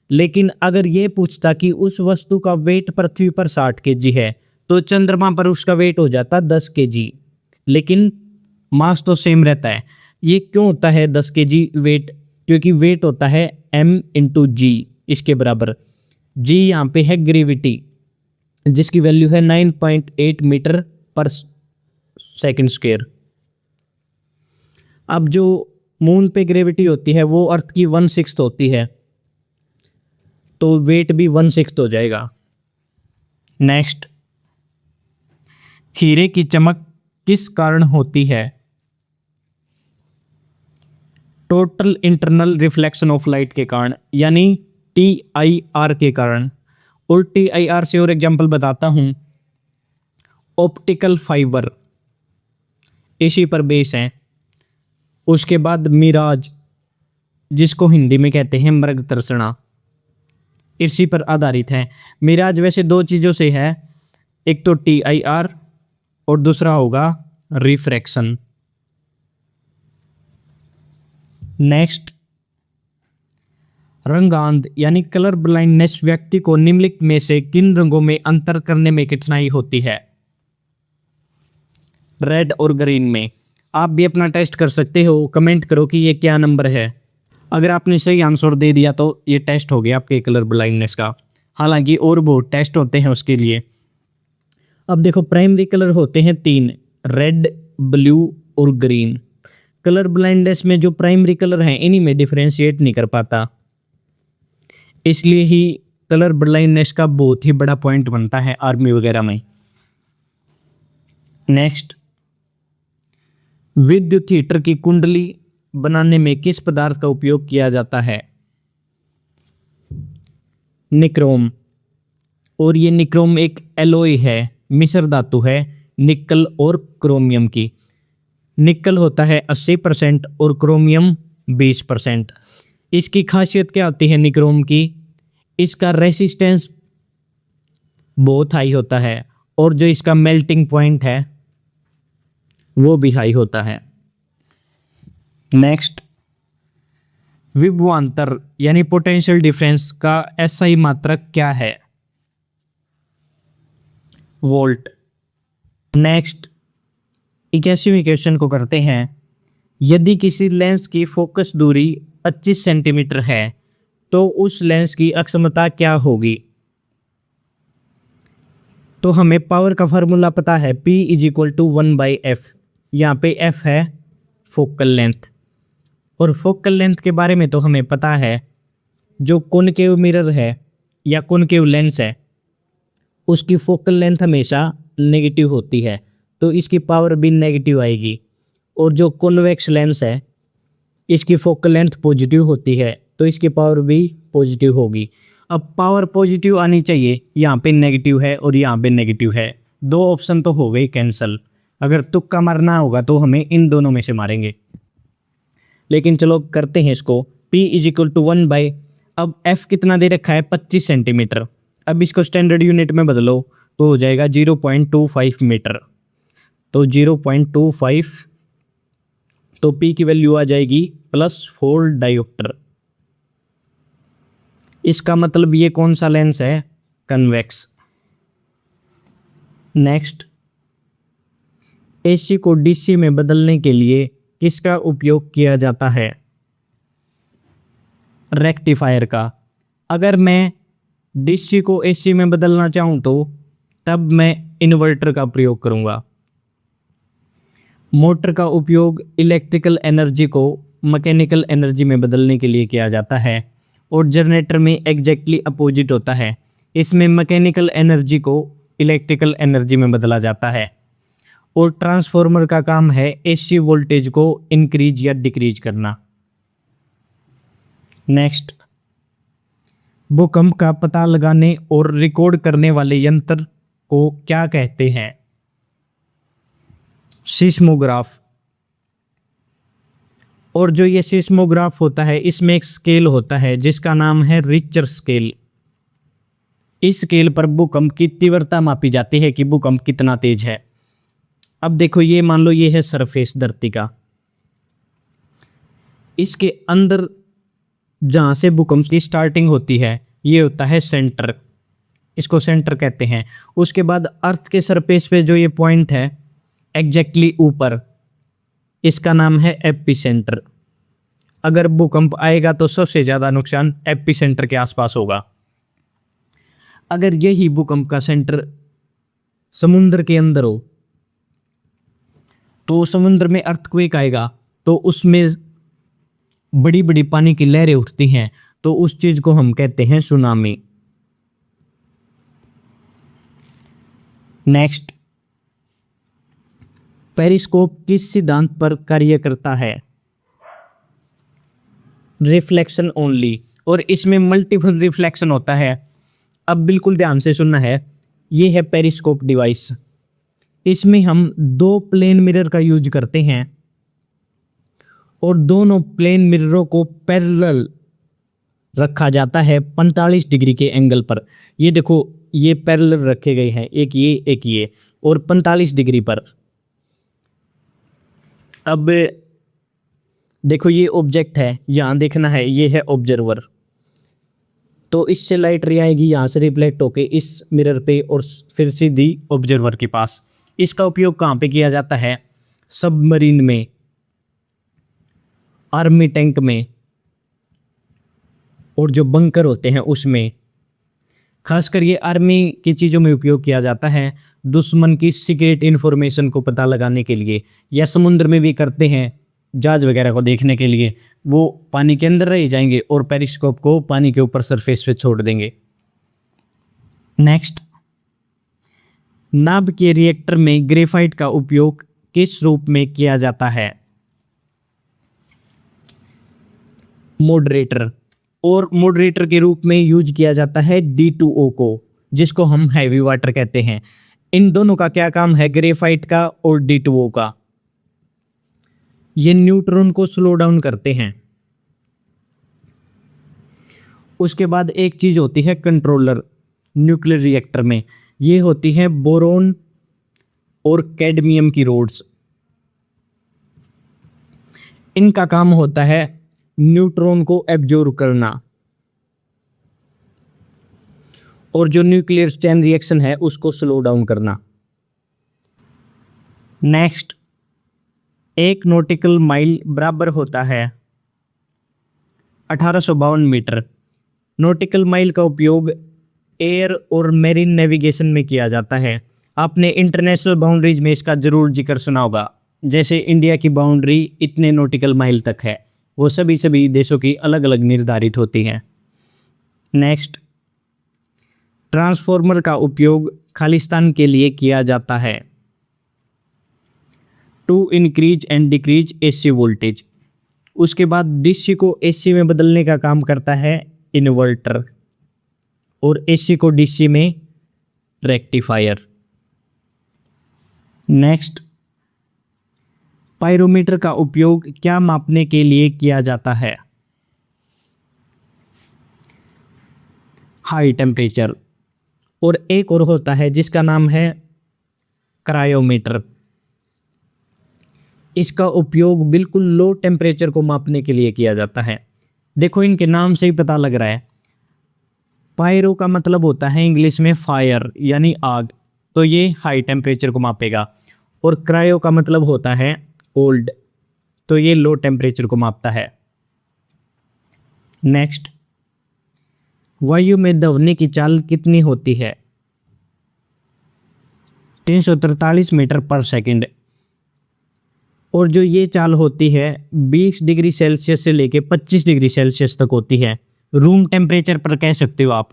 लेकिन अगर ये पूछता कि उस वस्तु का वेट पृथ्वी पर 60 kg है, तो चंद्रमा पर उसका वेट हो जाता 10 kg, लेकिन मास तो सेम रहता है। ये क्यों होता है 10 kg वेट? क्योंकि वेट होता है m × g, इसके बराबर। g यहाँ पे है ग्रेविटी, जिसकी वैल्यू है 9.8 मीटर पर सेकंड स्क्वायर। अब जो मून पे ग्रेविटी होती है वो अर्थ की 1/6 होती है, तो वेट भी 1/6 हो जाएगा। नेक्स्ट, हीरे की चमक किस कारण होती है? Total internal reflection of light के कारण, यानी TIR के कारण। और TIR से और एग्जांपल बताता हूं, ऑप्टिकल फाइबर इसी पर बेस है। उसके बाद मिराज, जिसको हिंदी में कहते हैं मृग तर्षणा, इसी पर आधारित है। मिराज वैसे दो चीज़ों से है, एक तो TIR और दूसरा होगा रिफ्रैक्शन। नेक्स्ट, रंगांध यानी कलर ब्लाइंडनेस व्यक्ति को निम्नलिखित में से किन रंगों में अंतर करने में कठिनाई होती है? रेड और ग्रीन में। आप भी अपना टेस्ट कर सकते हो, कमेंट करो कि ये क्या नंबर है। अगर आपने सही आंसर दे दिया तो ये टेस्ट हो गया आपके कलर ब्लाइंडनेस का। हालांकि और बहुत टेस्ट होते हैं उसके लिए। अब देखो, प्राइमरी कलर होते हैं 3, रेड, ब्लू और ग्रीन। कलर ब्लाइंडनेस में जो प्राइमरी कलर हैं इन्हीं में डिफरेंशिएट नहीं कर पाता, इसलिए ही कलर ब्लाइंडनेस का बहुत ही बड़ा पॉइंट बनता है आर्मी वगैरह में। नेक्स्ट, विद्युत हीटर की कुंडली बनाने में किस पदार्थ का उपयोग किया जाता है? निक्रोम। और ये निक्रोम एक एलॉय है, मिश्र धातु है निकल और क्रोमियम की। निकल होता है 80% और क्रोमियम 20%। इसकी खासियत क्या होती है निक्रोम की? इसका रेसिस्टेंस बहुत हाई होता है और जो इसका मेल्टिंग पॉइंट है वो भी हाई होता है। नेक्स्ट, विभवांतर यानी पोटेंशियल डिफरेंस का SI मात्रक क्या है? वोल्ट। नेक्स्ट, 81वें क्वेश्चन को करते हैं। यदि किसी लेंस की फोकस दूरी 25 सेंटीमीटर है तो उस लेंस की अक्षमता क्या होगी? तो हमें पावर का फार्मूला पता है, P = 1/f। यहाँ पे f है फोकल लेंथ, और फोकल लेंथ के बारे में तो हमें पता है, जो कॉनकेव मिरर है या कॉनकेव लेंस है उसकी फोकल लेंथ हमेशा नेगेटिव होती है, तो इसकी पावर भी नेगेटिव आएगी। और जो कॉन्वेक्स लेंस है इसकी फोकल लेंथ पॉजिटिव होती है, तो इसकी पावर भी पॉजिटिव होगी। अब पावर पॉजिटिव आनी चाहिए, यहाँ पे नेगेटिव है और यहाँ पे नेगेटिव है, दो ऑप्शन तो हो गए कैंसिल। अगर तुक्का मारना होगा तो हमें इन दोनों में से मारेंगे, लेकिन चलो करते हैं इसको। P = 1/, अब F कितना दे रखा है? 25 सेंटीमीटर। अब इसको स्टैंडर्ड यूनिट में बदलो तो हो जाएगा 0.25 मीटर। तो 0.25, तो P की वैल्यू आ जाएगी +4 डायोप्टर। इसका मतलब ये कौन सा लेंस है? कन्वेक्स। नेक्स्ट, AC को DC में बदलने के लिए किसका उपयोग किया जाता है? रेक्टिफायर का। अगर मैं DC को AC में बदलना चाहूँ तो तब मैं इन्वर्टर का प्रयोग करूँगा। मोटर का उपयोग इलेक्ट्रिकल एनर्जी को मैकेनिकल एनर्जी में बदलने के लिए किया जाता है, और जनरेटर में एग्जैक्टली अपोजिट होता है। इसमें मैकेनिकल एनर्जी को इलेक्ट्रिकल एनर्जी में बदला जाता है। और ट्रांसफार्मर का काम है AC वोल्टेज को इंक्रीज या डिक्रीज करना। नेक्स्ट, भूकंप का पता लगाने और रिकॉर्ड करने वाले यंत्र को क्या कहते हैं? सिस्मोग्राफ। और जो ये सिस्मोग्राफ होता है इसमें एक स्केल होता है जिसका नाम है रिक्टर स्केल। इस स्केल पर भूकंप की तीव्रता मापी जाती है कि भूकंप कितना तेज है। अब देखो, ये मान लो ये है सरफेस धरती का, इसके अंदर जहाँ से भूकंप की स्टार्टिंग होती है ये होता है सेंटर, इसको सेंटर कहते हैं। उसके बाद अर्थ के सरफेस पे जो ये पॉइंट है एग्जैक्टली ऊपर, इसका नाम है एपिसेंटर। अगर भूकंप आएगा तो सबसे ज़्यादा नुकसान एपिसेंटर के आसपास होगा। अगर यही भूकंप का सेंटर समुद्र के अंदर हो तो समुद्र में अर्थक्वेक आएगा तो उसमें बड़ी बड़ी पानी की लहरें उठती हैं, तो उस चीज को हम कहते हैं सुनामी। नेक्स्ट, पेरिस्कोप किस सिद्धांत पर कार्य करता है? रिफ्लेक्शन ओनली, और इसमें मल्टीपल रिफ्लेक्शन होता है। अब बिल्कुल ध्यान से सुनना है, ये है पेरिस्कोप डिवाइस। इसमें हम दो प्लेन मिरर का यूज करते हैं और दोनों प्लेन मिररों को पैरेलल रखा जाता है 45 डिग्री के एंगल पर। ये देखो, ये पैरेलल रखे गए हैं, एक ये और 45 डिग्री पर। अब देखो, ये ऑब्जेक्ट है, यहाँ देखना है, ये है ऑब्जर्वर। तो इससे लाइट रे आएगी, यहाँ से रिफ्लेक्ट होके इस मिरर पे और फिर सीधी ऑब्जर्वर के पास। इसका उपयोग कहाँ पे किया जाता है? सबमरीन में, आर्मी टैंक में, और जो बंकर होते हैं उसमें। खासकर ये आर्मी की चीज़ों में उपयोग किया जाता है, दुश्मन की सीक्रेट इन्फॉर्मेशन को पता लगाने के लिए, या समुद्र में भी करते हैं, जहाज वगैरह को देखने के लिए। वो पानी के अंदर रह जाएंगे और पेरिस्कोप को पानी के ऊपर सरफेस पे छोड़ देंगे। नेक्स्ट, नाभ के रिएक्टर में ग्रेफाइट का उपयोग किस रूप में किया जाता है? मॉडरेटर, और मॉडरेटर के रूप में यूज किया जाता है D2O को, जिसको हम हैवी वाटर कहते हैं। इन दोनों का क्या काम है, ग्रेफाइट का और D2O का? ये न्यूट्रॉन को स्लो डाउन करते हैं। उसके बाद एक चीज होती है कंट्रोलर न्यूक्लियर रिएक्टर में, ये होती है बोरोन और कैडमियम की रोड्स। इनका काम होता है न्यूट्रॉन को एब्जॉर्ब करना और जो न्यूक्लियर चेन रिएक्शन है उसको स्लो डाउन करना। नेक्स्ट, एक नॉटिकल माइल बराबर होता है 1852 मीटर। नॉटिकल माइल का उपयोग एयर और मेरीन नेविगेशन में किया जाता है। आपने इंटरनेशनल बाउंड्रीज में इसका जरूर जिक्र सुना होगा, जैसे इंडिया की बाउंड्री इतने नॉटिकल माइल तक है, वो सभी देशों की अलग अलग निर्धारित होती हैं। नेक्स्ट, ट्रांसफॉर्मर का उपयोग खालिस्तान के लिए किया जाता है to increase and decrease AC voltage. उसके बाद DC को AC में बदलने का काम करता है इन्वर्टर, और AC को DC में रेक्टिफायर। नेक्स्ट, पायरोमीटर का उपयोग क्या मापने के लिए किया जाता है? हाई टेम्परेचर, और एक और होता है जिसका नाम है क्रायोमीटर। इसका उपयोग बिल्कुल लो टेम्परेचर को मापने के लिए किया जाता है। देखो, इनके नाम से ही पता लग रहा है, पायरो का मतलब होता है इंग्लिश में फायर यानी आग, तो ये हाई टेम्परेचर को मापेगा, और क्रायो का मतलब होता है कोल्ड, तो ये लो टेम्परेचर को मापता है। नेक्स्ट, वायु में ध्वनि की चाल कितनी होती है? 343 मीटर पर सेकंड, और जो ये चाल होती है 20 डिग्री सेल्सियस से लेके 25 डिग्री सेल्सियस तक होती है। रूम टेम्परेचर पर कह सकते हो आप,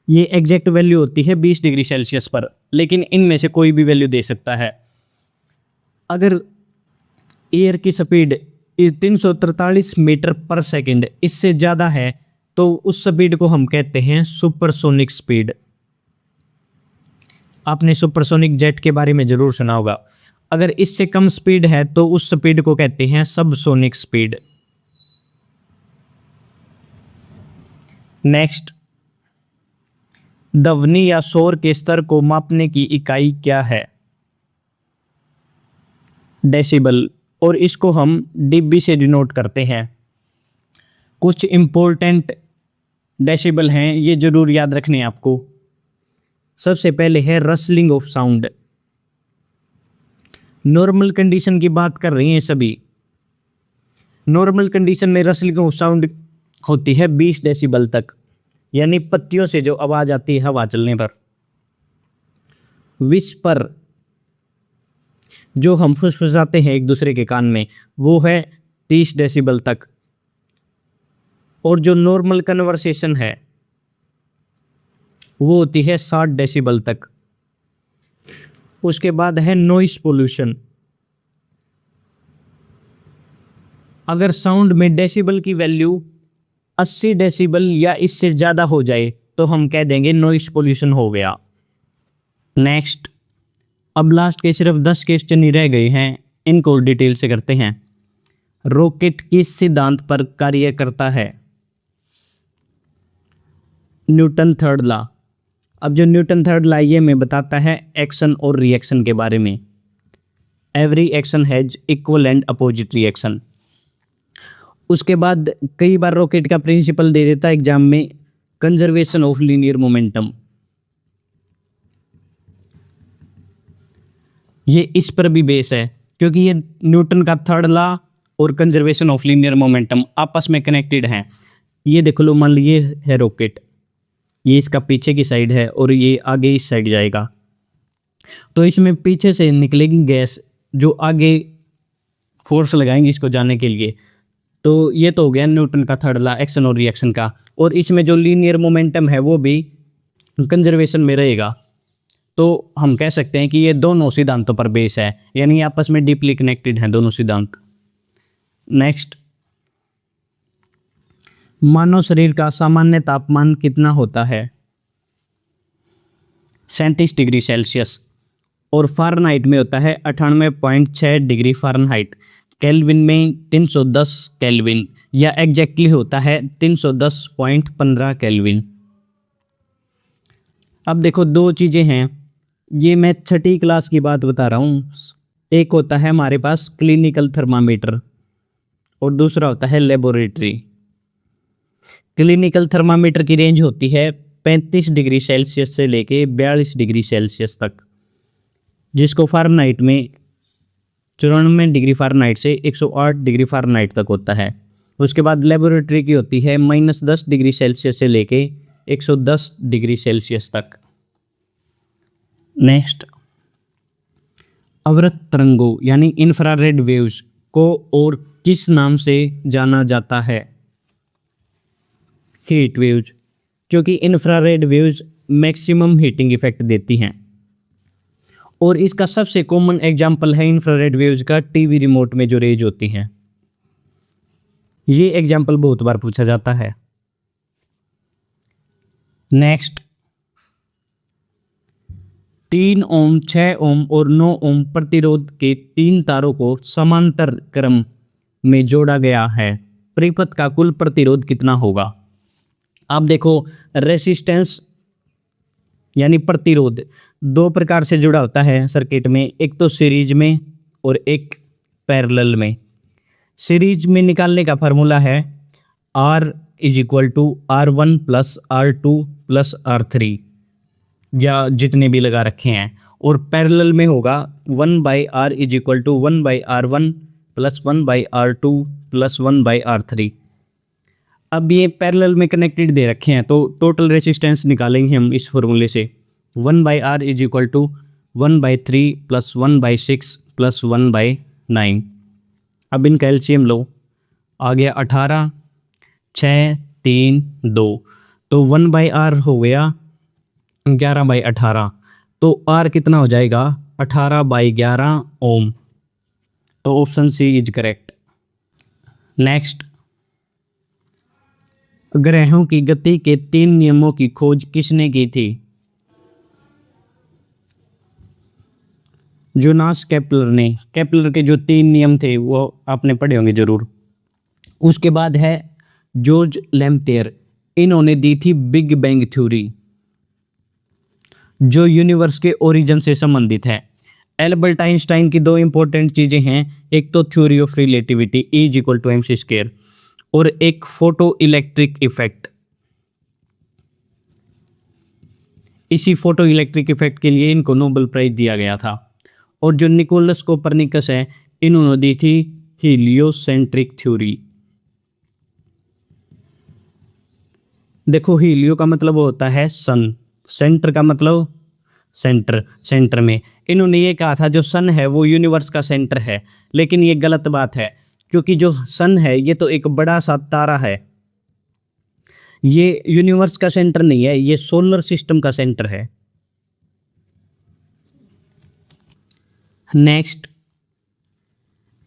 ये एग्जैक्ट वैल्यू होती है 20 डिग्री सेल्सियस पर, लेकिन इनमें से कोई भी वैल्यू दे सकता है। अगर एयर की स्पीड 343 मीटर पर सेकंड इससे ज़्यादा है तो उस स्पीड को हम कहते हैं सुपरसोनिक स्पीड। आपने सुपरसोनिक जेट के बारे में ज़रूर सुना होगा। अगर इससे कम स्पीड है तो उस स्पीड को कहते हैं सबसोनिक स्पीड। नेक्स्ट, ध्वनि या शोर के स्तर को मापने की इकाई क्या है? डेसिबल, और इसको हम dB से डिनोट करते हैं। कुछ इंपॉर्टेंट डेसिबल हैं, ये जरूर याद रखने हैं आपको। सबसे पहले है rustling of sound. Normal condition की बात कर रही हैं सभी। नॉर्मल कंडीशन में रसलिंग ऑफ साउंड होती है 20 डेसिबल तक, यानी पत्तियों से जो आवाज आती है हवा चलने पर। विस्पर, जो हम फुसफुसाते हैं एक दूसरे के कान में, वो है 30 डेसिबल तक। और जो नॉर्मल कन्वर्सेशन है वो होती है 60 डेसिबल तक। उसके बाद है नॉइस पोल्यूशन। अगर साउंड में डेसिबल की वैल्यू 80 डेसिबल या इससे ज़्यादा हो जाए तो हम कह देंगे नॉइस पोल्यूशन हो गया। नेक्स्ट, अब लास्ट के सिर्फ 10 क्वेश्चन ही रह गए हैं, इनको डिटेल से करते हैं। रॉकेट किस सिद्धांत पर कार्य करता है? Newton third law. अब जो न्यूटन थर्ड लॉ ये में बताता है एक्शन और रिएक्शन के बारे में। Every action has equal and opposite reaction. उसके बाद कई बार रॉकेट का प्रिंसिपल दे देता है एग्जाम में, कंजर्वेशन ऑफ लीनियर मोमेंटम। ये इस पर भी बेस है क्योंकि ये न्यूटन का थर्ड लॉ और कंजर्वेशन ऑफ लीनियर मोमेंटम आपस में कनेक्टेड हैं। ये देख लो, मान लीजिए है रॉकेट, ये इसका पीछे की साइड है और ये आगे इस साइड जाएगा, तो इसमें पीछे से निकलेगी गैस जो आगे फोर्स लगाएंगे इसको जाने के लिए। तो ये तो हो गया न्यूटन का थर्ड लॉ एक्शन और रिएक्शन का। और इसमें जो लीनियर मोमेंटम है वो भी कंजर्वेशन में रहेगा। तो हम कह सकते हैं कि ये दोनों सिद्धांतों पर बेस है, यानी आपस में डीपली कनेक्टेड हैं दोनों सिद्धांत। नेक्स्ट, मानव शरीर का सामान्य तापमान कितना होता है? 37 डिग्री सेल्सियस। और फ़ारेनहाइट में होता है 98.6 डिग्री फ़ारेनहाइट। केल्विन में 310 केल्विन, या एग्जैक्टली होता है 310.15 केल्विन। अब देखो, दो चीज़ें हैं, ये मैं छठी क्लास की बात बता रहा हूँ। एक होता है हमारे पास क्लिनिकल थर्मामीटर और दूसरा होता है लेबोरेटरी। क्लिनिकल थर्मामीटर की रेंज होती है 35 डिग्री सेल्सियस से लेके 42 डिग्री सेल्सियस तक, जिसको फ़ारेनहाइट में 94 डिग्री फ़ारेनहाइट से 108 डिग्री फ़ारेनहाइट तक होता है। उसके बाद लेबोरेटरी की होती है -10 डिग्री सेल्सियस से लेके 110 डिग्री सेल्सियस तक। नेक्स्ट, अवरत तरंगों यानी इंफ्रारेड वेव्स को और किस नाम से जाना जाता है? हीट वेव्स, क्योंकि infrared waves maximum heating effect देती हैं। और इसका सबसे कॉमन एग्जांपल है इंफ्रारेड वेव्स का टीवी रिमोट में जो रेज होती हैं। ये एग्जांपल बहुत बार पूछा जाता है। नेक्स्ट, 3 ओम, 6 ओम और 9 ओम प्रतिरोध के 3 तारों को समांतर क्रम में जोड़ा गया है। परिपथ का कुल प्रतिरोध कितना होगा? आप देखो, रेसिस्टेंस यानी प्रतिरोध दो प्रकार से जुड़ा होता है सर्किट में, एक तो सीरीज में और एक पैरेलल में। सीरीज में निकालने का फार्मूला है R = R1 + R2 + R3, या जितने भी लगा रखे हैं। और पैरेलल में होगा 1/R = 1/R1 + 1/R2 + 1/R3। अब ये पैरेलल में कनेक्टेड दे रखे हैं तो टोटल रेसिस्टेंस निकालेंगे हम इस फॉर्मूले से। 1/R = 1/3 + 1/6 + 1/9। अब इनका एलसीएम लो, आ गया 18, 6, 3, 2, तो 1/R हो गया 11/18। तो R कितना हो जाएगा? 18/11 ओम। तो option C is correct. Next, ग्रहों की गति के 3 नियमों की खोज किसने की थी? जोनास केपलर ने। केपलर के जो 3 नियम थे वो आपने पढ़े होंगे जरूर। उसके बाद है जॉर्ज लेम्पेयर, इन्होंने दी थी बिग बैंग थ्योरी जो यूनिवर्स के ओरिजिन से संबंधित है। एल्बर्ट आइंस्टाइन की 2 इंपॉर्टेंट चीजें हैं, एक तो theory of relativity E = mc², और एक फोटो इलेक्ट्रिक इफेक्ट। इसी फोटो इलेक्ट्रिक इफेक्ट के लिए इनको नोबेल प्राइज दिया गया था। और जो निकोलस कोपरनिकस है, इन्होंने दी थी हीलियोसेंट्रिक थ्योरी। देखो, हीलियो का मतलब होता है सन, सेंटर का मतलब सेंटर में। इन्होंने ये कहा था जो सन है वो यूनिवर्स का सेंटर है, लेकिन ये गलत बात है, क्योंकि जो सन है ये तो एक बड़ा सा तारा है, ये यूनिवर्स का सेंटर नहीं है, ये सोलर सिस्टम का सेंटर है। नेक्स्ट,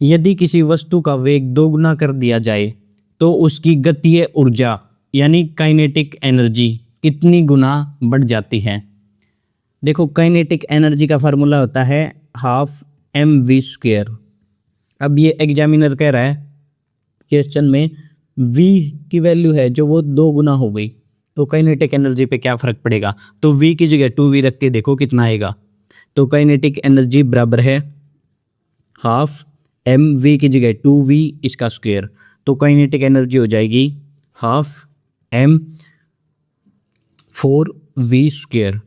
यदि किसी वस्तु का वेग दोगुना कर दिया जाए तो उसकी गतीय ऊर्जा यानी काइनेटिक एनर्जी कितनी गुना बढ़ जाती है। देखो, काइनेटिक एनर्जी का फार्मूला होता है हाफ mv²। अब ये एग्जामिनर कह रहा है क्वेश्चन में v की वैल्यू है जो वो 2 गुना हो गई, तो काइनेटिक एनर्जी पे क्या फ़र्क पड़ेगा। तो v की जगह 2v रख के देखो कितना आएगा। तो काइनेटिक एनर्जी बराबर है हाफ mv की जगह 2v इसका स्क्वायर, तो काइनेटिक एनर्जी हो जाएगी हाफ m/4v²।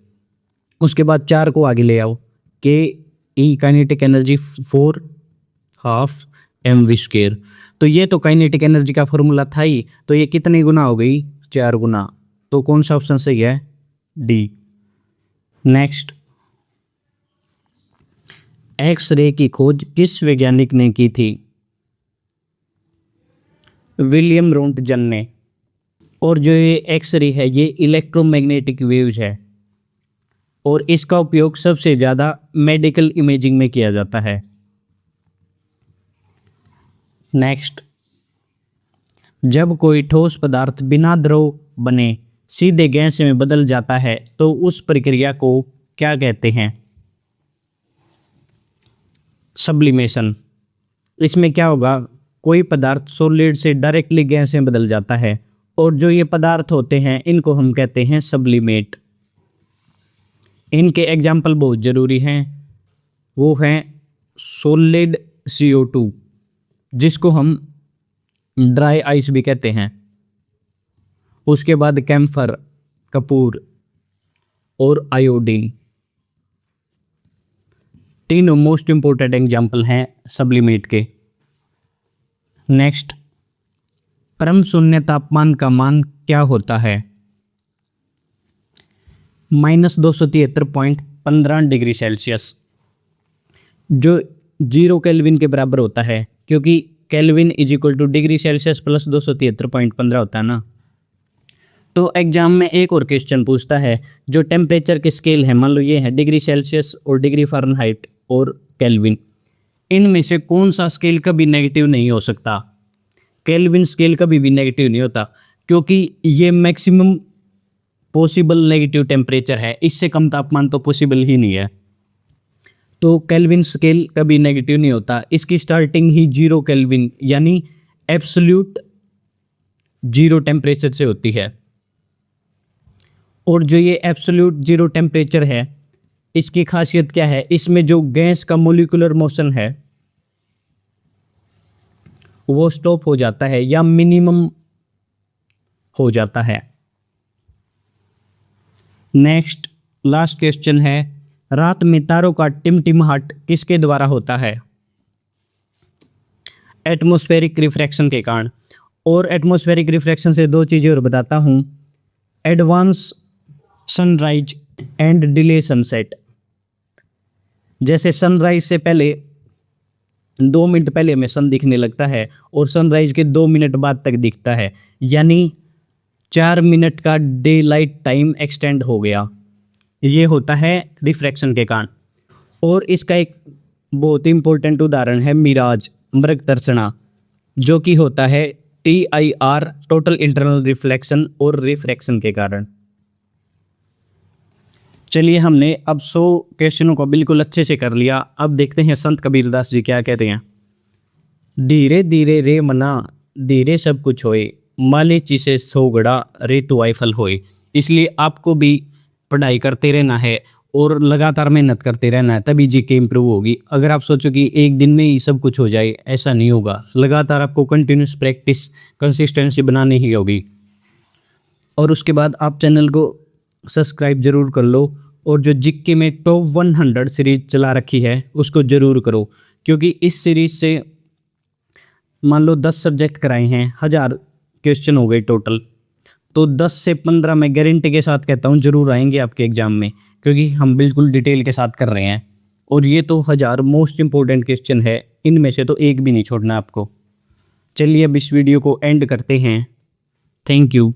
उसके बाद 4 को आगे ले आओ, के ई काइनेटिक एनर्जी 4 हाफ mv²। तो ये तो काइनेटिक एनर्जी का फॉर्मूला था ही, तो ये कितने गुना हो गई, 4 गुना। तो कौन सा ऑप्शन सही है, डी। नेक्स्ट, एक्स-रे की खोज किस वैज्ञानिक ने की थी। विलियम रोंटगन ने। और जो ये एक्स-रे है ये इलेक्ट्रोमैग्नेटिक वेव्स है, और इसका उपयोग सबसे ज़्यादा मेडिकल इमेजिंग में किया जाता है। नेक्स्ट, जब कोई ठोस पदार्थ बिना द्रव बने सीधे गैस में बदल जाता है तो उस प्रक्रिया को क्या कहते हैं। सब्लिमेशन। इसमें क्या होगा, कोई पदार्थ सॉलिड से डायरेक्टली गैस में बदल जाता है, और जो ये पदार्थ होते हैं इनको हम कहते हैं सब्लिमेट। इनके एग्जाम्पल बहुत ज़रूरी हैं, वो हैं सॉलिड CO2 जिसको हम ड्राई आइस भी कहते हैं, उसके बाद कैम्फर, कपूर और आयोडीन। तीनों मोस्ट इंपोर्टेंट एग्जाम्पल हैं सब्लिमेट के। नेक्स्ट, परम शून्य तापमान का मान क्या होता है। -273.15 डिग्री सेल्सियस, जो 0 केल्विन के बराबर होता है, क्योंकि केल्विन = डिग्री सेल्सियस प्लस 273.15 होता है ना। तो एग्जाम में एक और क्वेश्चन पूछता है, जो टेम्परेचर के स्केल है, मान लो ये है डिग्री सेल्सियस और डिग्री फ़ारेनहाइट और केल्विन, इनमें से कौन सा स्केल कभी नेगेटिव नहीं हो सकता। केल्विन स्केल कभी भी नेगेटिव नहीं होता, क्योंकि ये मैक्सिमम पॉसिबल नेगेटिव टेम्परेचर है, इससे कम तापमान तो पॉसिबल ही नहीं है। तो केल्विन स्केल कभी नेगेटिव नहीं होता, इसकी स्टार्टिंग ही 0 केल्विन यानी एब्सोल्यूट 0 टेम्परेचर से होती है। और जो ये एब्सोल्यूट 0 टेम्परेचर है, इसकी खासियत क्या है, इसमें जो गैस का मोलिकुलर मोशन है वो स्टॉप हो जाता है या मिनिमम हो जाता है। नेक्स्ट, लास्ट क्वेश्चन है, रात में तारों का टिमटिमाहट किसके द्वारा होता है। एटमॉस्फेरिक रिफ्रैक्शन के कारण। और एटमॉस्फेरिक रिफ्रैक्शन से 2 चीज़ें और बताता हूँ, advance sunrise and delay sunset. जैसे सनराइज से पहले 2 मिनट पहले हमें सन दिखने लगता है और सनराइज के 2 मिनट बाद तक दिखता है, यानी 4 मिनट का डे लाइट टाइम एक्सटेंड हो गया। ये होता है रिफ्रैक्शन के कारण। और इसका एक बहुत इंपॉर्टेंट उदाहरण है मिराज, मृगतर्षणा, जो कि होता है TIR, टोटल इंटरनल रिफ्लेक्शन और रिफ्रैक्शन के कारण। चलिए, हमने अब 100 क्वेश्चनों को बिल्कुल अच्छे से कर लिया। अब देखते हैं संत कबीरदास जी क्या कहते हैं। धीरे धीरे रे मना, धीरे सब कुछ होए, माले चिसे सोगड़ा रे तु आई फल होए। इसलिए आपको भी पढ़ाई करते रहना है और लगातार मेहनत करते रहना है, तभी जीके इम्प्रूव होगी। अगर आप सोचो कि एक दिन में ही सब कुछ हो जाए, ऐसा नहीं होगा। लगातार आपको कंटिन्यूस प्रैक्टिस, कंसिस्टेंसी बनानी ही होगी। और उसके बाद आप चैनल को सब्सक्राइब जरूर कर लो, और जो जीके में टॉप 100 सीरीज चला रखी है उसको ज़रूर करो, क्योंकि इस सीरीज से मान लो 10 सब्जेक्ट कराए हैं, 1000 क्वेश्चन हो गए टोटल, तो 10 से 15 मैं गारंटी के साथ कहता हूँ ज़रूर आएंगे आपके एग्ज़ाम में, क्योंकि हम बिल्कुल डिटेल के साथ कर रहे हैं और ये तो 1000 मोस्ट इम्पोर्टेंट क्वेश्चन है, इनमें से तो एक भी नहीं छोड़ना आपको। चलिए अब इस वीडियो को एंड करते हैं। Thank you.